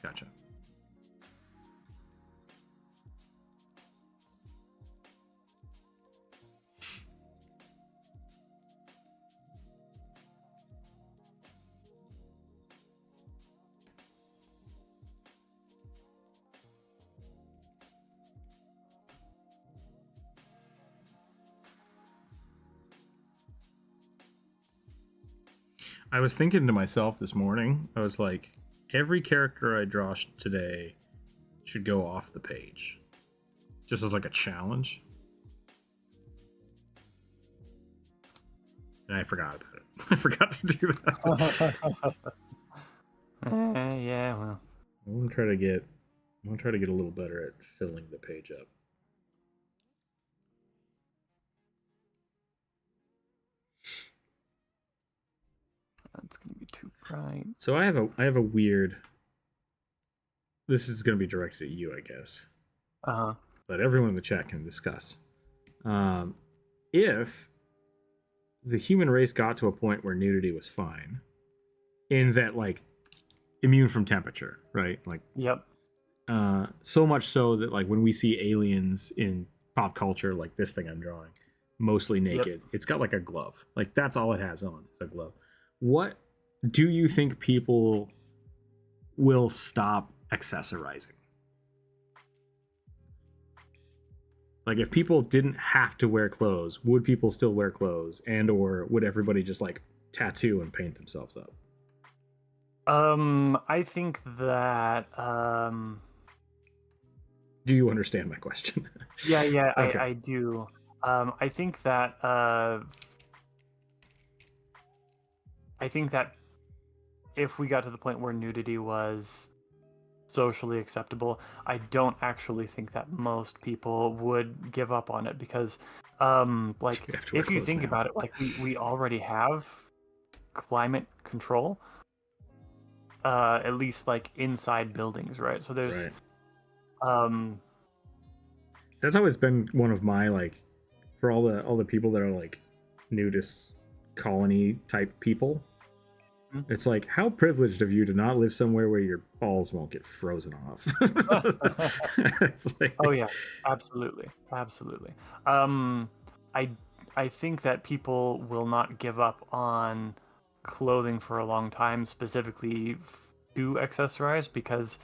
gotcha. I was thinking to myself this morning, I was like, every character I draw today should go off the page. Just as like a challenge. And I forgot about it. I forgot to do that. Yeah, well. I'm gonna try to get a little better at filling the page up. That's gonna be too bright. So I have a weird. This is gonna be directed at you, I guess. Uh-huh. But everyone in the chat can discuss. If the human race got to a point where nudity was fine, in that like immune from temperature, right? Like Yep. so much so that like when we see aliens in pop culture, like this thing I'm drawing, mostly naked, it's got like a glove. Like that's all it has on. It's a glove. What do you think people will stop accessorizing? Like, if people didn't have to wear clothes, would people still wear clothes, and or would everybody just like tattoo and paint themselves up? I think that Do you understand my question? yeah, Okay. I do. I think that if we got to the point where nudity was socially acceptable, I don't actually think that most people would give up on it because, like, You have to wear if you clothes think now. about it, like we already have climate control, at least like inside buildings, right? So there's, Right. um, That's always been one of my, like, for all the people that are like nudist colony type people. It's like, how privileged of you to not live somewhere where your balls won't get frozen off. It's like, oh yeah, absolutely, absolutely. Um, I I think that people will not give up on clothing for a long time, specifically to accessorize, because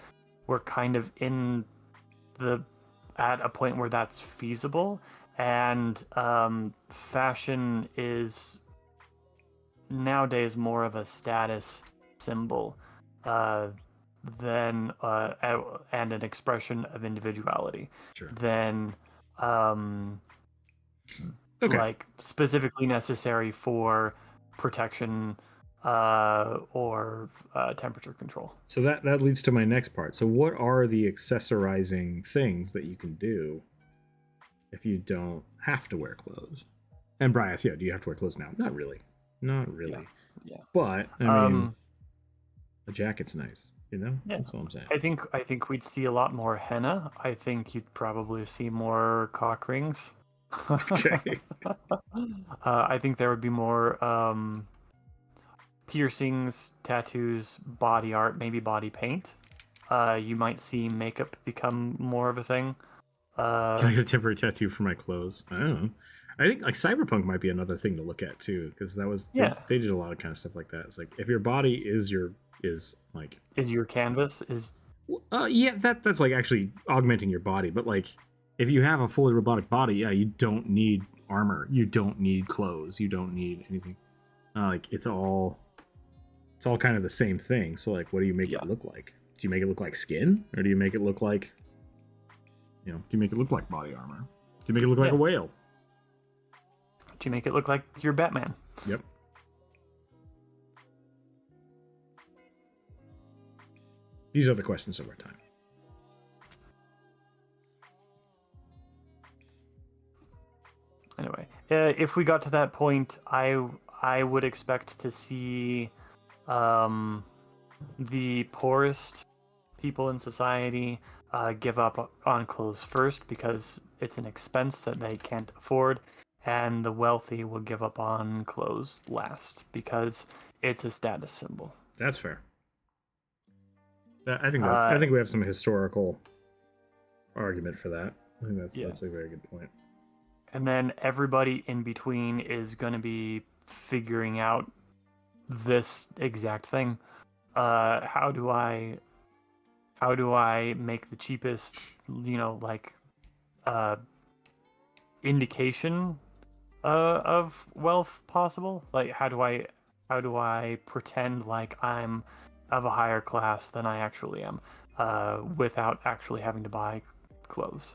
we're kind of in the at a point where that's feasible, and fashion is nowadays more of a status symbol uh, and an expression of individuality sure. than um, Okay. like specifically necessary for protection or temperature control. So that leads to my next part. So what are the accessorizing things that you can do if you don't have to wear clothes? And Bryce, yeah, do you have to wear clothes now? Not really. Not really. Yeah. But I mean, a jacket's nice, you know? Yeah. That's all I'm saying. I think we'd see a lot more henna. I think you'd probably see more cock rings. Okay. I think there would be more piercings, tattoos, body art, maybe body paint. You might see makeup become more of a thing. Can I get a temporary tattoo for my clothes? I don't know. I think like cyberpunk might be another thing to look at too, because that was they did a lot of kind of stuff like that. It's like if your body is your is your canvas is yeah, that's like actually augmenting your body, but like if you have a fully robotic body, yeah, you don't need armor, you don't need clothes, you don't need anything. Like it's all kind of the same thing. So like, what do you make it look like? Do you make it look like skin, or do you make it look like, do you make it look like body armor? Do you make it look like a whale? Do you make it look like you're Batman? Yep. These are the questions of our time. Anyway, if we got to that point, I would expect to see the poorest people in society give up on clothes first because it's an expense that they can't afford, and the wealthy will give up on clothes last because it's a status symbol. That's fair. I think we have some historical argument for that. I think that's a very good point. And then everybody in between is going to be figuring out this exact thing. How do I make the cheapest, indication of wealth possible? Like, how do I pretend like I'm of a higher class than I actually am, without actually having to buy clothes?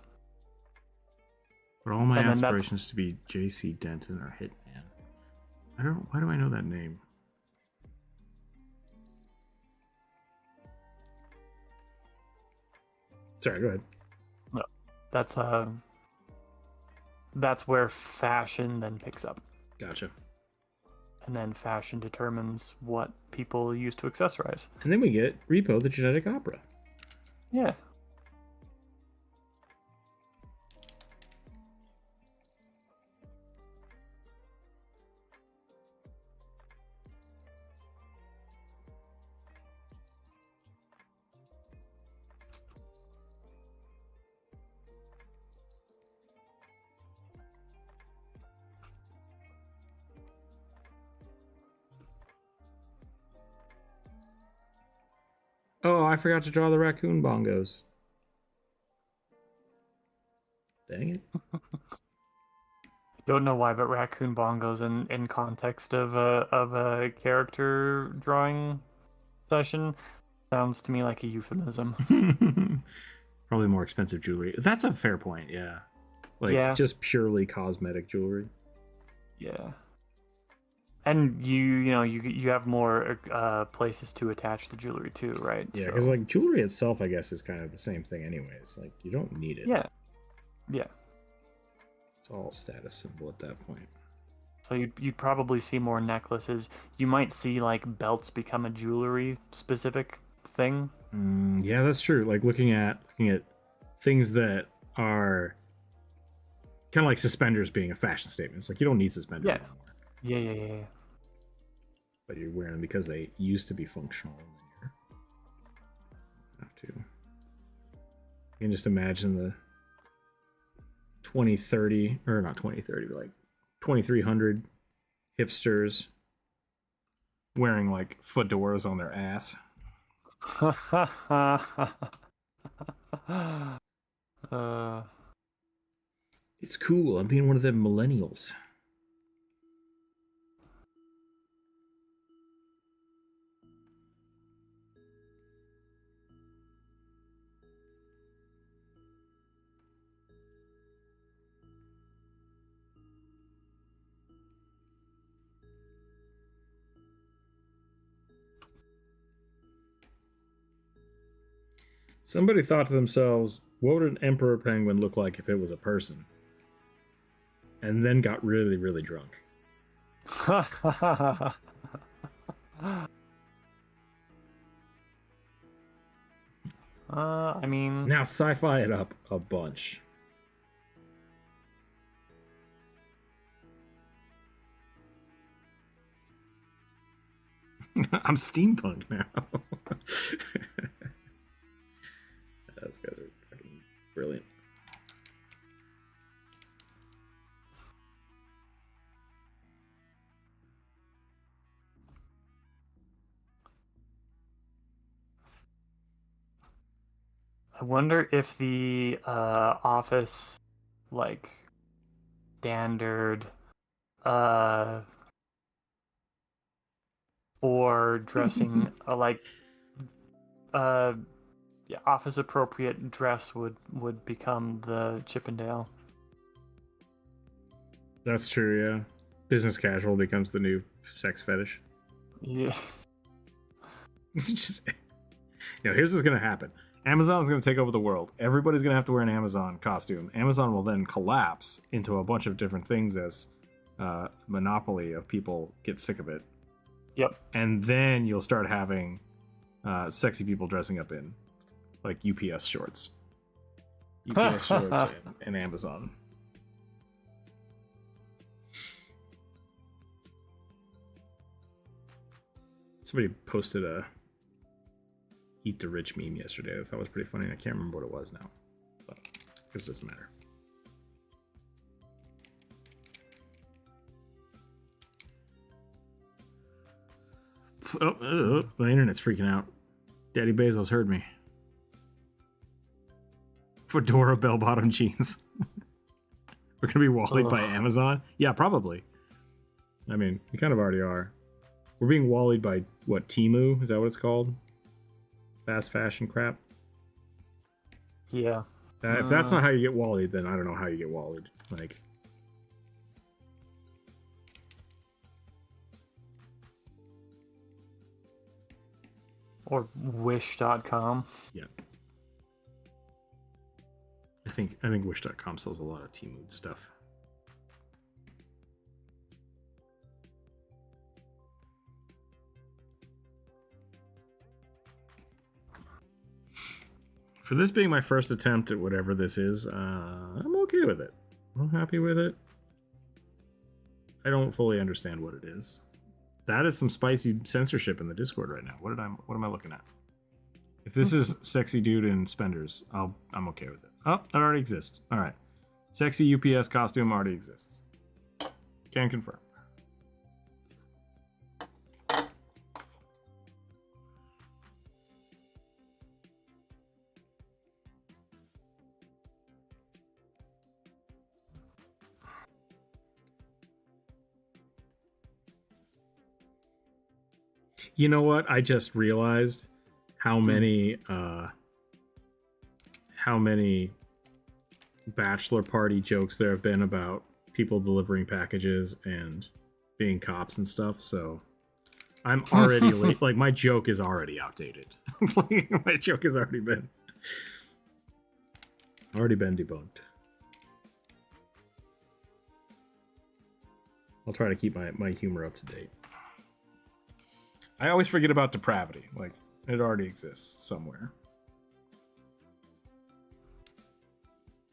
For all my aspirations to be J.C. Denton or Hitman. Why do I know that name? Sorry, go ahead. No, that's where fashion then picks up. Gotcha. And then fashion determines what people use to accessorize. And then we get Repo the Genetic Opera. Yeah. Oh, I forgot to draw the raccoon bongos. Dang it. Don't know why, but raccoon bongos in context of a character drawing session sounds to me like a euphemism. Probably more expensive jewelry. That's a fair point, yeah. Like, Yeah. just purely cosmetic jewelry. Yeah. And you have more places to attach the jewelry to, right? Yeah, because So, like jewelry itself, I guess, is kind of the same thing anyways. Like, you don't need it. yeah. Yeah. It's all status symbol at that point. So you'd probably see more necklaces. You might see like belts become a jewelry specific thing. Yeah, that's true. Like looking at things that are kind of like suspenders being a fashion statement. It's like you don't need suspenders anymore. Yeah. But you're wearing them because they used to be functional. And then you have to. You can just imagine the 2030, or not 2030, but like 2300 hipsters wearing like fedoras on their ass. It's cool. I'm being one of them millennials. Somebody thought to themselves, what would an emperor penguin look like if it was a person? And then got really, really drunk. I mean... Now sci-fi it up a bunch. I'm steampunk now. Those guys are fucking brilliant. I wonder if the office, like, standard or dressing, office appropriate dress would become the Chippendale. That's true, yeah. Business casual becomes the new sex fetish. Yeah. Just, here's what's gonna happen. Amazon's gonna take over the world. Everybody's gonna have to wear an Amazon costume. Amazon will then collapse into a bunch of different things as monopoly of people get sick of it. Yep. And then you'll start having sexy people dressing up in like UPS shorts. UPS shorts and Amazon. Somebody posted a Eat the Rich meme yesterday. I thought was pretty funny. I can't remember what it was now. But this doesn't matter. Oh, my internet's freaking out. Daddy Bezos heard me. Fedora bell-bottom jeans. We're gonna be walled by Amazon? Yeah, probably. I mean, we kind of already are. We're being walled by, what, Temu? Is that what it's called? Fast fashion crap? Yeah. If that's not how you get walled, then I don't know how you get walled. Like... Or wish.com. Yeah. I think wish.com sells a lot of Temu stuff. For this being my first attempt at whatever this is, I'm okay with it. I'm happy with it. I don't fully understand what it is. That is some spicy censorship in the Discord right now. What am I looking at? If this is sexy dude in spenders, I'm okay with it. Oh, that already exists. All right. Sexy UPS costume already exists. Can confirm. You know what? I just realized how many bachelor party jokes there have been about people delivering packages and being cops and stuff. So I'm already late. Like, my joke is already outdated. Like, my joke has already been debunked. I'll try to keep my humor up to date. I always forget about depravity. Like, it already exists somewhere.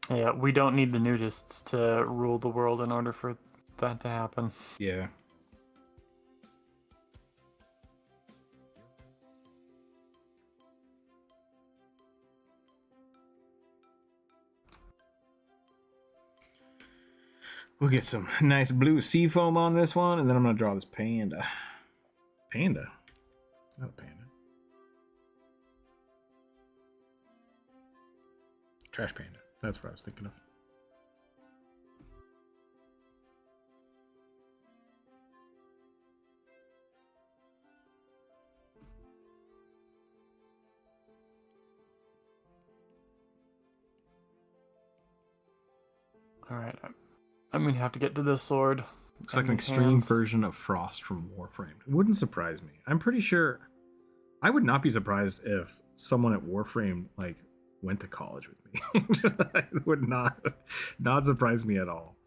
Yeah, we don't need the nudists to rule the world in order for that to happen. Yeah. We'll get some nice blue sea foam on this one, and then I'm going to draw this panda. Panda? Not a panda. Trash panda. That's what I was thinking of. Alright, I'm going to have to get to this sword. Looks like an extreme version of Frost from Warframe. It wouldn't surprise me. I'm pretty sure... I would not be surprised if someone at Warframe, like, went to college with me. It would not surprise me at all.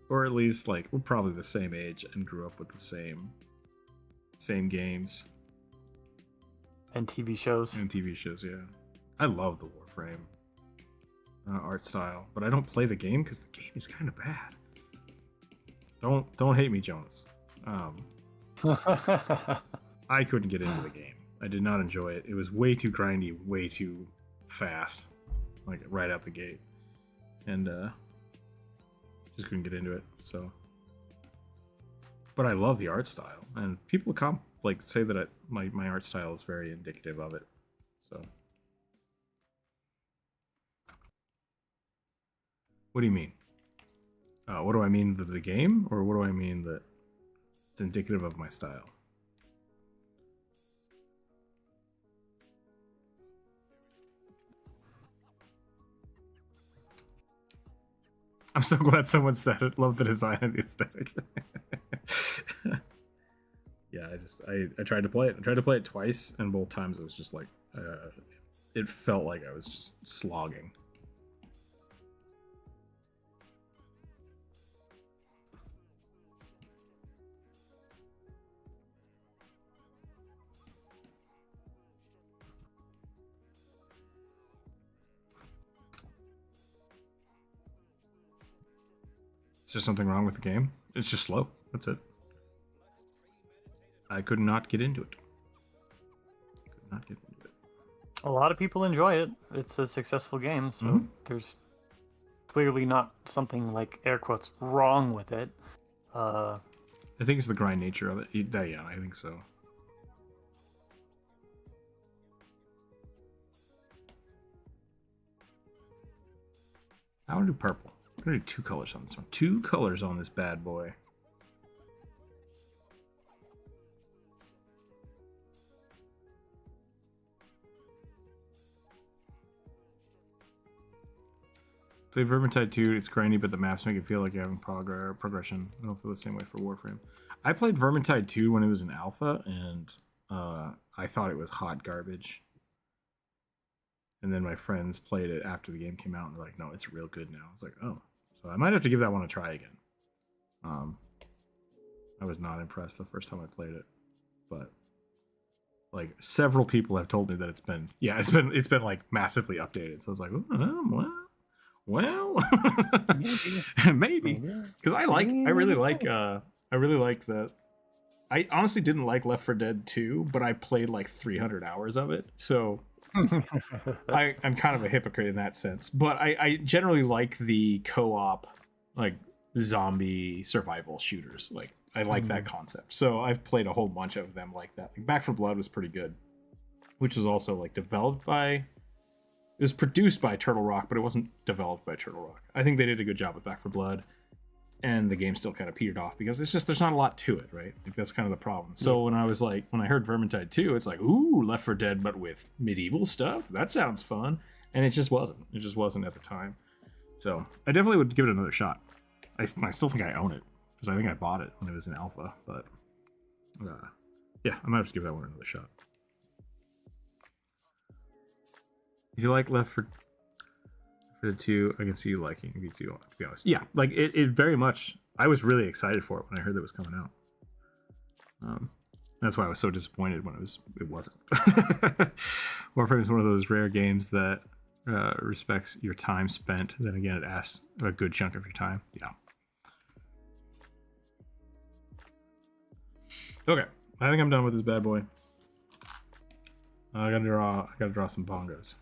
Or at least, like, we're probably the same age and grew up with the same games. And TV shows. And TV shows, yeah. I love the Warframe art style, but I don't play the game because the game is kind of bad. Don't hate me, Jonas. I couldn't get into the game. I did not enjoy it. It was way too grindy, way too fast, like right out the gate, and just couldn't get into it. So, but I love the art style, and people say that my art style is very indicative of it. So, what do you mean? What do I mean the game, or what do I mean that it's indicative of my style? I'm so glad someone said it. Love the design and the aesthetic. Yeah, I tried to play it. I tried to play it twice, and both times it was just like, it felt like I was just slogging. Is there something wrong with the game? It's just slow. That's it. I could not get into it. A lot of people enjoy it. It's a successful game, so there's clearly not something like air quotes wrong with it. I think it's the grind nature of it. Yeah, I think so. I want to do purple. I'm going to do 2 colors on this one. 2 colors on this bad boy. Play Vermintide 2. It's grindy, but the maps make it feel like you're having progression. I don't feel the same way for Warframe. I played Vermintide 2 when it was in alpha, and I thought it was hot garbage. And then my friends played it after the game came out, and they're like, no, it's real good now. I was like, oh. So I might have to give that one a try again. I was not impressed the first time I played it, but like several people have told me that it's been like massively updated. So I was like, well, maybe because I really like that. I honestly didn't like Left 4 Dead 2, but I played like 300 hours of it, so. I'm kind of a hypocrite in that sense, but I generally like the co-op, like zombie survival shooters. Like I like that concept, so I've played a whole bunch of them like that. Like Back 4 Blood was pretty good, which was also like it was produced by Turtle Rock, but it wasn't developed by Turtle Rock. I think they did a good job with Back 4 Blood. and the game still kind of petered off because it's just there's not a lot to it, right? Like that's kind of the problem. So when I heard Vermintide 2, it's like, ooh, Left 4 Dead but with medieval stuff. That sounds fun, and it just wasn't. It just wasn't at the time. So I definitely would give it another shot. I still think I own it because I think I bought it when it was in alpha, but yeah, I might have to give that one another shot. If you like Left 4 Dead 2, I can see you liking V2, to be honest. Yeah, like it very much. I was really excited for it when I heard that it was coming out. That's why I was so disappointed when it wasn't. Warframe is one of those rare games that respects your time spent. Then again, it asks a good chunk of your time. Yeah. Okay, I think I'm done with this bad boy. I gotta draw some bongos.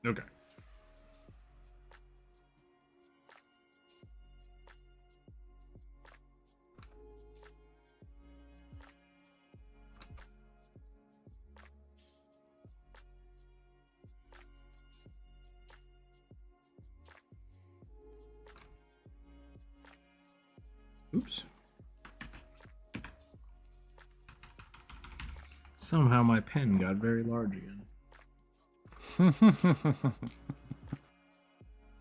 Okay. Oops. Somehow my pen got very large again.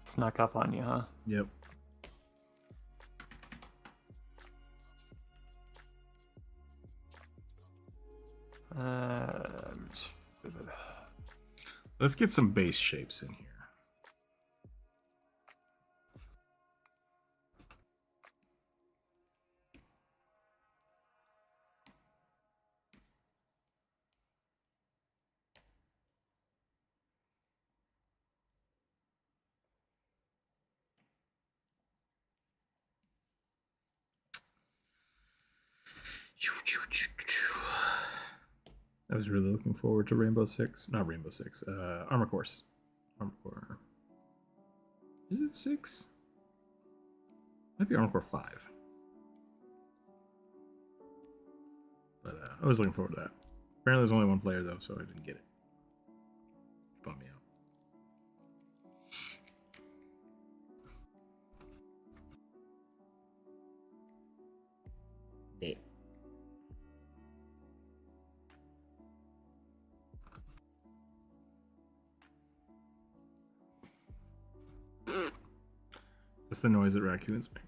Snuck up on you, huh? Yep. Let's get some base shapes in here. I was really looking forward to Rainbow Six. Not Rainbow Six. Armor Course. Armor Core. Is it 6? Might be Armor Core 5. But I was looking forward to that. Apparently there's only one player though, so I didn't get it. Bummed me out. Yeah. That's the noise that raccoons make.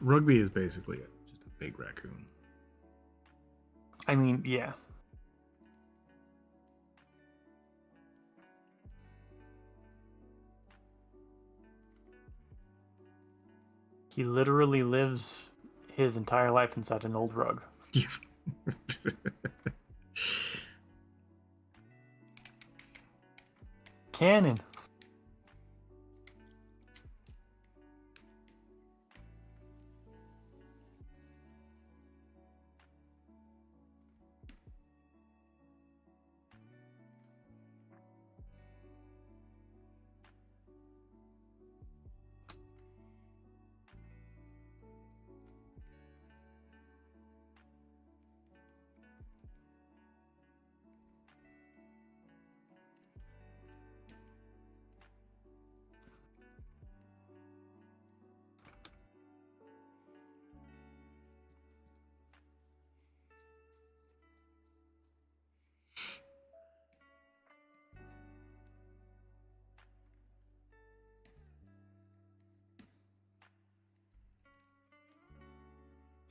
Rugby is basically just a big raccoon. I mean, yeah. He literally lives his entire life inside an old rug. Yeah. Cannon.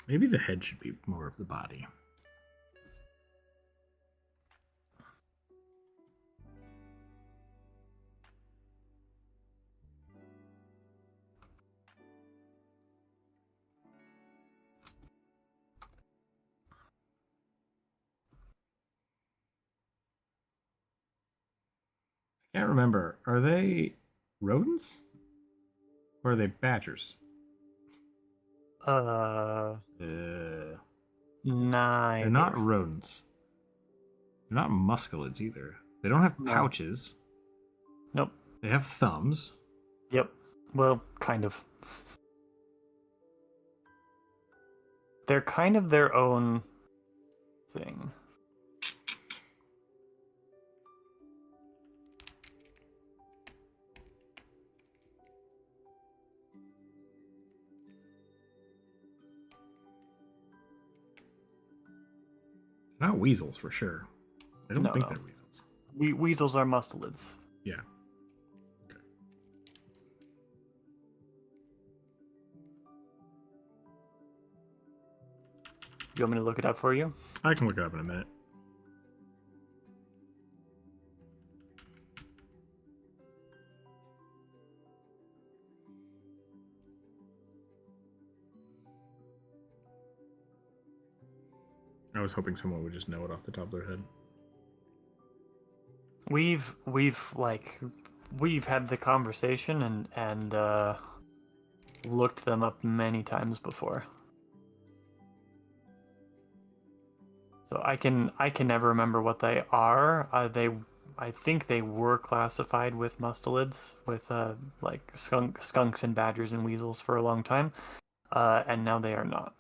Maybe the head should be more of the body. I can't remember. Are they rodents? Or are they badgers? Neither. They're not rodents. They're not muscelids either. They don't have No. pouches. Nope. They have thumbs. Yep. Well, kind of. They're kind of their own thing. Not weasels for sure. I don't think No. they're weasels. Weasels are mustelids. Yeah. Okay. You want me to look it up for you? I can look it up in a minute. I was hoping someone would just know it off the top of their head. We've had the conversation and looked them up many times before. So I can never remember what they are. I think they were classified with mustelids, with like skunks and badgers and weasels for a long time, and now they are not.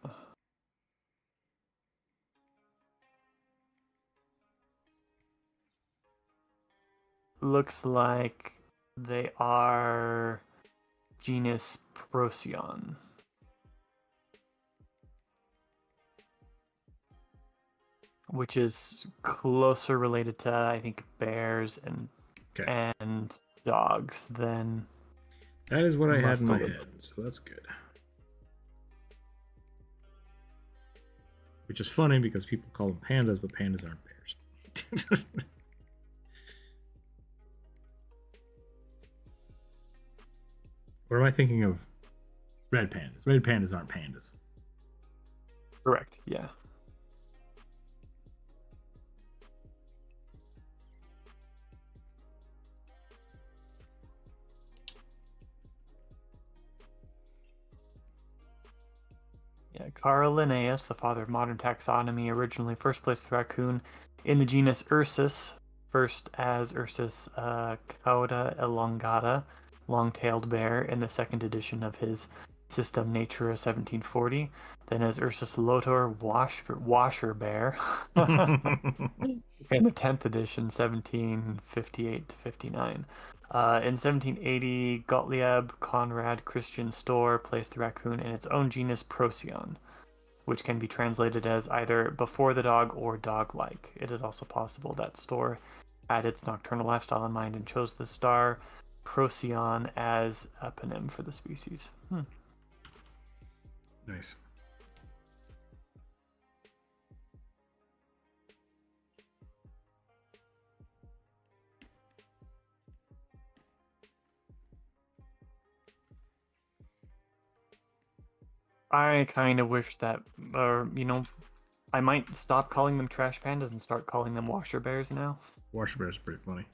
Looks like they are genus Procyon. Which is closer related to, I think, bears and dogs than. That is what I had in my mustelids. head, so that's good. Which is funny because people call them pandas, but pandas aren't bears. Or am I thinking of red pandas? Red pandas aren't pandas. Correct, yeah. Yeah, Carl Linnaeus, the father of modern taxonomy, originally first placed the raccoon in the genus Ursus, first as Ursus cauda elongata, long-tailed bear, in the second edition of his System Natura 1740, then as Ursus lotor, washer bear, in the 10th edition, 1758 to 59. In 1780, Gottlieb Conrad Christian Storr placed the raccoon in its own genus Procyon, which can be translated as either before the dog or dog-like. It is also possible that Storr had its nocturnal lifestyle in mind and chose the star Procyon as a eponym for the species. Nice. I kind of wish that, I might stop calling them trash pandas and start calling them washer bears now. Washer bears are pretty funny.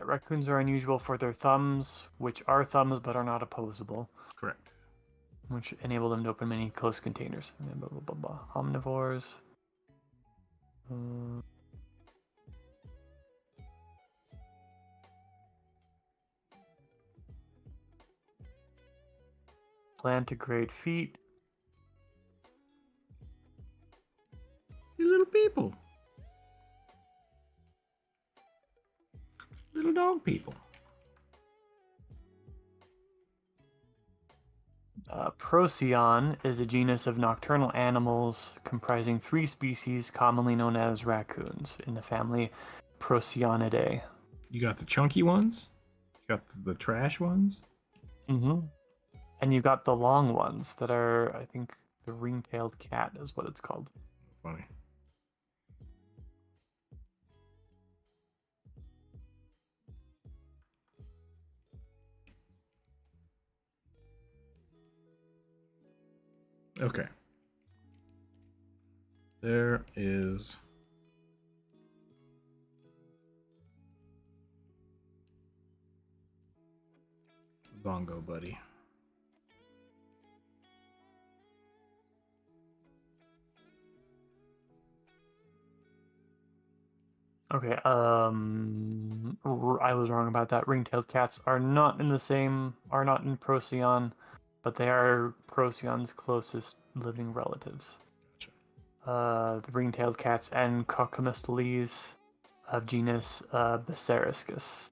Raccoons are unusual for their thumbs, which are thumbs but are not opposable. Correct. Which enable them to open many closed containers. Blah, blah, blah, blah. Omnivores. Plantigrade feet. You little people. Little dog people. Procyon is a genus of nocturnal animals comprising 3 species commonly known as raccoons in the family Procyonidae. You got the chunky ones. You got the trash ones. Mm-hmm. And you got the long ones that are, I think, the ring-tailed cat is what it's called. Funny. Okay. There is Bongo Buddy. Okay, I was wrong about that. Ring-tailed cats are not in Procyon, but they are Procyon's closest living relatives. Gotcha. The ring-tailed cats and Coccomistoles of genus Basariscus.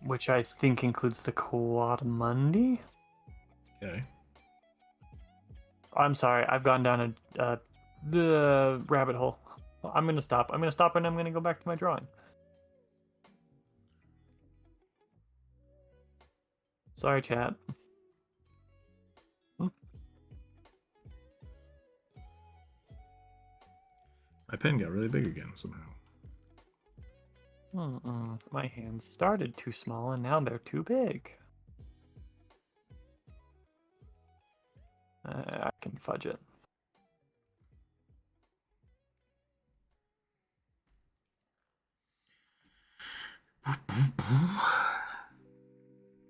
Which I think includes the Quadmundi? Okay. I'm sorry, I've gone down the rabbit hole. I'm gonna stop. I'm gonna stop and I'm gonna go back to my drawing. Sorry, chat. My pen got really big again somehow. My hands started too small and now they're too big. I can fudge it.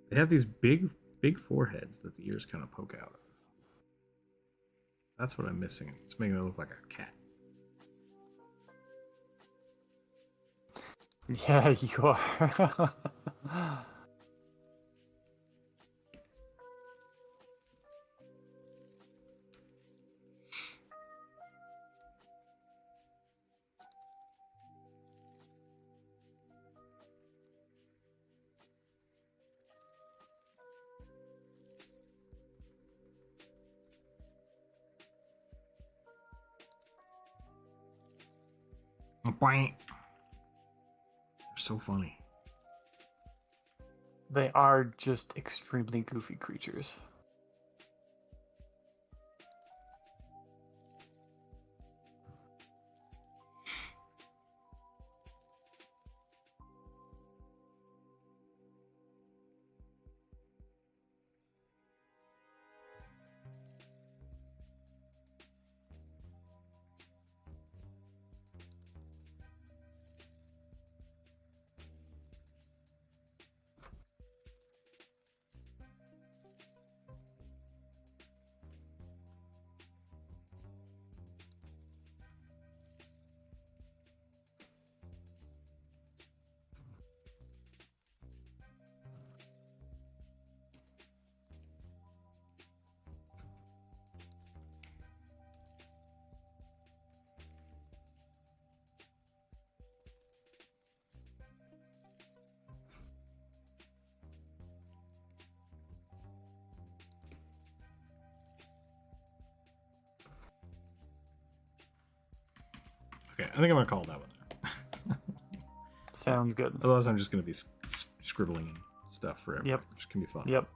They have these big foreheads that the ears kind of poke out. That's what I'm missing. It's making it look like a cat. Yeah, you are. They're so funny. They are just extremely goofy creatures. Okay, I think I'm gonna call that one there. Sounds good. Otherwise, I'm just gonna be scribbling stuff forever. Yep. Which can be fun. Yep.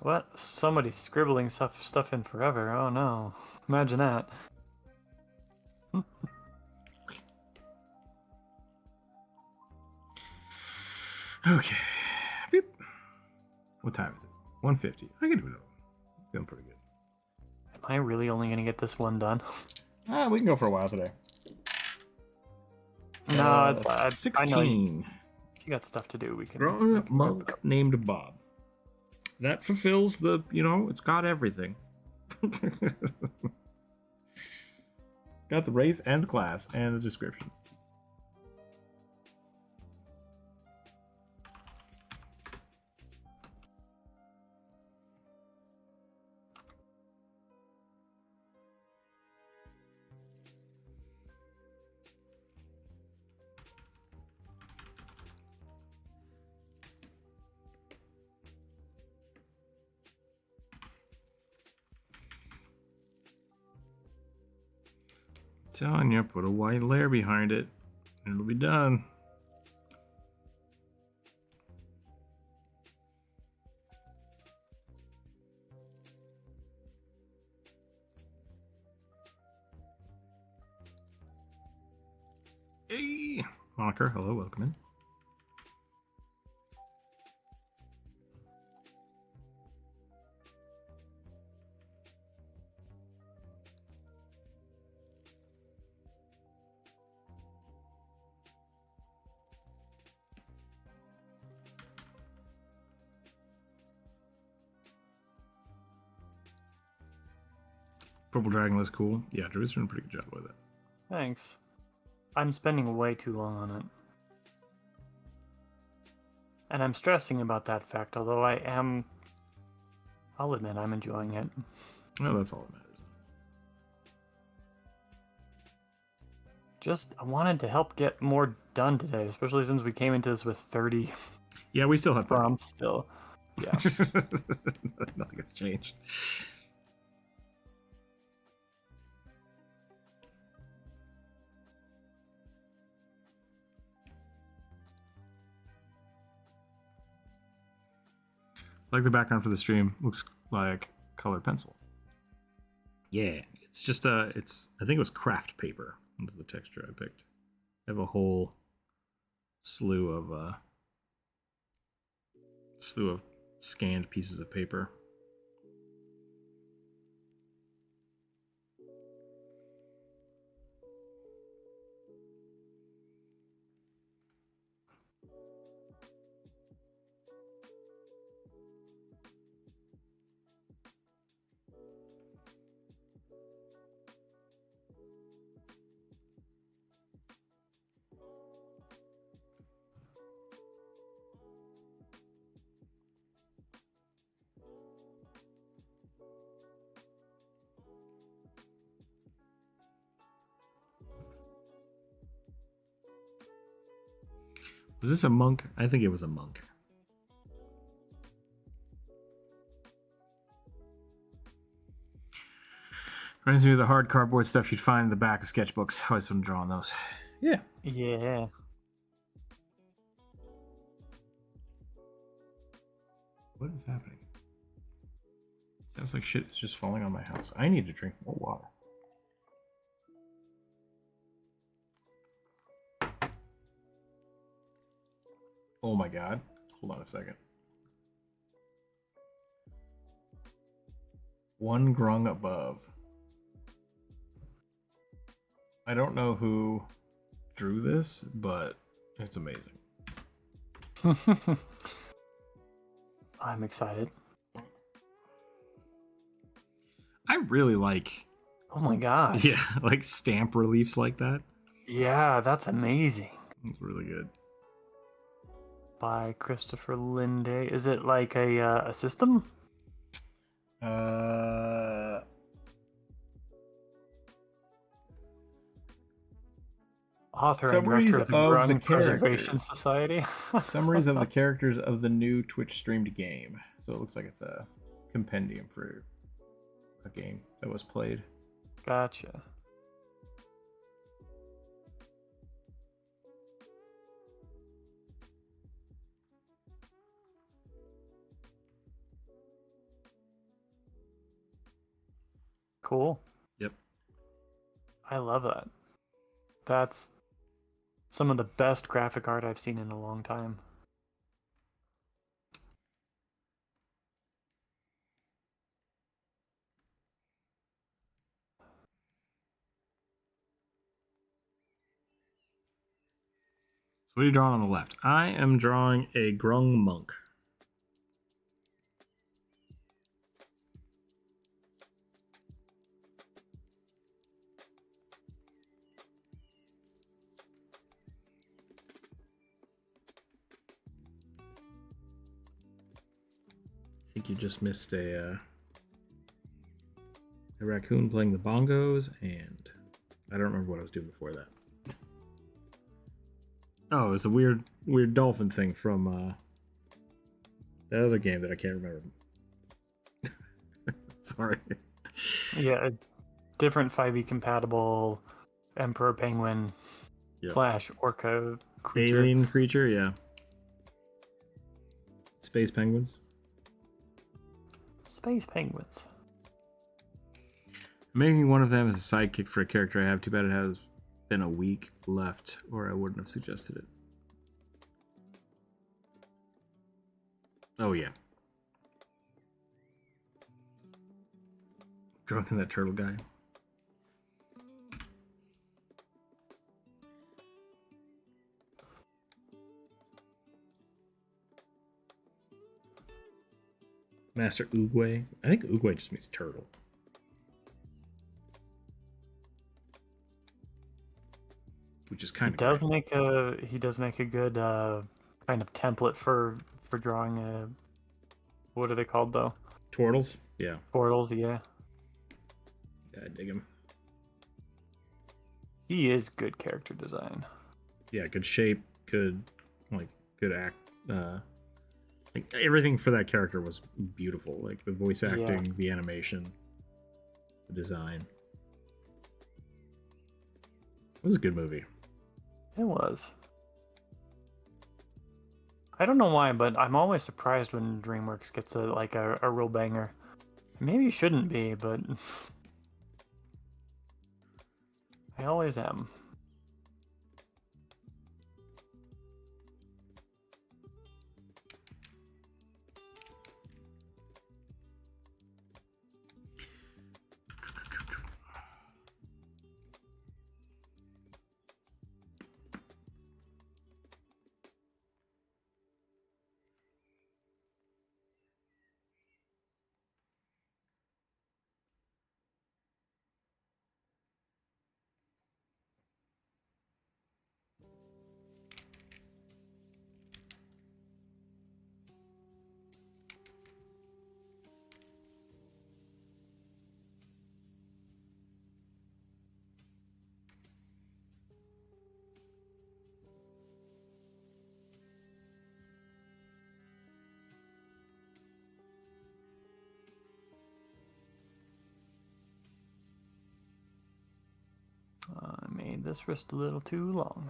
What? Somebody scribbling stuff in forever. Oh no. Imagine that. Okay. Beep. What time is it? 1:50. I can do it. Feeling pretty good. Am I really only gonna get this one done? We can go for a while today. No, it's fine. I know you 16. got stuff to do. We can. Grown monk named Bob. That fulfills the, it's got everything. Got the race and the class and the description. Telling you, put a white layer behind it, and it'll be done. Hey, Mocker, hello, welcome in. Purple Dragon looks cool. Yeah, Drew's doing a pretty good job with it. Thanks. I'm spending way too long on it. And I'm stressing about that fact, although I'll admit I'm enjoying it. Well, that's all that matters. I wanted to help get more done today, especially since we came into this with 30 Yeah, we still have prompts still. Yeah. Nothing has changed. Like the background for the stream looks like colored pencil. Yeah, it's just I think it was craft paper. That's the texture I picked. I have a whole slew of scanned pieces of paper. Was this a monk? I think it was a monk. Reminds me of the hard cardboard stuff you'd find in the back of sketchbooks. I always want to draw on those. Yeah. Yeah. What is happening? Sounds like shit is just falling on my house. I need to drink more water. Oh my god. Hold on a second. One grung above. I don't know who drew this, but it's amazing. I'm excited. I really like... Oh my gosh. Yeah, like stamp reliefs like that. Yeah, that's amazing. It's really good. By Christopher Linde. Is it like a system? Author and director of the Grung Preservation Society. Summaries of the characters of the new Twitch streamed game. So it looks like it's a compendium for a game that was played. Gotcha. Cool. Yep. I love that. That's some of the best graphic art I've seen in a long time. What are you drawing on the left? I am drawing a grung monk. I think you just missed a raccoon playing the bongos, and I don't remember what I was doing before that. Oh, it was a weird dolphin thing from that other game that I can't remember. Sorry. Yeah, a different 5e compatible emperor penguin slash orca creature. Alien creature, yeah. Space penguins. Space penguins. Making one of them as a sidekick for a character I have. Too bad it has been a week left, or I wouldn't have suggested it. Oh, yeah. Drunk in that turtle guy. Master Oogway. I think Oogway just means turtle. Which is kind of he does make a good kind of template for drawing a, what are they called though? Turtles? Yeah. Portals, yeah. Yeah, I dig him. He is good character design. Yeah, good shape, good act. Like everything for that character was beautiful. Like the voice acting, the animation, the design. It was a good movie. It was. I don't know why, but I'm always surprised when DreamWorks gets a real banger. Maybe it shouldn't be, but I always am. I made this wrist a little too long.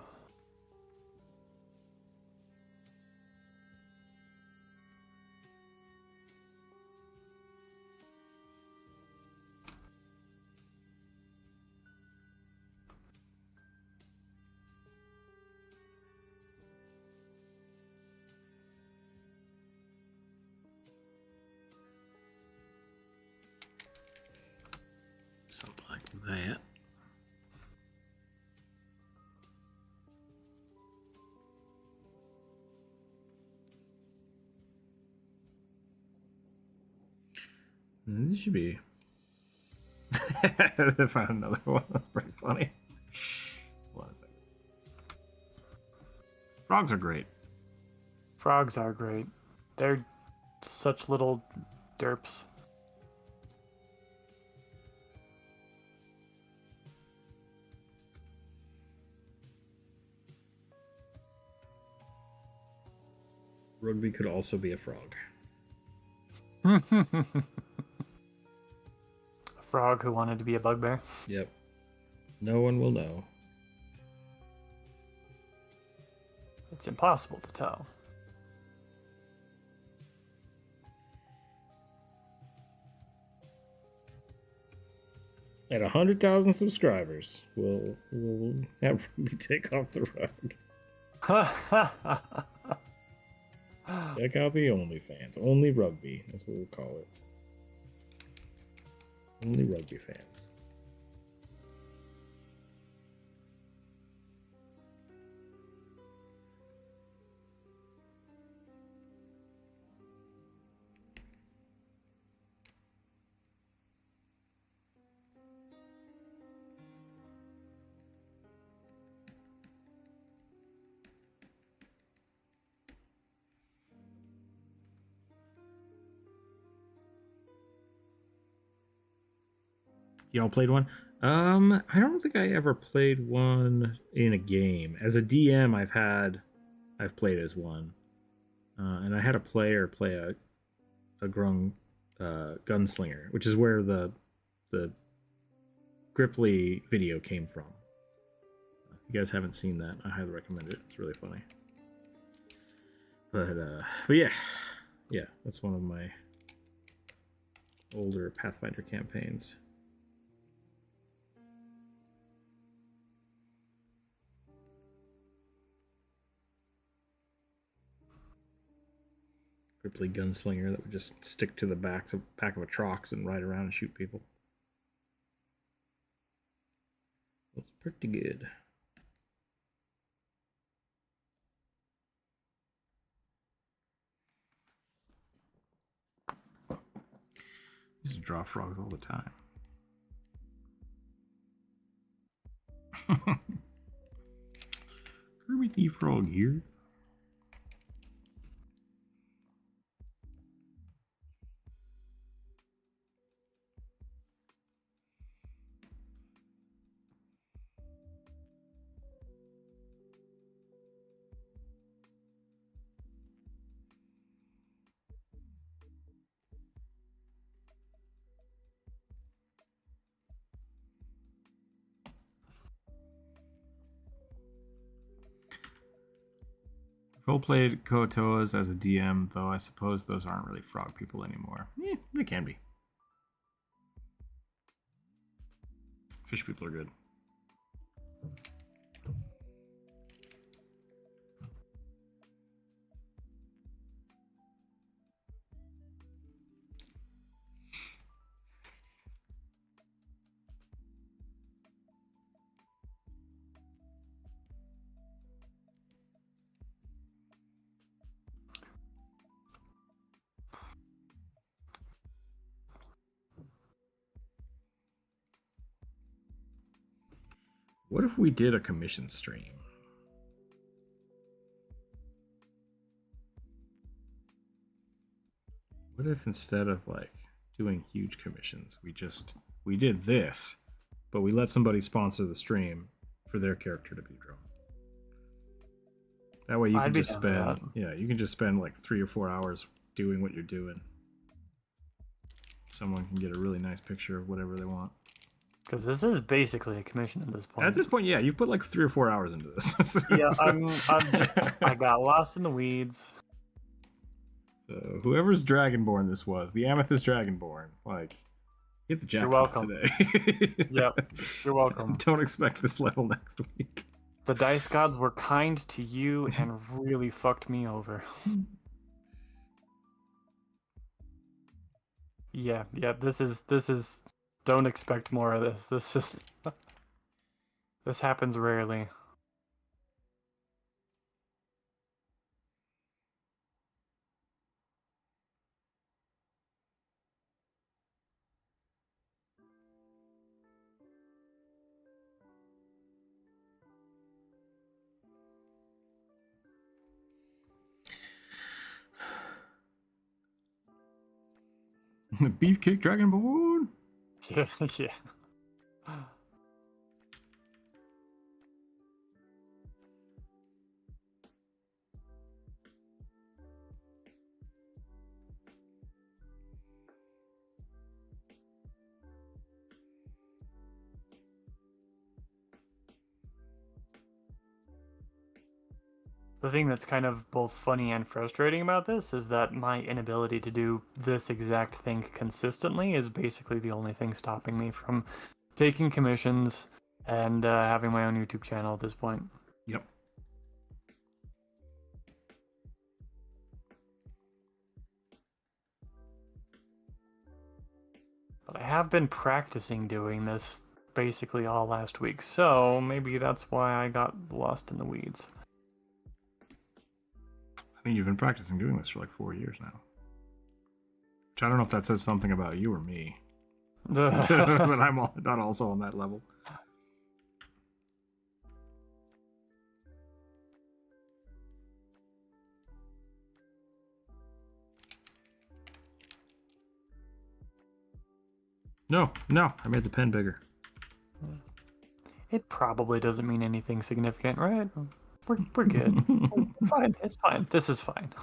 Something like that. This should be. I found another one. That's pretty funny. Hold on a second. Frogs are great. Frogs are great. They're such little derps. Rugby could also be a frog. A frog who wanted to be a bugbear. Yep. No one will know. It's impossible to tell. At 100,000 subscribers, we'll have Rugby take off the rug. Check out the OnlyFans. Only Rugby. That's what we'll call it. Only Rugby fans. Y'all played one? I don't think I ever played one in a game. As a DM, I've played as one, and I had a player play a grung gunslinger, which is where the Gripply video came from. If you guys haven't seen that, I highly recommend it. It's really funny. But yeah, that's one of my older Pathfinder campaigns. Ripley gunslinger that would just stick to the back of a Trox and ride around and shoot people. That's pretty good. I used to draw frogs all the time. Kirby the Frog here. I've played Kotoas as a DM, though I suppose those aren't really frog people anymore. They can be. Fish people are good. What if we did a commission stream? What if instead of like doing huge commissions, we did this, but we let somebody sponsor the stream for their character to be drawn? That way you can just spend, you can just spend like 3 or 4 hours doing what you're doing. Someone can get a really nice picture of whatever they want. Because this is basically a commission at this point. At this point, yeah, you've put like 3 or 4 hours into this. Yeah, I got lost in the weeds. So whoever's Dragonborn this was, the Amethyst Dragonborn, like, hit the jackpot today. Yep, you're welcome. Don't expect this level next week. The dice gods were kind to you and really fucked me over. Yeah, this is don't expect more of this. This happens rarely. The Beefcake Dragonborn? Yeah, yeah. The thing that's kind of both funny and frustrating about this is that my inability to do this exact thing consistently is basically the only thing stopping me from taking commissions and having my own YouTube channel at this point. Yep. But I have been practicing doing this basically all last week, so maybe that's why I got lost in the weeds. I mean, you've been practicing doing this for like 4 years now. Which I don't know if that says something about you or me. But I'm not also on that level. No, I made the pen bigger. It probably doesn't mean anything significant, right? We're good. Fine, it's fine. This is fine.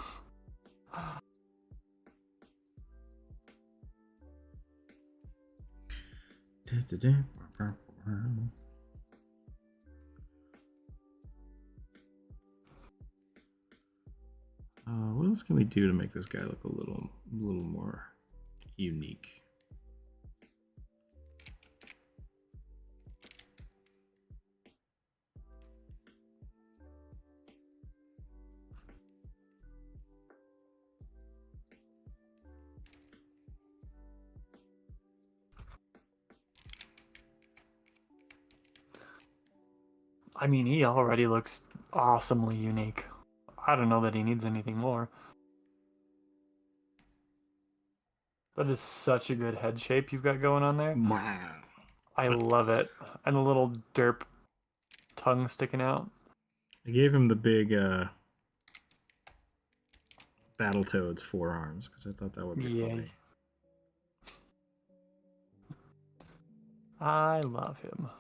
What else can we do to make this guy look a little more unique? I mean, he already looks awesomely unique. I don't know that he needs anything more. But it's such a good head shape you've got going on there. Wow. I love it. And the little derp tongue sticking out. I gave him the big Battletoads forearms because I thought that would be funny. I love him.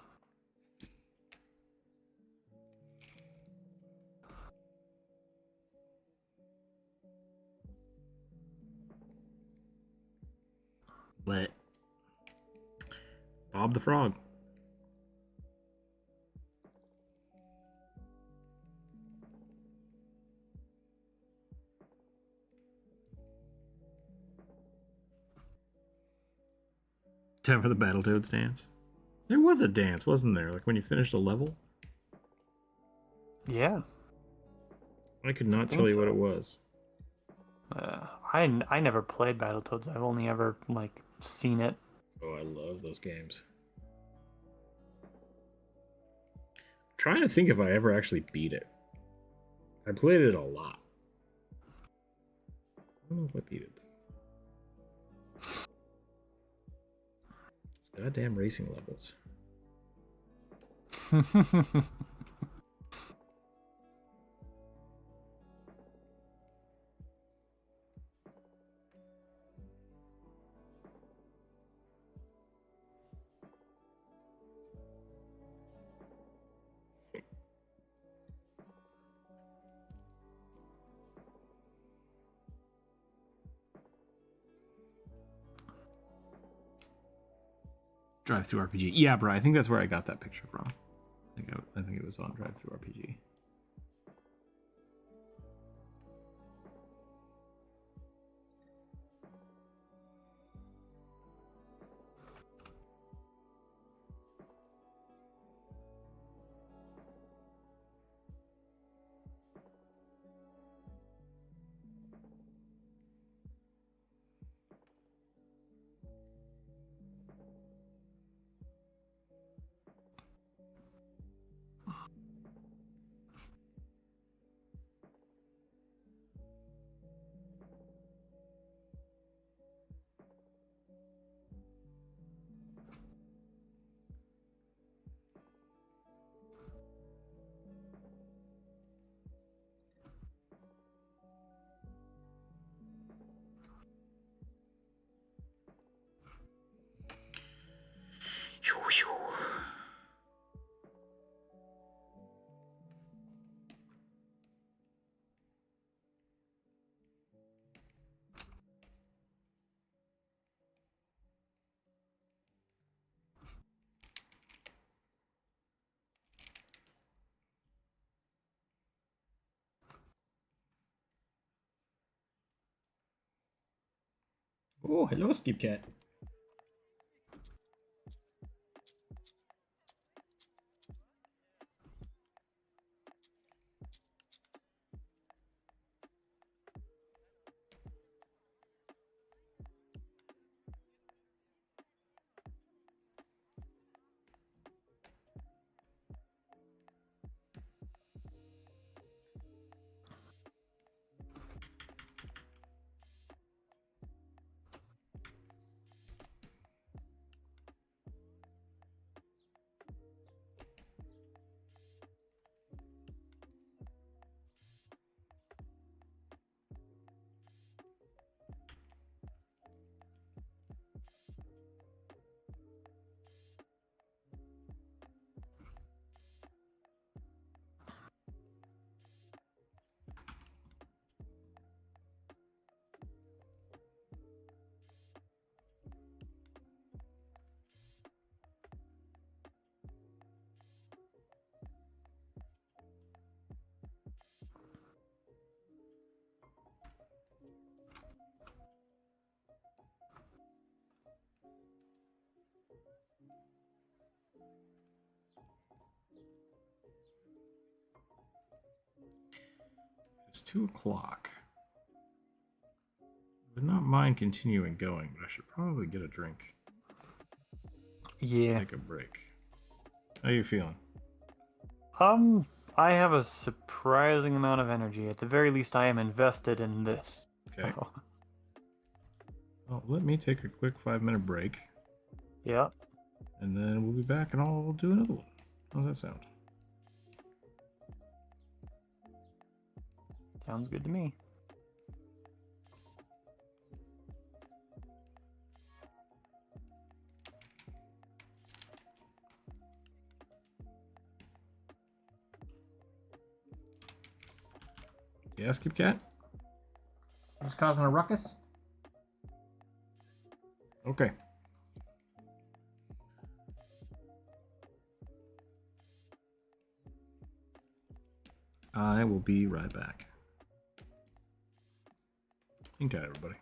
But Bob the Frog. Time for the Battletoads dance. There was a dance, wasn't there? Like when you finished a level? Yeah. I could not tell you what it was. I never played Battletoads. I've only ever like seen it. Oh, I love those games. I'm trying to think if I ever actually beat it. I played it a lot. I don't know if I beat it. Goddamn racing levels. Drive-through RPG. Yeah, bro. I think that's where I got that picture from. I think it was on Drive-through RPG. Oh, hello, Skip Cat. It's 2 o'clock. I would not mind continuing going, but I should probably get a drink. Yeah. Take a break. How you feeling? I have a surprising amount of energy. At the very least, I am invested in this. Okay. Oh. Well, let me take a quick 5-minute break, Yeah. and then we'll be back and I'll do another one. How's that sound? Sounds good to me. Yeah, Skip Cat? Just causing a ruckus? Okay. I will be right back. Hang tight, everybody.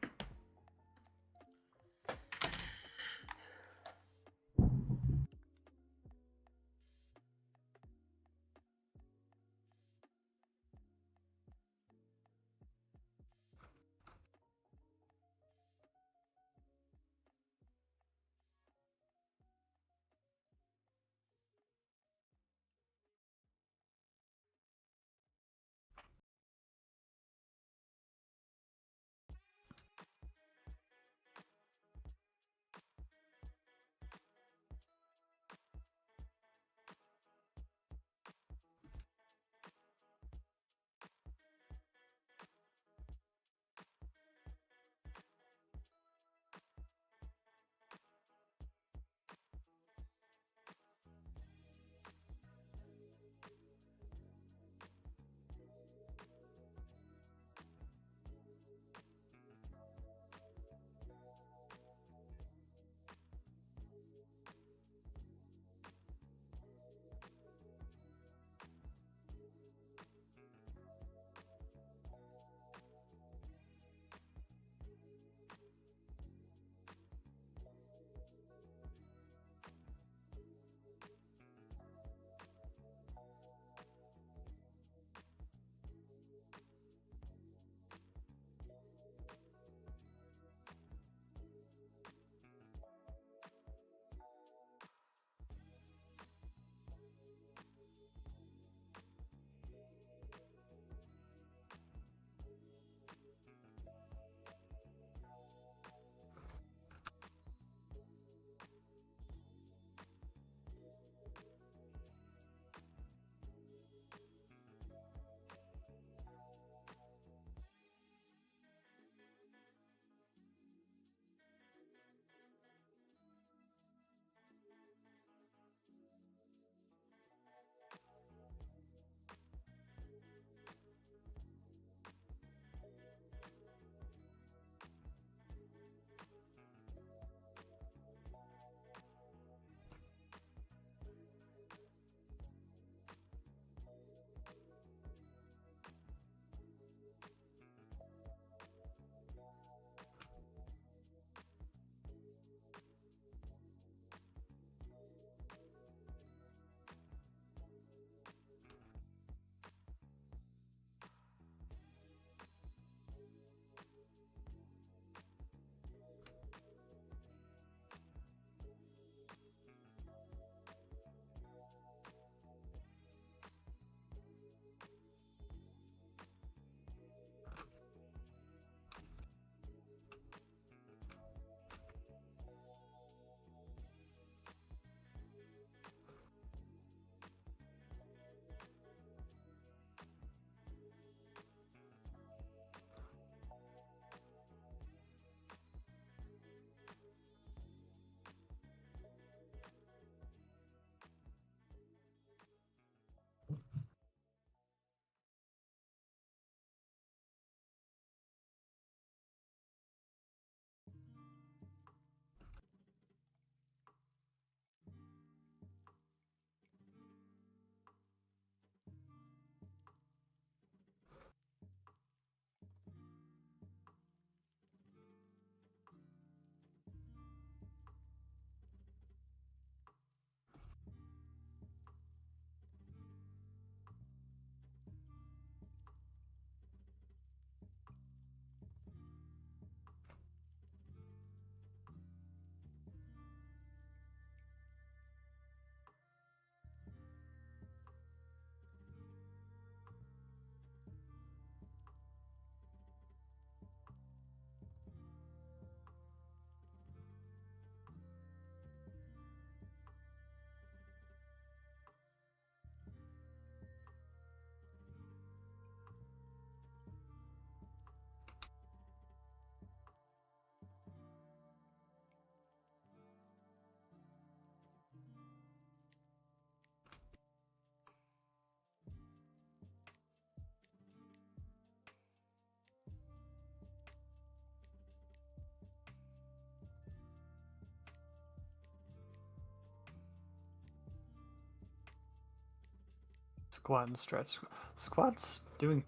Squat and stretch. Squats doing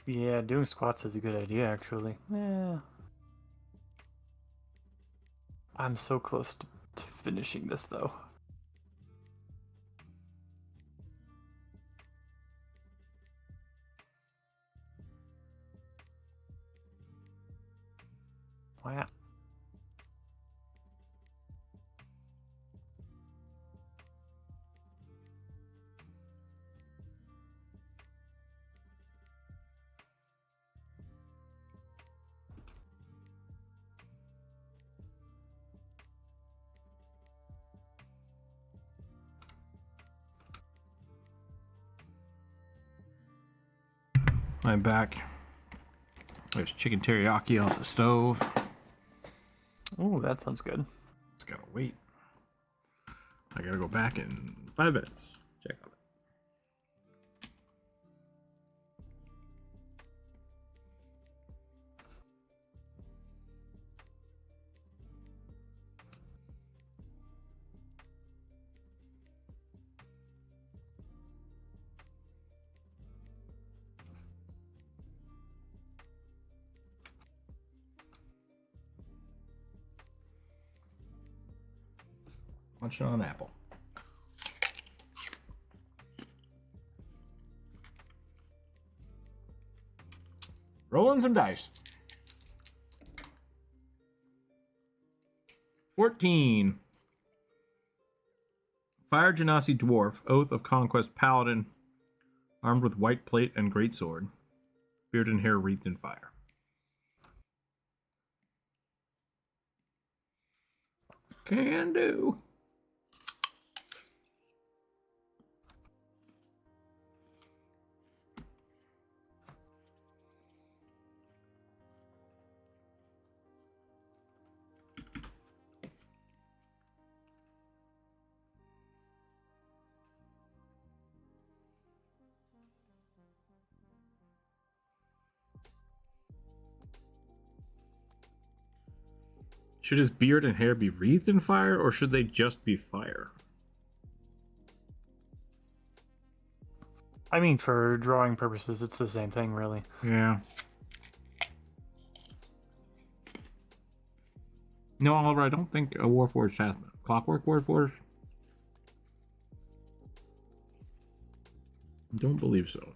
squats is a good idea actually. Yeah. I'm so close to finishing this though. Wow. I'm back. There's chicken teriyaki on the stove. Oh, that sounds good. Just gotta wait. I gotta go back in 5 minutes. Check on it. Munching on an apple. Rolling some dice. 14. Fire Genasi Dwarf, Oath of Conquest Paladin, armed with white plate and greatsword, beard and hair wreathed in fire. Can do. Should his beard and hair be wreathed in fire, or should they just be fire? I mean, for drawing purposes, it's the same thing, really. Yeah. No, Oliver, I don't think a Warforged has them. Clockwork Warforged? Don't believe so.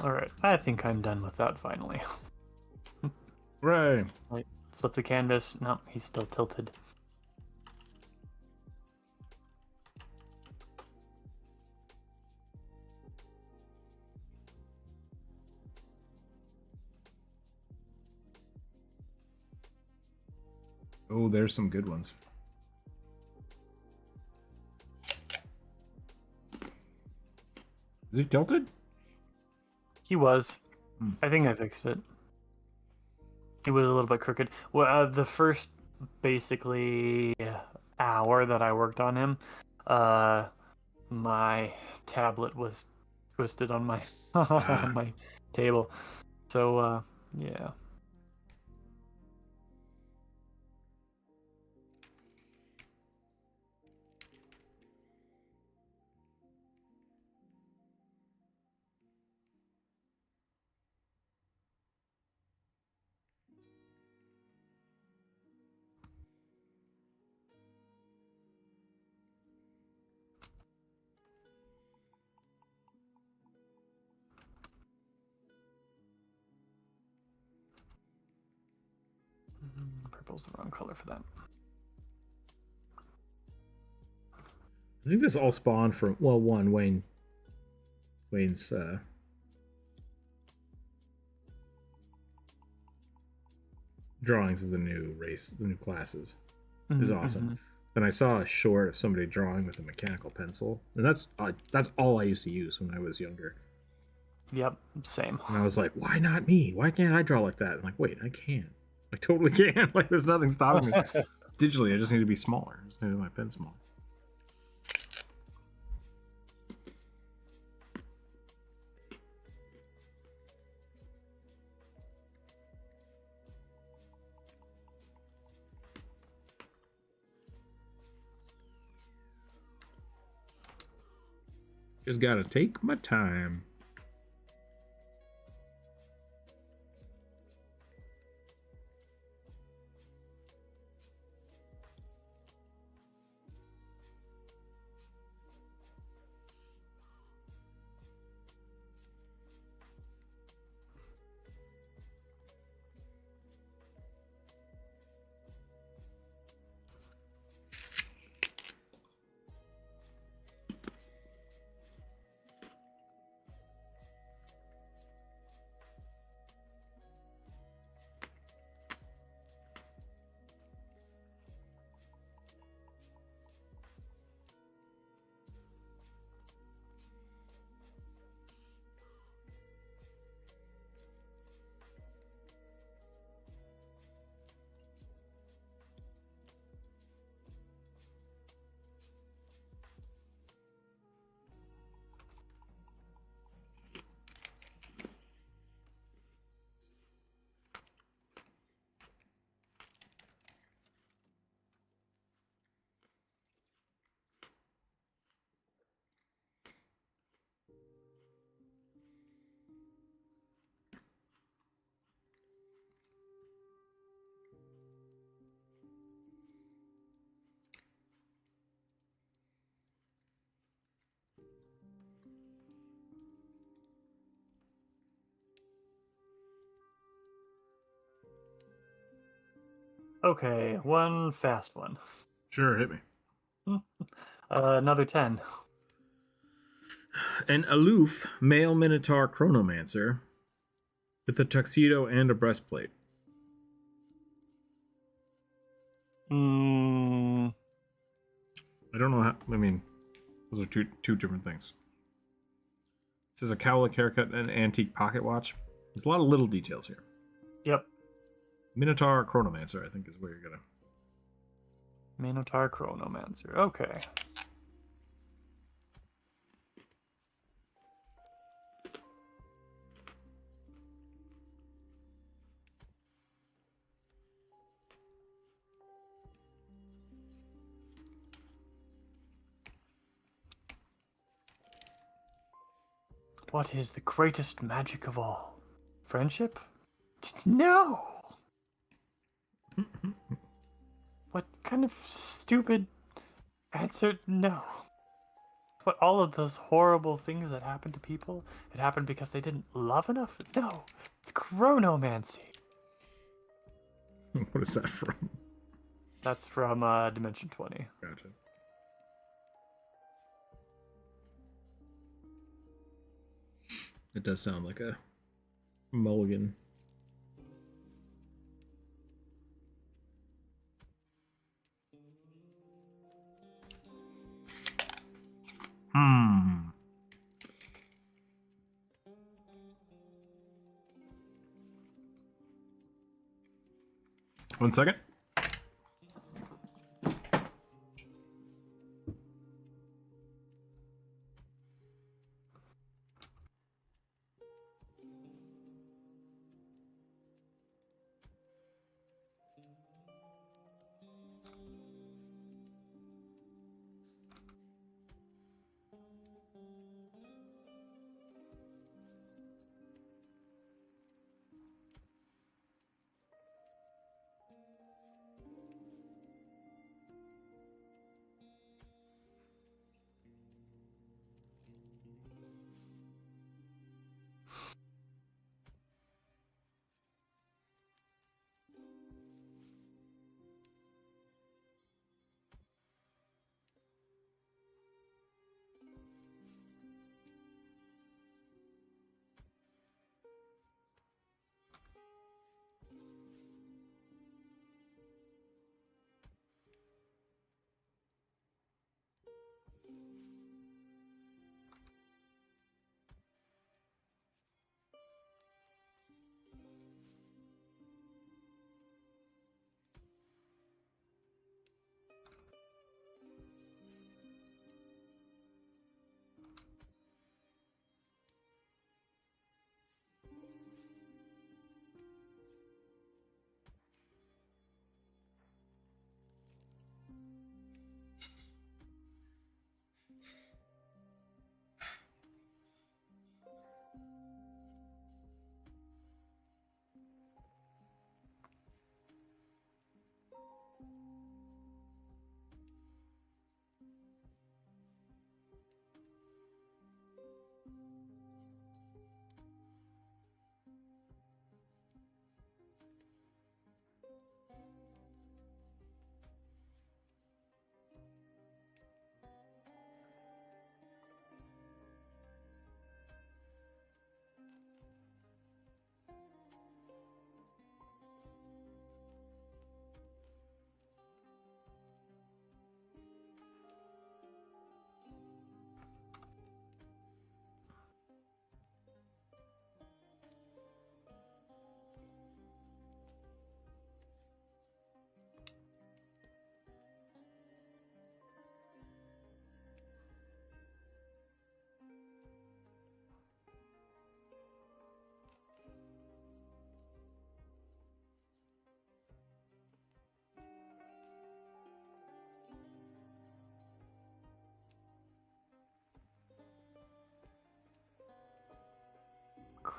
Alright, I think I'm done with that finally. Right. Like, flip the canvas. No, he's still tilted. Oh, there's some good ones. Is he tilted? He was. Hmm. I think I fixed it. He was a little bit crooked. Well, the first basically hour that I worked on him, my tablet was twisted on my on my table. So yeah. Purple's the wrong color for that. I think this all spawned from, well, one, Wayne's drawings of the new race, the new classes is awesome. Then I saw a short of somebody drawing with a mechanical pencil, and that's all I used to use when I was younger. Yep, same. And I was like, why not me? Why can't I draw like that? I'm like, wait, I can. I totally can. Like, there's nothing stopping me. Digitally, I just need to be smaller. I just need my pen smaller. Just gotta take my time. Okay, one fast one. Sure, hit me. Another 10. An aloof male minotaur chronomancer with a tuxedo and a breastplate. Mm, I don't know how. I mean, those are two different things. This is a cowlick haircut and an antique pocket watch. There's a lot of little details here. yep. Minotaur chronomancer, I think, is where you're gonna. Minotaur Chronomancer. Okay. What is the greatest magic of all? Friendship? No! What kind of stupid answer? No. But all of those horrible things that happen to people, it happened because they didn't love enough? No. It's chronomancy. What is that from? That's from Dimension 20. Gotcha. It does sound like a mulligan. Hmm. One second.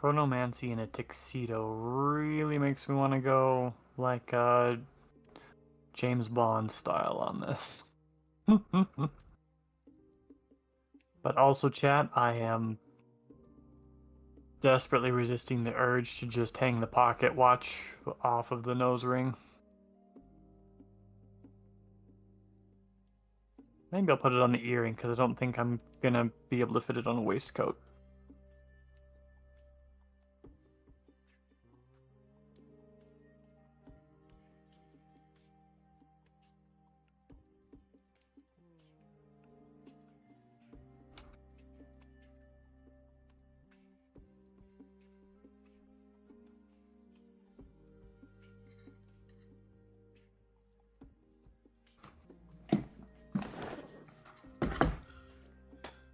Chronomancy in a tuxedo really makes me want to go like James Bond style on this. But also, chat, I am desperately resisting the urge to just hang the pocket watch off of the nose ring. Maybe I'll put it on the earring because I don't think I'm gonna be able to fit it on a waistcoat.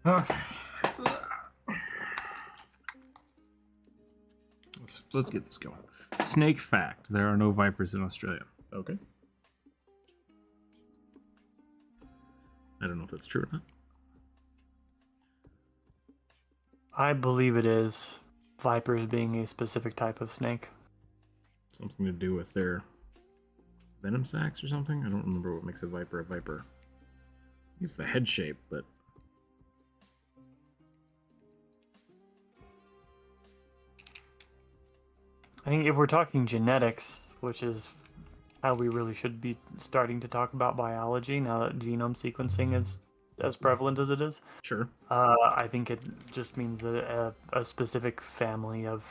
Okay. Let's get this going. Snake fact: there are no vipers in Australia. Okay. I don't know if that's true or not. I believe it is. Vipers being a specific type of snake. Something to do with their venom sacs or something? I don't remember what makes a viper a viper. It's the head shape, but... I think if we're talking genetics, which is how we really should be starting to talk about biology now that genome sequencing is as prevalent as it is. Sure. I think it just means that a specific family of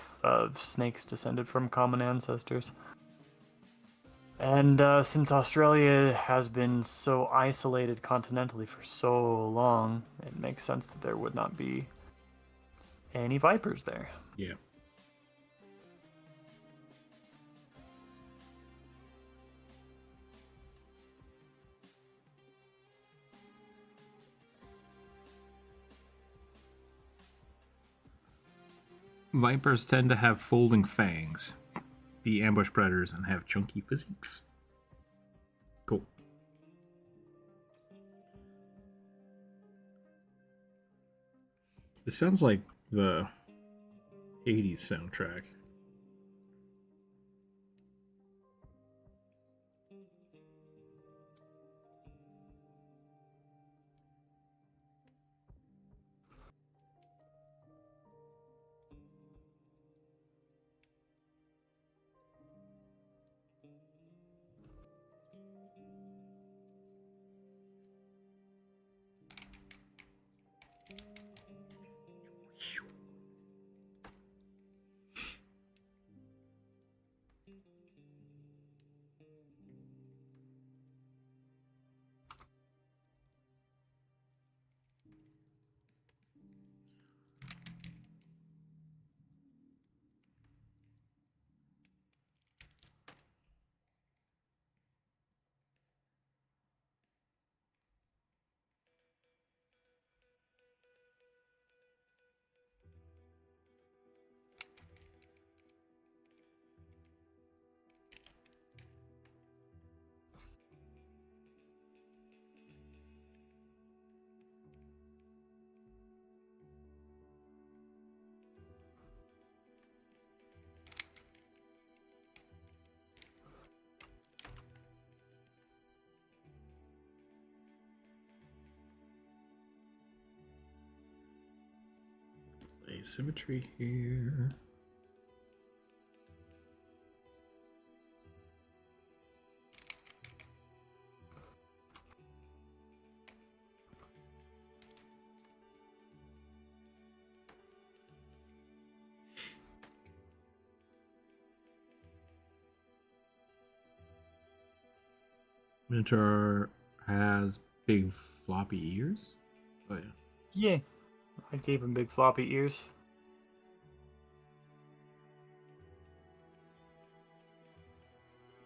snakes descended from common ancestors. And since Australia has been so isolated continentally for so long, it makes sense that there would not be any vipers there. Yeah. Vipers tend to have folding fangs, be ambush predators, and have chunky physiques. Cool. This sounds like the 80s soundtrack. Asymmetry here. Minotaur has big floppy ears. Oh yeah. Yeah, I gave him big floppy ears.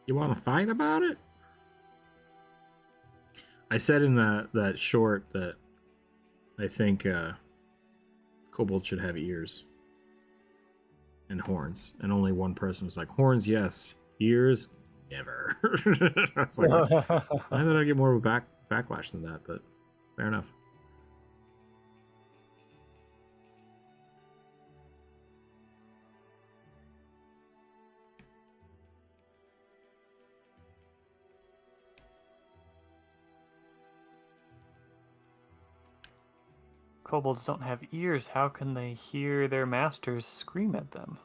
You want to fight about it? I said in that short that I think kobold should have ears and horns, and only one person was like, horns, yes, ears, never. I was like, I thought I'd get more of a backlash than that, but fair enough. Kobolds don't have ears. How can they hear their masters scream at them?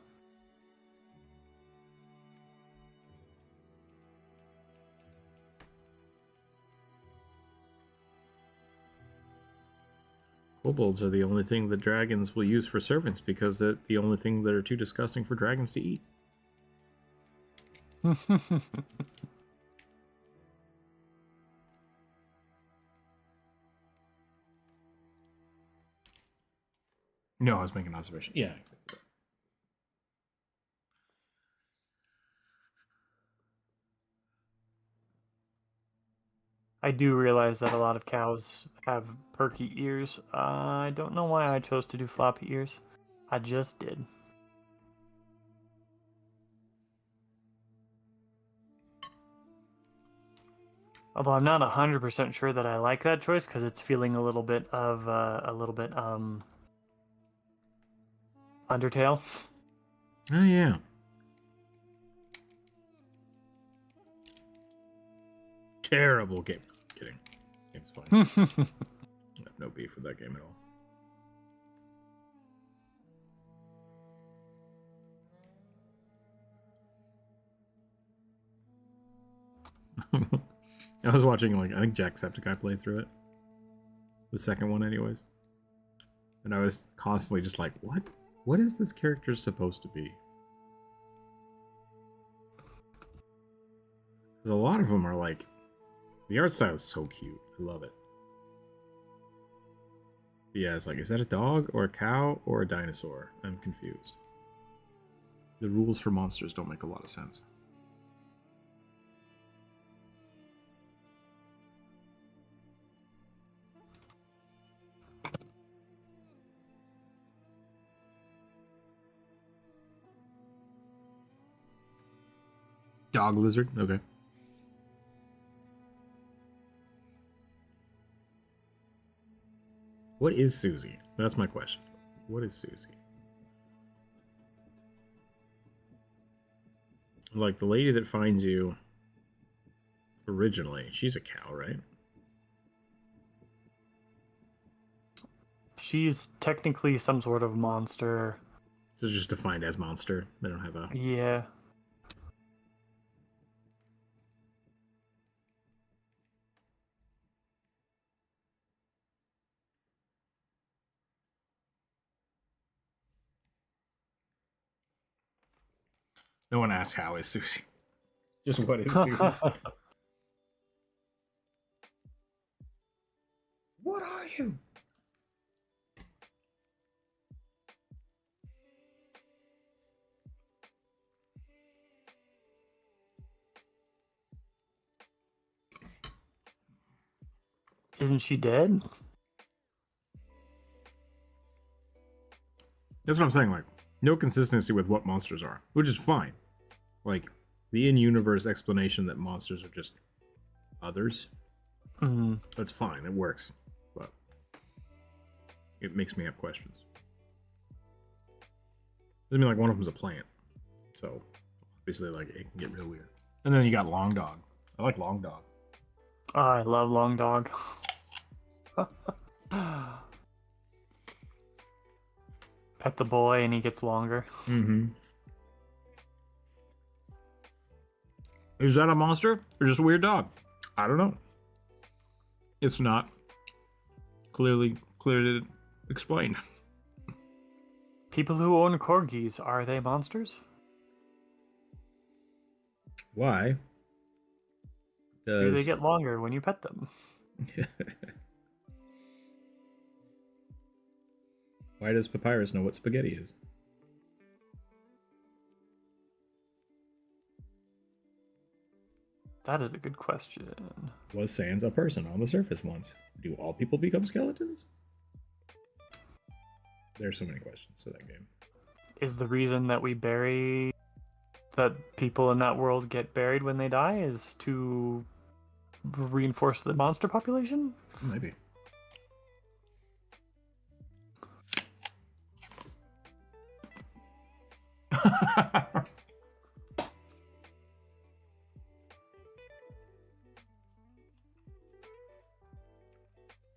Kobolds are the only thing that dragons will use for servants because they're the only thing that are too disgusting for dragons to eat. No, I was making an observation. Yeah. I do realize that a lot of cows have perky ears. I don't know why I chose to do floppy ears. I just did. Although I'm not 100% sure that I like that choice because it's feeling a little bit Undertale. Oh, yeah. Terrible game. Kidding. Game's fine. I have no beef with that game at all. I was watching, like, I think Jacksepticeye played through it. The second one, anyways. And I was constantly just like, what? What is this character supposed to be? Because a lot of them are like, the art style is so cute. I love it. But yeah, it's like, is that a dog or a cow or a dinosaur? I'm confused. The rules for monsters don't make a lot of sense. Dog lizard? Okay. What is Susie? That's my question. What is Susie? Like, the lady that finds you originally, she's a cow, right? She's technically some sort of monster. It's just defined as monster. They don't have a... Yeah. No one asks how is Susie. Just what is Susie? What are you? Isn't she dead? That's what I'm saying, like, no consistency with what monsters are, which is fine. Like, the in-universe explanation that monsters are just others, that's fine, it works. But it makes me have questions. Doesn't mean, like, one of them's a plant. So, obviously, like, it can get real weird. And then you got Long Dog. I like Long Dog. Oh, I love Long Dog. Pet the boy and he gets longer. Mm-hmm. Is that a monster or just a weird dog? I don't know. It's not clearly explained. People who own corgis, are they monsters? Why? Do they get longer when you pet them? Why does Papyrus know what spaghetti is? That is a good question. Was Sans a person on the surface once? Do all people become skeletons? There's so many questions to that game. Is the reason that that people in that world get buried when they die is to reinforce the monster population? Maybe.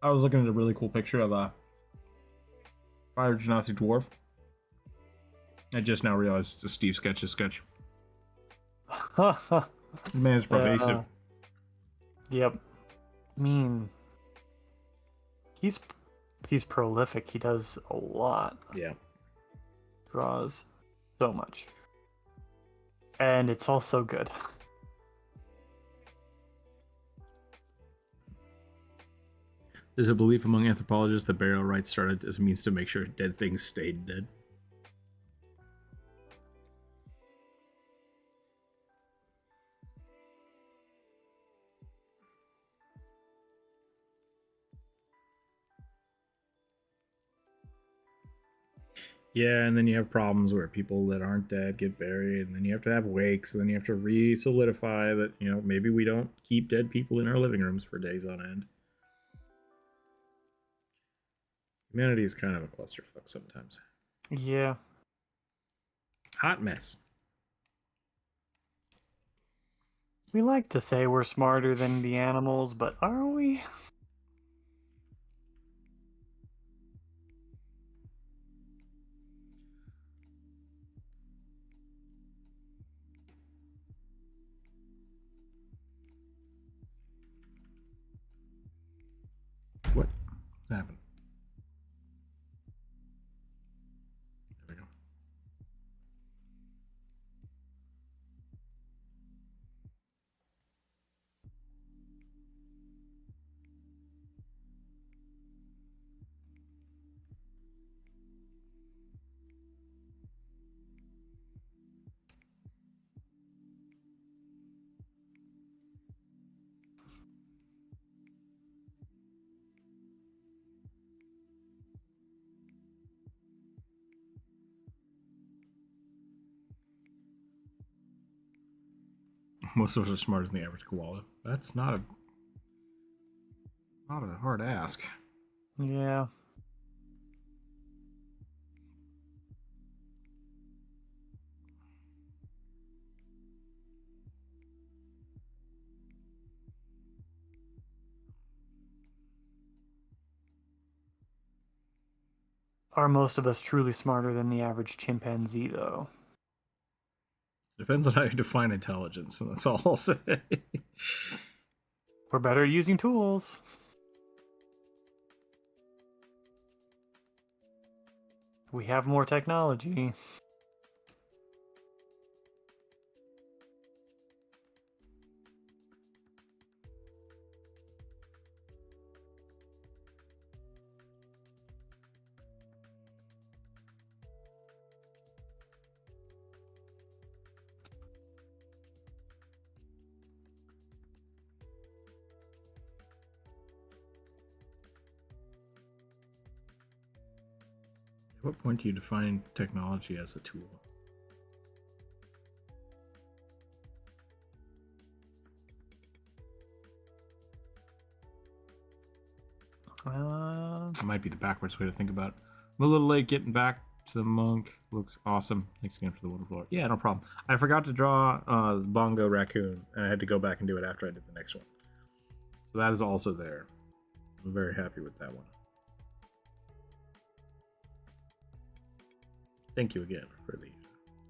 I was looking at a really cool picture of Fire Genasi Dwarf. I just now realized it's a Steve Sketch's sketch. Man is pervasive. Yep. I mean, he's prolific. He does a lot. Yeah. Draws so much. And it's also good. There's a belief among anthropologists that burial rites started as a means to make sure dead things stayed dead. Yeah, and then you have problems where people that aren't dead get buried, and then you have to have wakes, and then you have to re-solidify that, you know, maybe we don't keep dead people in our living rooms for days on end. Humanity is kind of a clusterfuck sometimes. Yeah. Hot mess. We like to say we're smarter than the animals, but are we? What happened? There we go. Most of us are smarter than the average koala. That's not a hard ask. Yeah. Are most of us truly smarter than the average chimpanzee, though? Depends on how you define intelligence, and that's all I'll say. We're better at using tools. We have more technology. At what point do you define technology as a tool? That might be the backwards way to think about it. I'm a little late getting back to the monk. Looks awesome. Thanks again for the wonderful art. Yeah, no problem. I forgot to draw Bongo Raccoon, and I had to go back and do it after I did the next one. So that is also there. I'm very happy with that one. Thank you again for the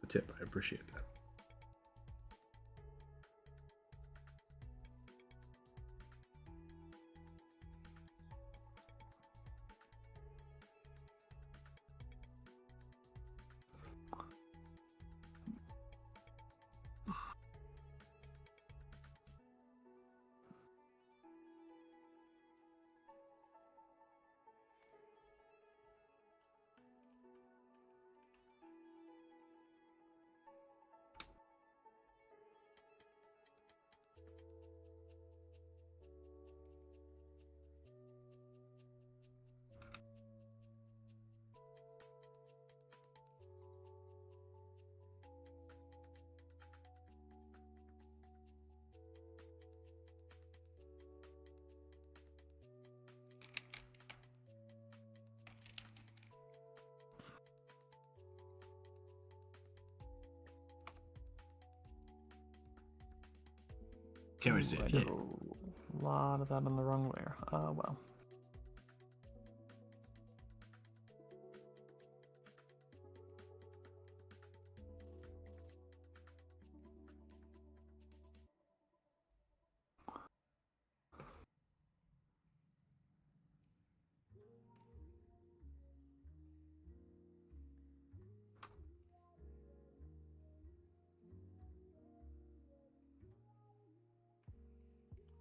tip. I appreciate that. Can't wait to see I it. did a lot of that in the wrong layer. Well.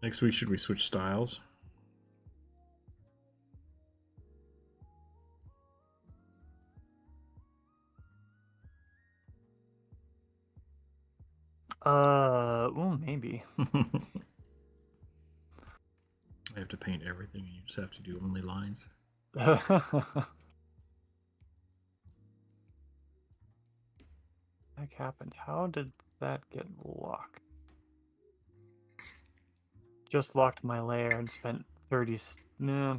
Next week, should we switch styles? Oh, maybe. I have to paint everything, and you just have to do only lines. Heck happened? How did that get locked? Just locked my layer and spent 30,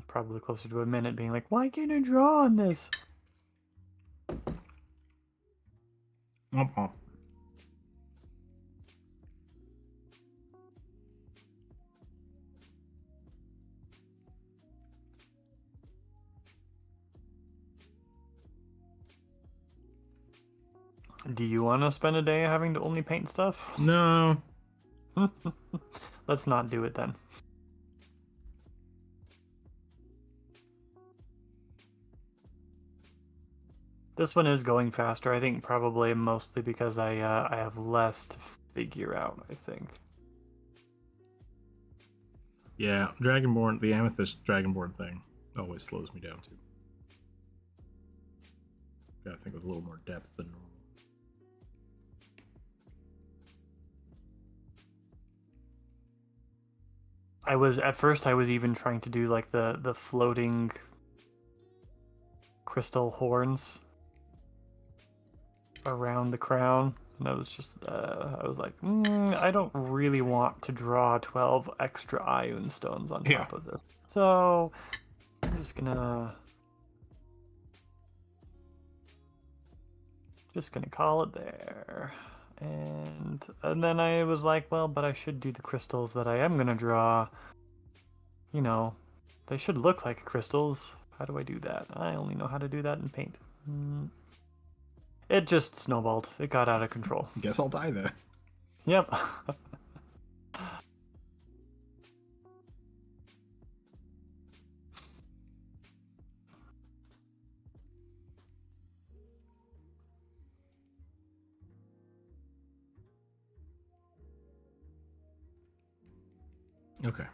probably closer to a minute being like, why can't I draw on this? Womp womp. Do you want to spend a day having to only paint stuff? No. Let's not do it then. This one is going faster, I think, probably mostly because I have less to figure out, I think. Yeah, Dragonborn, the Amethyst Dragonborn thing always slows me down too. Gotta think with a little more depth than normal. At first I was even trying to do like the floating crystal horns around the crown, and I was just I was like, I don't really want to draw 12 extra Ioun stones on top of this, so I'm just gonna call it there. And then I was like, well, but I should do the crystals that I am gonna draw. You know, they should look like crystals. How do I do that? I only know how to do that in paint. It just snowballed. It got out of control. Guess I'll die then. Yep. Okay. I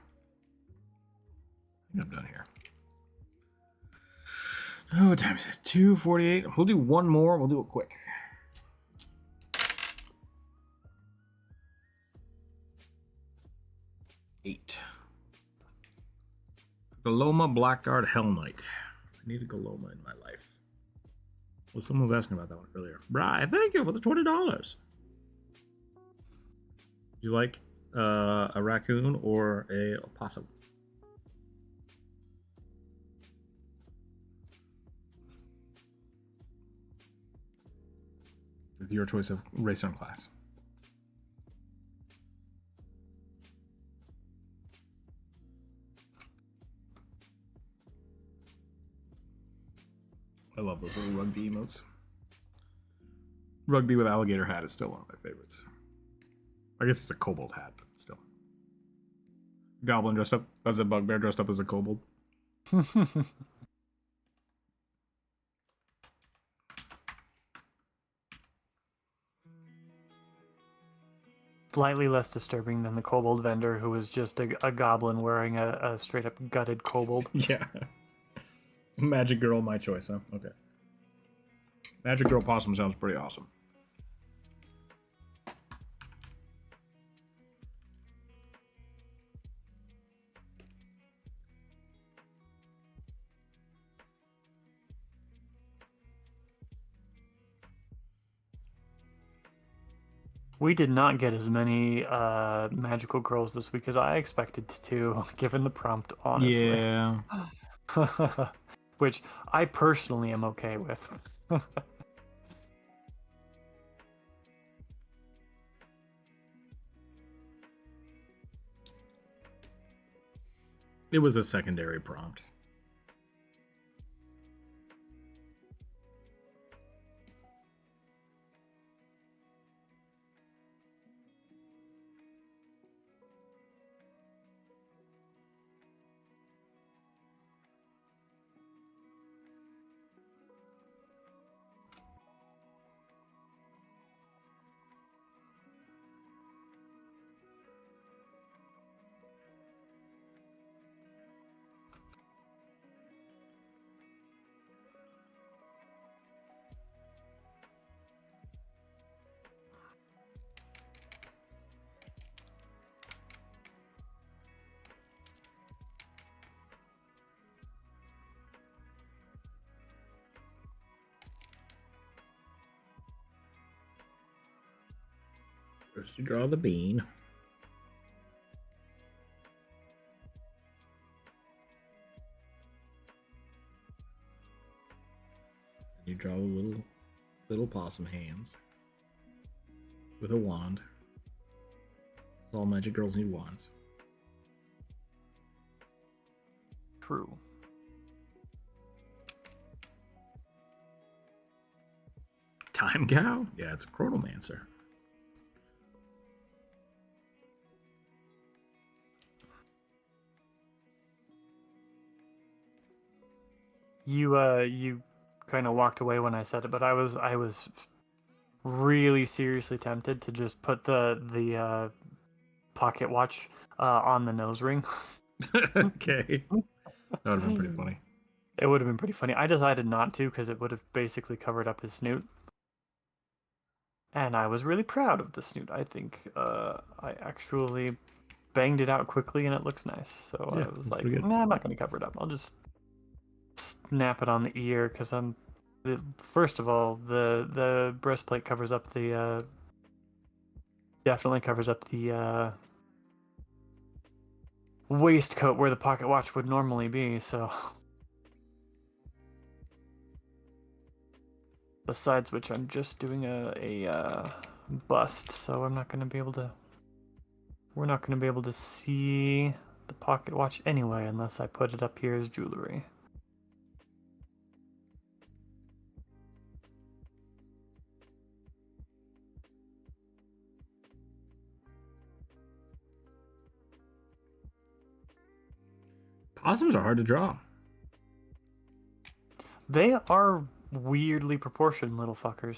think I'm done here. Oh, what time is it? 2:48. We'll do one more. We'll do it quick. Eight. Galoma Blackguard Hell Knight. I need a Galoma in my life. Well, someone was asking about that one earlier. Bri, thank you for the $20. Would you like a raccoon or a possum? With your choice of race and class. I love those little rugby emotes. Rugby with alligator hat is still one of my favorites. I guess it's a kobold hat, but still. Goblin dressed up as a bugbear, dressed up as a kobold. Slightly less disturbing than the kobold vendor who was just a goblin wearing a straight up gutted kobold. Yeah. Magic Girl, my choice, huh? Okay. Magic Girl Possum sounds pretty awesome. We did not get as many magical girls this week as I expected to, given the prompt, honestly. Yeah. Which I personally am okay with. It was a secondary prompt. First you draw the bean. You draw little possum hands with a wand. All magic girls need wands. True. Time cow? Yeah, it's a chronomancer. You kind of walked away when I said it, but I was really seriously tempted to just put the pocket watch on the nose ring. Okay. That would have been pretty funny. It would have been pretty funny. I decided not to because it would have basically covered up his snoot. And I was really proud of the snoot. I think I actually banged it out quickly and it looks nice. So Yeah, I was that's like, pretty good. nah, I'm not going to cover it up. I'll just snap it on the ear because first of all, the breastplate covers up the definitely covers up the waistcoat where the pocket watch would normally be. So besides which, I'm just doing a bust, so I'm not going to be able to. We're not going to be able to see the pocket watch anyway unless I put it up here as jewelry. Possums are hard to draw. They are weirdly proportioned little fuckers.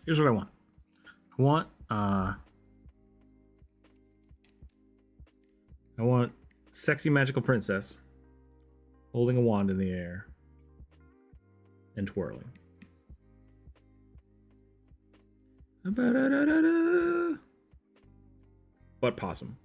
Here's what I want. I want sexy magical princess holding a wand in the air and twirling. But possum.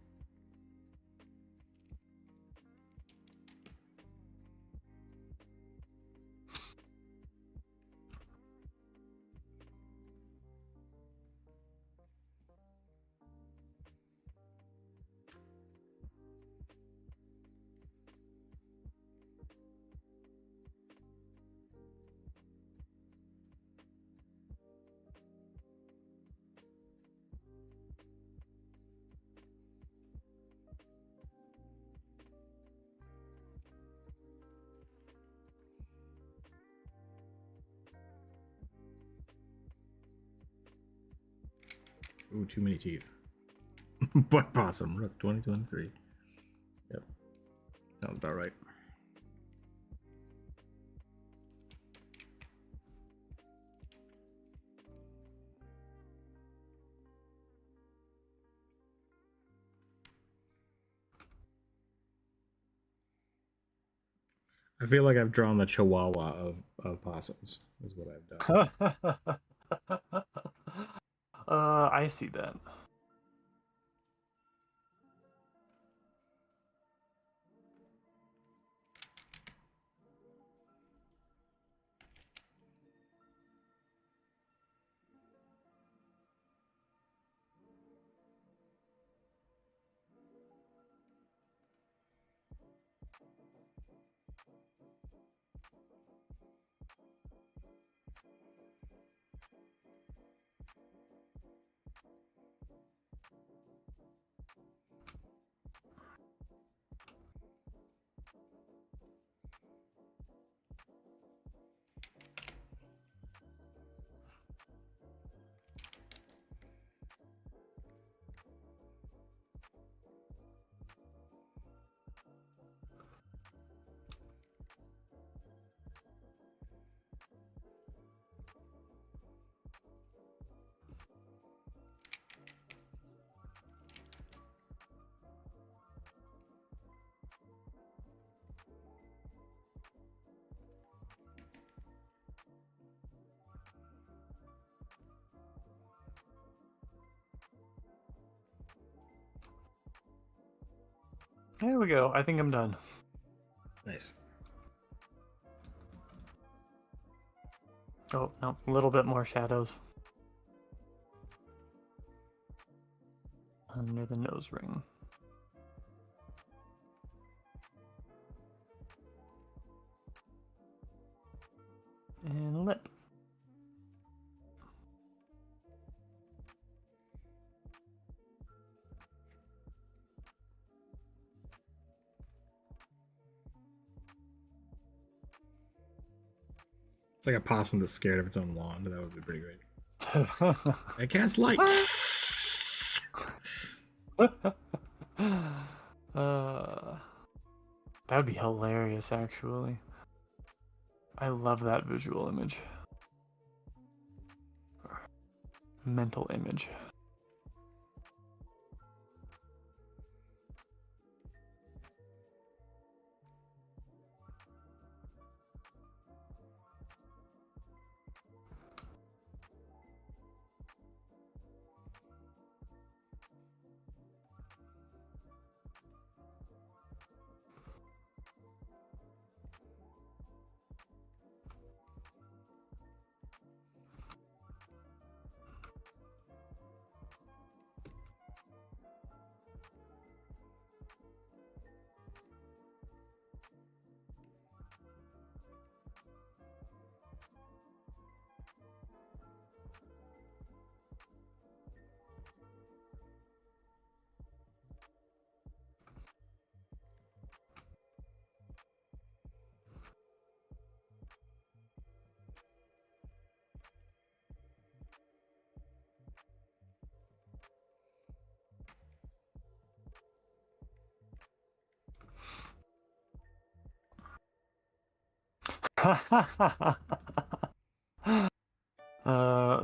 Ooh, too many teeth. But possum. Rook 2023. Yep. Sounds about right. I feel like I've drawn the chihuahua of possums, is what I've done. I see that. There we go. I think I'm done. Nice. Oh, no, a little bit more shadows. Under the nose ring. And lip. It's like a possum that's scared of its own lawn. That would be pretty great. I cast light. That would be hilarious, actually. I love that visual image. Mental image.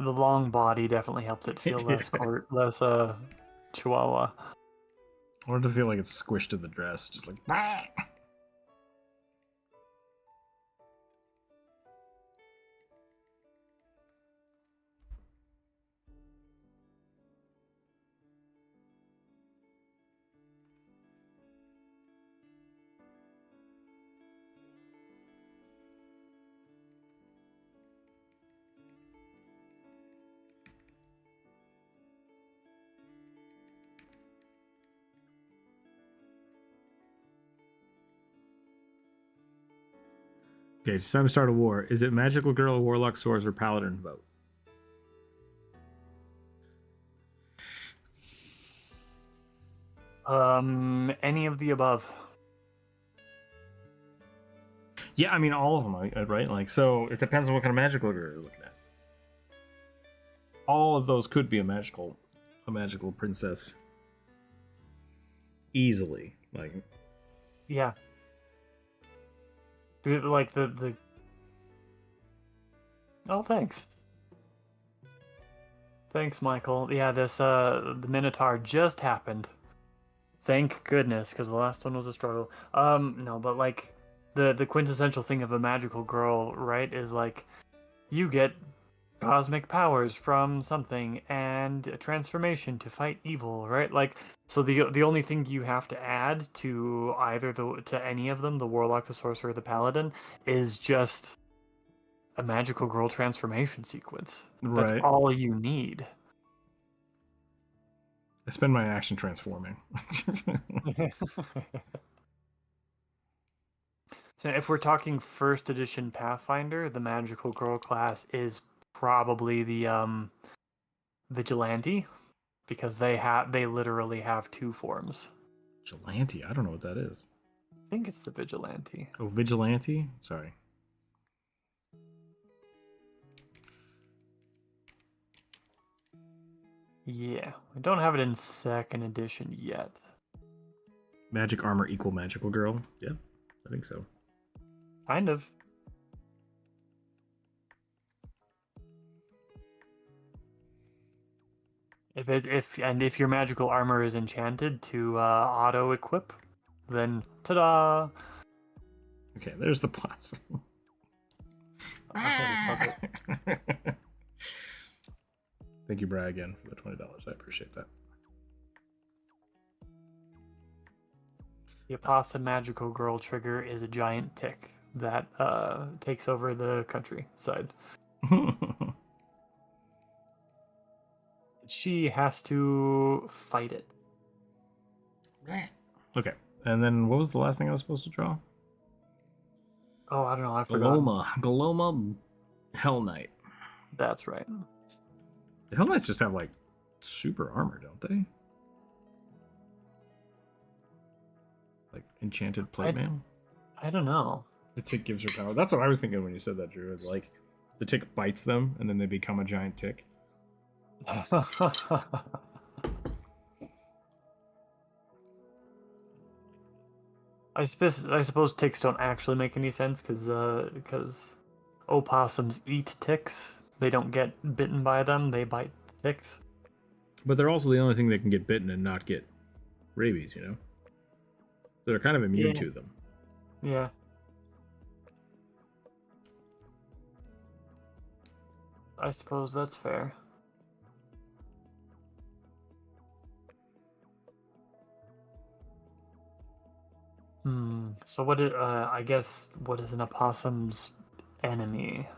The long body definitely helped it feel less chihuahua. I wanted to feel like it's squished in the dress, just like. Bah! Okay, it's time to start a war. Is it magical girl, warlock, swords, or paladin vote? Any of the above. Yeah, I mean all of them, right? Like, so it depends on what kind of magical girl you're looking at. All of those could be a magical princess. Easily, like. Yeah. Like the. Oh, thanks. Thanks, Michael. Yeah, this the Minotaur just happened. Thank goodness, because the last one was a struggle. No, but like the quintessential thing of a magical girl, right, is like you get cosmic powers from something and a transformation to fight evil, right? Like, so the only thing you have to add to to any of them, the warlock, the sorcerer, the paladin, is just a magical girl transformation sequence. That's Right. all you need. I spend my action transforming. So if we're talking first edition Pathfinder, the magical girl class is probably the vigilante, because they literally have two forms. Vigilante? I don't know what that is. I think it's the vigilante. Oh, vigilante? Sorry. Yeah, I don't have it in second edition yet. Magic armor equal magical girl? Yeah, I think so. Kind of. If your magical armor is enchanted to auto equip, then ta-da! Okay, there's the possum. Thank you, Brad, again for the $20. I appreciate that. The Opossum magical girl trigger is a giant tick that takes over the countryside. She has to fight it. Okay. And then what was the last thing I was supposed to draw? Oh, I don't know. I forgot. Galoma Hell Knight. That's right. The Hell Knights just have like super armor, don't they? Like enchanted plate mail? I don't know. The tick gives her power. That's what I was thinking when you said that, Drew. It's like the tick bites them and then they become a giant tick. I suppose ticks don't actually make any sense because opossums eat ticks. They don't get bitten by them. They bite ticks. But they're also the only thing that can get bitten and not get rabies, you know? So they're kind of immune to them. Yeah. I suppose that's fair. So what? I guess what is an opossum's enemy?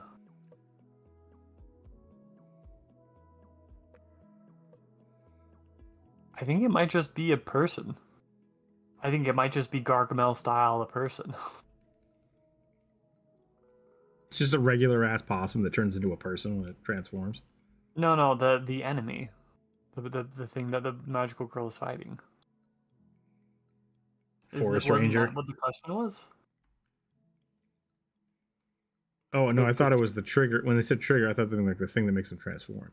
I think it might just be a person. I think it might just be Gargamel style a person. It's just a regular ass possum that turns into a person when it transforms. No, the enemy, the thing that the magical girl is fighting. Forest Wasn't Ranger. that what the question was? Oh no, I thought it was the trigger. When they said trigger, I thought they were like the thing that makes them transform.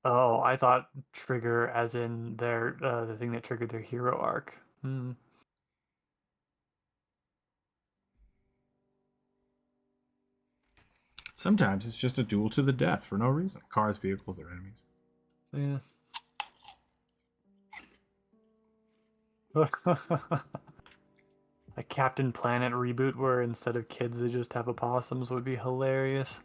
Oh, I thought trigger as in their the thing that triggered their hero arc. Sometimes it's just a duel to the death for no reason. Cars, vehicles, their enemies. Yeah. A Captain Planet reboot where instead of kids they just have opossums would be hilarious.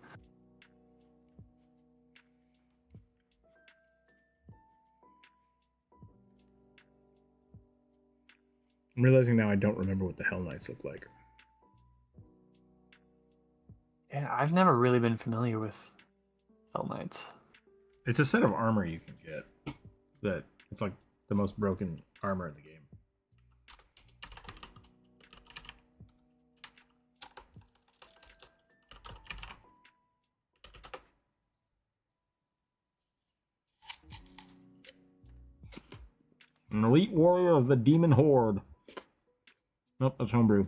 I'm realizing now I don't remember what the Hell Knights look like. Yeah, I've never really been familiar with Hell Knights. It's a set of armor you can get that it's like the most broken armor in the game. An elite warrior of the demon horde. Nope, that's homebrew.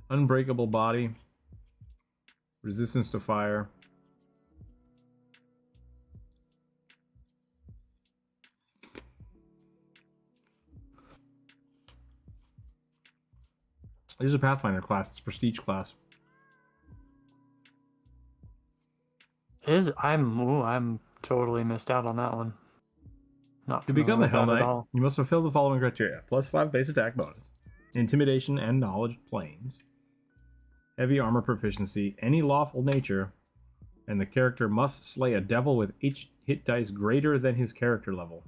Unbreakable body. Resistance to fire. This is a Pathfinder class. It's a prestige class. I'm totally missed out on that one. Not To become a Hell at Knight, all. you must fulfill the following criteria. +5 base attack bonus. Intimidation and knowledge planes. Heavy armor proficiency, any lawful nature, and the character must slay a devil with each hit dice greater than his character level.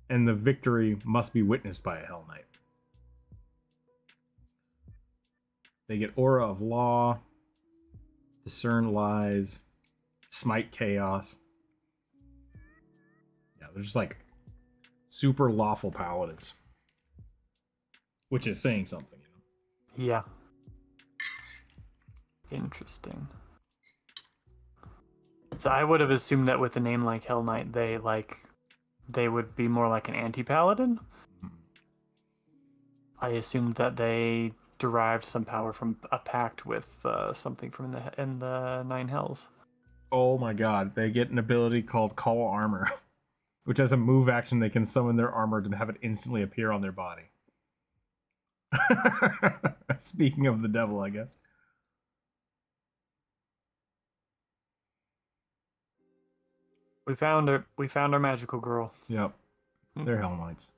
And the victory must be witnessed by a Hell Knight. They get Aura of Law, Discern Lies, Smite Chaos. Yeah, they're just like super lawful paladins. Which is saying something, you know? Yeah. Interesting. So I would have assumed that with a name like Hell Knight, they would be more like an anti-paladin. I assumed that they derived some power from a pact with something from in the Nine Hells. Oh my god, they get an ability called Call Armor, which has a move action they can summon their armor to have it instantly appear on their body. Speaking of the devil, I guess. We found her. We found our magical girl. Yep. They're Hell Knights.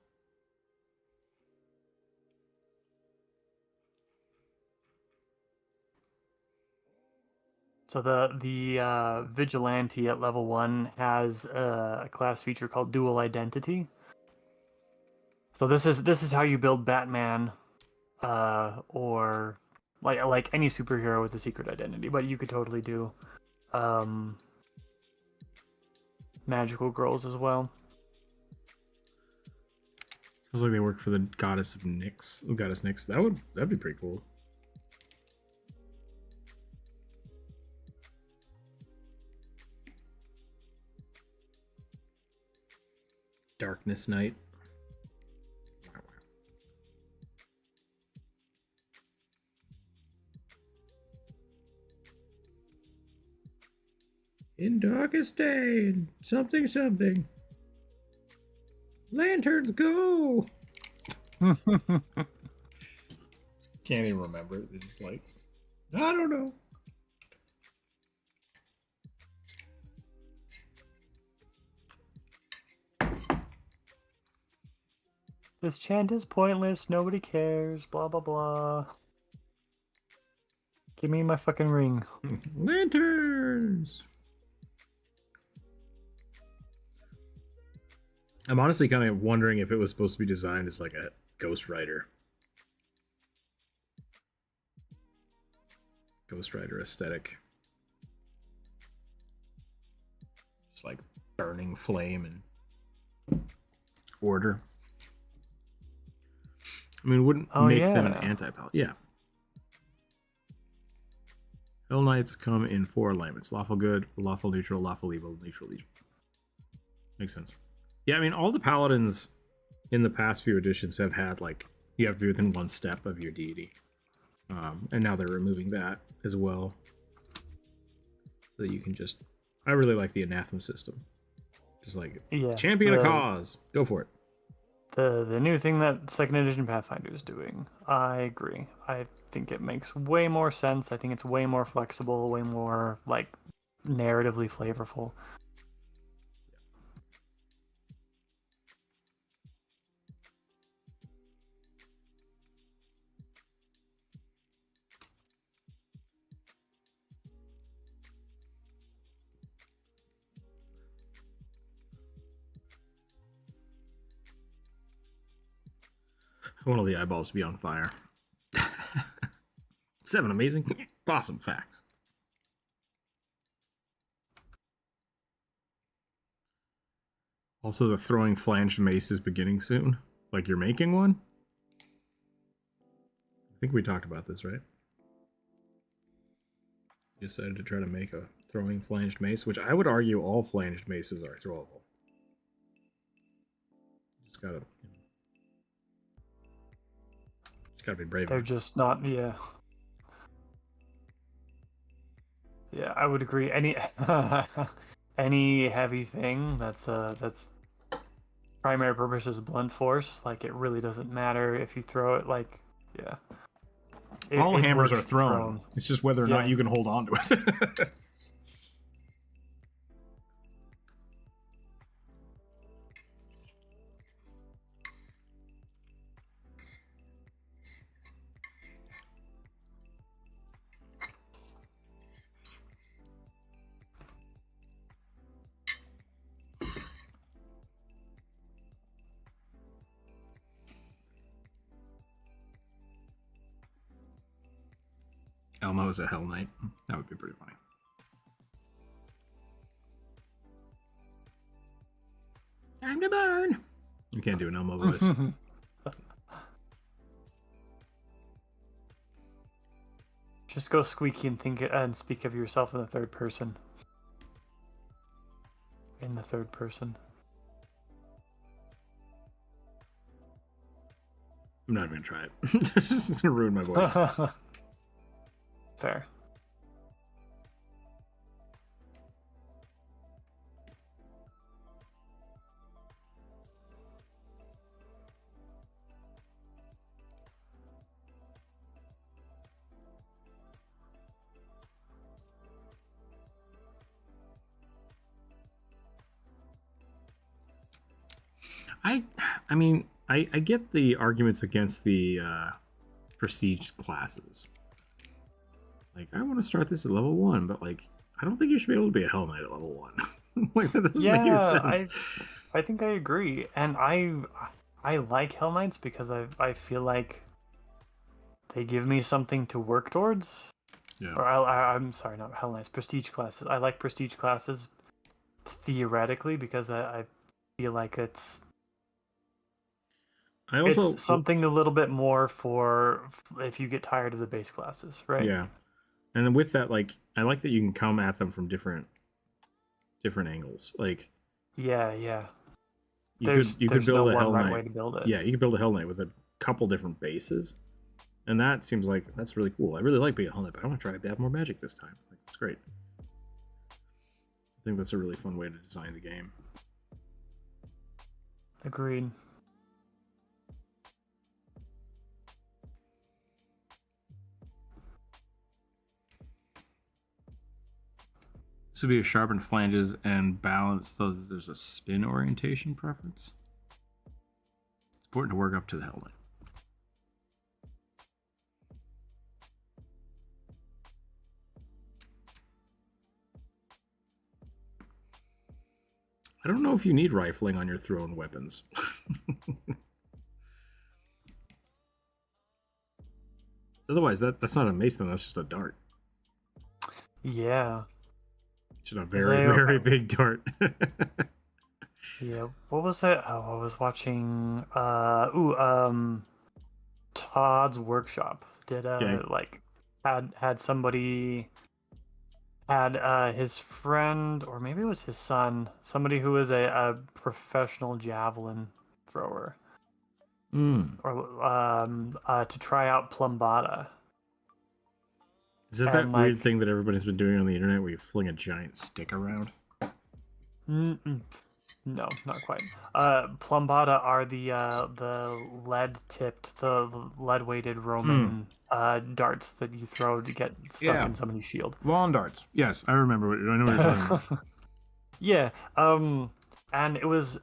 So the vigilante at level 1 has a class feature called dual identity. So this is how you build Batman, or like any superhero with a secret identity. But you could totally do magical girls as well. Sounds like they work for the goddess of Nyx. Goddess Nyx. That'd be pretty cool. Darkness Night. In darkest day, something something. Lanterns go. Can't even remember it. It's just like, I don't know. This chant is pointless. Nobody cares. Blah blah blah. Give me my fucking ring. Lanterns. I'm honestly kind of wondering if it was supposed to be designed as like a Ghost Rider. Ghost Rider aesthetic. Just like burning flame and order. I mean, wouldn't make them an anti-palette. Yeah. Hell Knights come in 4 alignments. Lawful good, lawful neutral, lawful evil, neutral evil. Makes sense. Yeah, I mean, all the paladins in the past few editions have had, like, you have to be within 1 step of your deity. And now they're removing that as well. So that you can just... I really like the anathema system. Just like, champion a cause. Go for it. The new thing that 2nd edition Pathfinder is doing. I agree. I think it makes way more sense. I think it's way more flexible, way more, like, narratively flavorful. I want all the eyeballs to be on fire. 7 amazing, awesome facts. Also, the throwing flanged mace is beginning soon. Like you're making one? I think we talked about this, right? You decided to try to make a throwing flanged mace, which I would argue all flanged maces are throwable. Just gotta be brave. They're just not, yeah. Yeah, I would agree. Any any heavy thing that's primary purpose is blunt force, like it really doesn't matter if you throw it, like, yeah. All hammers are thrown. It's just whether or not you can hold on to it. Elmo is a Hell Knight. That would be pretty funny. Time to burn. You can't do an Elmo voice. Just go squeaky and speak of yourself in the third person. In the third person. I'm not even gonna try it. It's gonna ruin my voice. Fair. I mean, I get the arguments against the prestige classes. Like, I want to start this at level 1, but like, I don't think you should be able to be a Hell Knight at level 1. Like, that doesn't make any sense. I think I agree, and I I like Hell Knights because I feel like they give me something to work towards. Yeah. Or I'm sorry, not Hell Knights, prestige classes. I like prestige classes theoretically because I feel like it's something a little bit more for if you get tired of the base classes, right? Yeah. And then with that, like, I like that you can come at them from different angles. Like, yeah. you could build no a Hell one right Knight. way to build it. Yeah, you could build a Hell Knight with a couple different bases, and that seems like that's really cool. I really like being a Hell Knight, but I want to try to have more magic this time. Like, that's great. I think that's a really fun way to design the game. Agreed. This would be a sharpen flanges and balance, though there's a spin orientation preference. It's important to work up to the Hell Knight. I don't know if you need rifling on your thrown weapons. Otherwise, that's not a mace, then that's just a dart. Yeah. Just a very big dart. Yeah. What was it? Oh, I was watching. Todd's Workshop did like had somebody had his friend, or maybe it was his son, somebody who was a professional javelin thrower, or to try out Plumbata. Is it that weird thing that everybody's been doing on the internet where you fling a giant stick around? No, not quite. Plumbata are the lead-tipped, the lead-weighted Roman darts that you throw to get stuck in somebody's shield. Lawn darts. Yes, I remember. I know what you're talking about. Yeah. And it was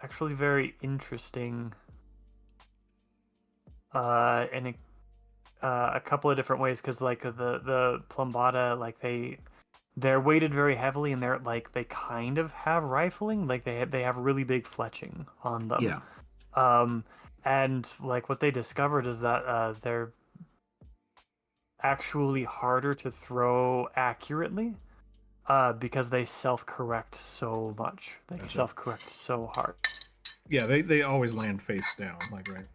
actually very interesting. In a couple of different ways, because like the Plumbata, like they're weighted very heavily, and they're like they kind of have rifling, like they have really big fletching on them. Yeah. And like what they discovered is that they're actually harder to throw accurately, because they self-correct so much. They self-correct so hard. Yeah, they always land face down, like right.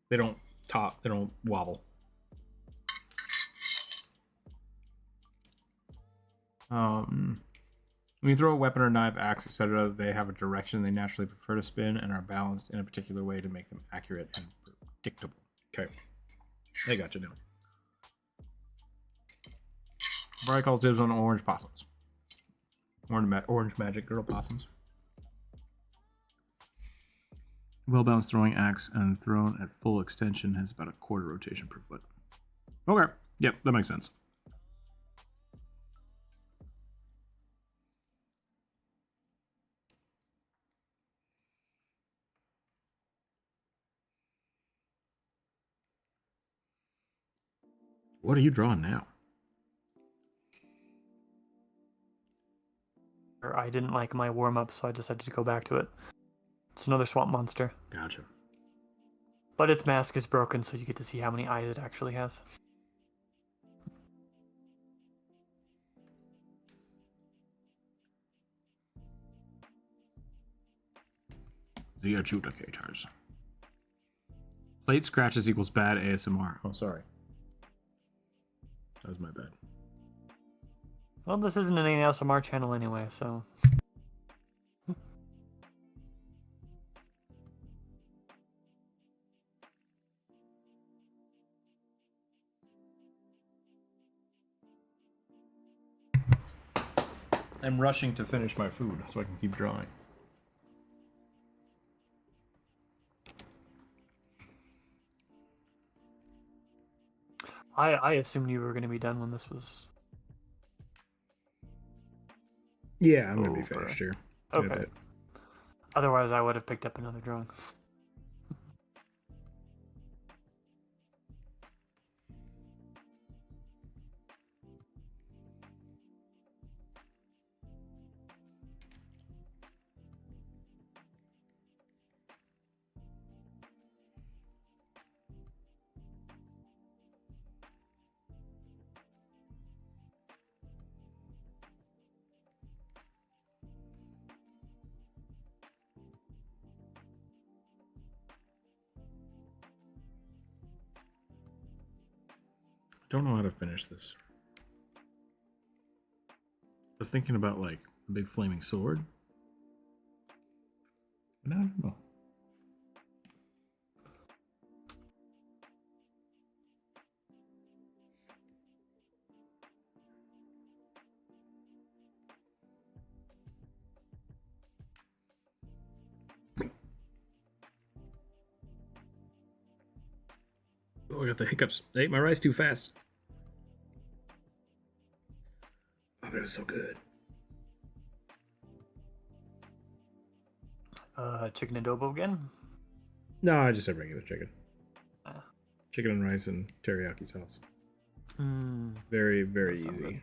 They don't top. They don't wobble. When you throw a weapon or knife, axe, etc., they have a direction they naturally prefer to spin and are balanced in a particular way to make them accurate and predictable. Okay. I got you now. Bright call dibs on orange possums. Orange magic girl possums. Well-balanced throwing axe and thrown at full extension has about a quarter rotation per foot. Okay. Yep, that makes sense. What are you drawing now? I didn't like my warm-up, so I decided to go back to it. It's another swamp monster. Gotcha. But its mask is broken, so you get to see how many eyes it actually has. The adjudicators. Plate scratches equals bad ASMR. Oh, sorry. That was my bad. Well, this isn't an ASMR channel anyway, so... I'm rushing to finish my food so I can keep drawing. I assumed you were going to be done when this was... Yeah, I'm going to be finished here. Okay. Otherwise, I would have picked up another drawing. don't know how to finish this. I was thinking about like a big flaming sword. But I don't know. Oh, I got the hiccups. I ate my rice too fast. Oh, but it was so good. Chicken adobo again? No, I just had regular chicken. Ah. Chicken and rice and teriyaki sauce. Mm, Very, very that sounds easy. good.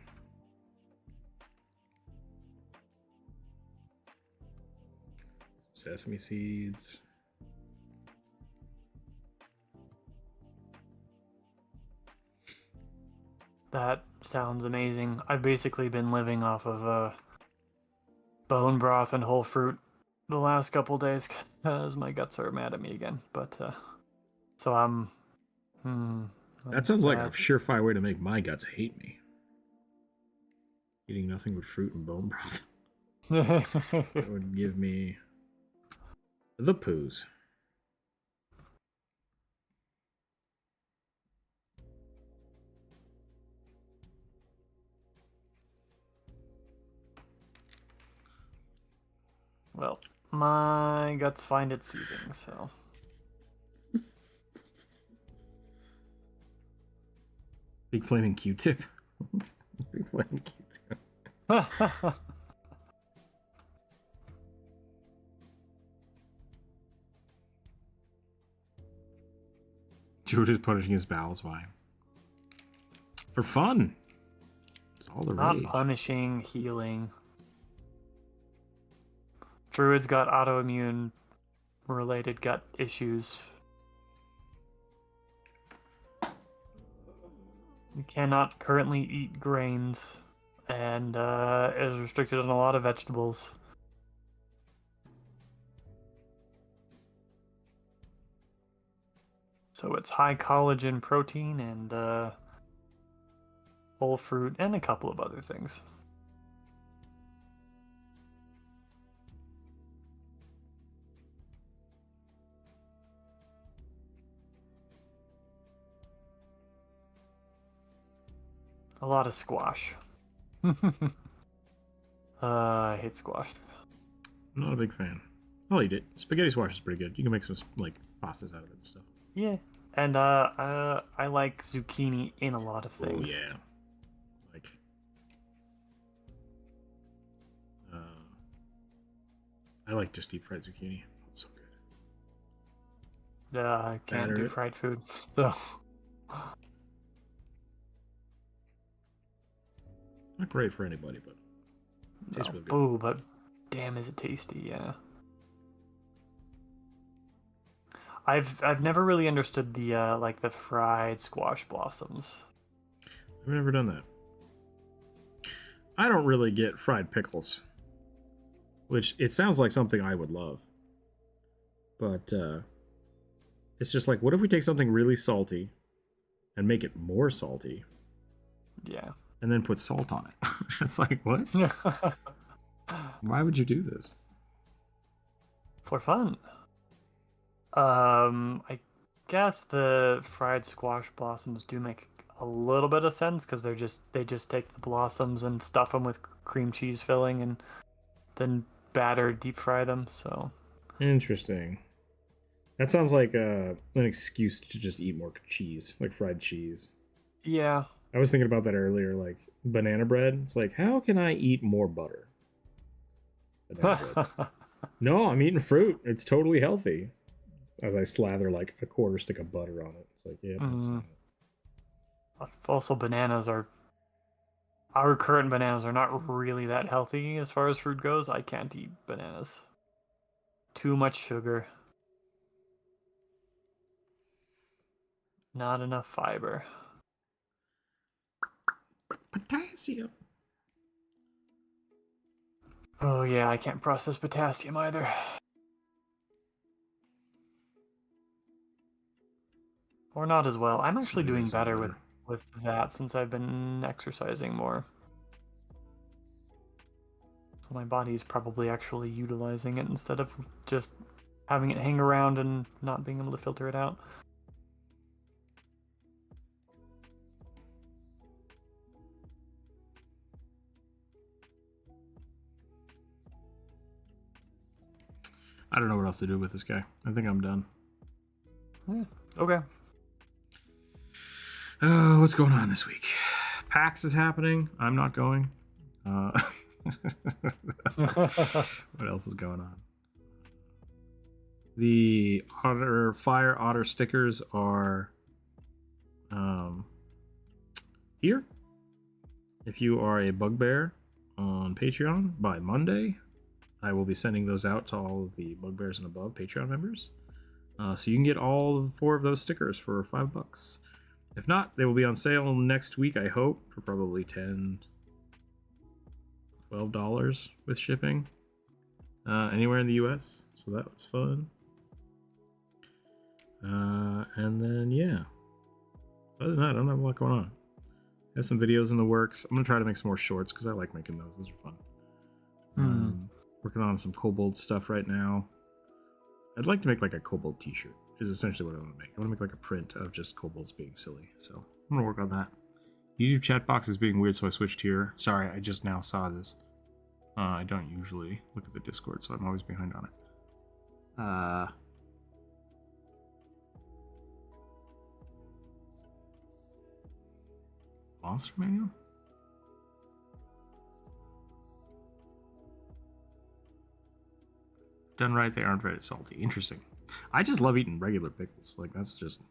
Sesame seeds. That sounds amazing. I've basically been living off of bone broth and whole fruit the last couple days because my guts are mad at me again. But so I'm. That sounds like a sad. surefire way to make my guts hate me. Eating nothing but fruit and bone broth. That would give me the poos. Well, my guts find it soothing, so. Big flaming Q-tip. Big flaming Q-tip. Jude is punishing his bowels. Why? For fun. It's all the Not rage. punishing, healing. Druid's got autoimmune related gut issues. You cannot currently eat grains and is restricted on a lot of vegetables. So it's high collagen protein and whole fruit and a couple of other things. A lot of squash. I hate squash. I'm not a big fan. I'll eat it. Spaghetti squash is pretty good. You can make some like pastas out of it and stuff. Yeah, and I like zucchini in a lot of things. Oh yeah. Like I like just deep fried zucchini. It's so good. I can't Batter do it. fried food, so Not great for anybody, but it tastes really good. Ooh, but damn, is it tasty? Yeah. I've never really understood the like the fried squash blossoms. I've never done that. I don't really get fried pickles, which it sounds like something I would love. But it's just like, what if we take something really salty and make it more salty Yeah. and then put salt on it? It's like, what? Why would you do this? For fun. I guess the fried squash blossoms do make a little bit of sense because they just take the blossoms and stuff them with cream cheese filling and then batter deep fry them. So Interesting. That sounds like an excuse to just eat more cheese, like fried cheese. yeah, I was thinking about that earlier, like banana bread. It's like, how can I eat more butter? Banana bread. No, I'm eating fruit. It's totally healthy. As I slather like a quarter stick of butter on it. It's like, yeah, that's not it. also our current bananas are not really that healthy as far as fruit goes. I can't eat bananas. Too much sugar. Not enough fiber. Potassium. Oh yeah, I can't process potassium either. Or not as well. I'm actually doing better with with that since I've been exercising more. So my body's probably actually utilizing it instead of just having it hang around and not being able to filter it out. I don't know what else to do with this guy. I think I'm done. Yeah. Okay. What's going on this week? PAX is happening. I'm not going. What else is going on? The Fire Otter stickers are here. If you are a bugbear on Patreon by Monday, I will be sending those out to all of the bugbears and above Patreon members. So you can get all 4 of those stickers for $5. If not, they will be on sale next week, I hope, for probably $10, $12 with shipping. Anywhere in the US. So that was fun. And then, yeah. Other than that, I don't have a lot going on. I have some videos in the works. I'm going to try to make some more shorts because I like making those. Those are fun. Working on some kobold stuff right now. I'd like to make like a kobold t-shirt is essentially what I want to make. I want to make like a print of just kobolds being silly. So I'm going to work on that. YouTube chat box is being weird, so I switched here. Sorry, I just now saw this. I don't usually look at the Discord, so I'm always behind on it. Monster manual? Done right, they aren't very salty. Interesting. I just love eating regular pickles. Like that's just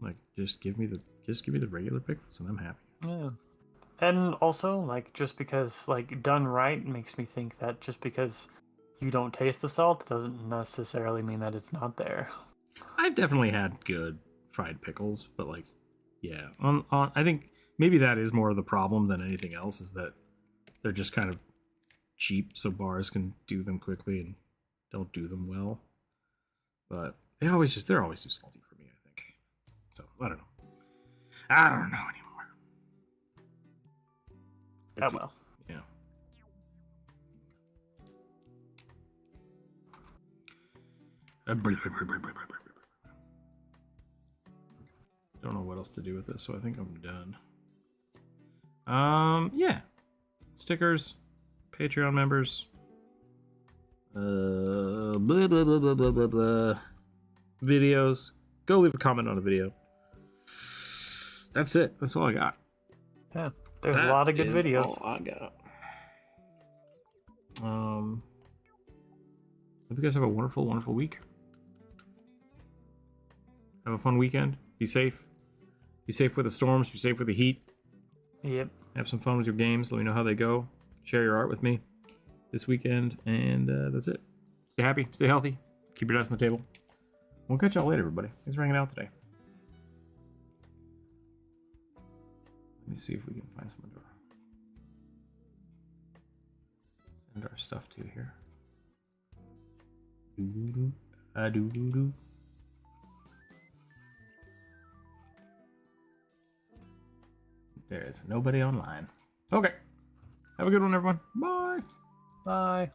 like just give me the regular pickles and I'm happy. Yeah. And also, like, just because, like, done right makes me think that just because you don't taste the salt doesn't necessarily mean that it's not there. I've definitely had good fried pickles, but like, yeah, I think maybe that is more of the problem than anything else is that they're just kind of cheap, so bars can do them quickly and don't do them well. But they're always too salty for me, I think. So I don't know anymore. Oh well. Yeah. Don't know what else to do with this, so I think I'm done. Yeah. Stickers, Patreon members. Blah, blah, blah, blah, blah, blah, blah. Videos. Go leave a comment on a video. That's it. That's all I got. Yeah. There's a lot of good videos. All I got. Hope you guys have a wonderful, wonderful week. Have a fun weekend. Be safe. Be safe with the storms. Be safe with the heat. Yep. Have some fun with your games. Let me know how they go. Share your art with me this weekend. And that's it. Stay happy. Stay healthy. Keep your dice on the table. We'll catch y'all later, everybody. Thanks for hanging out today. Let me see if we can find someone to send our stuff to here. Doo-doo-doo. There is nobody online. Okay. Have a good one, everyone. Bye. Bye.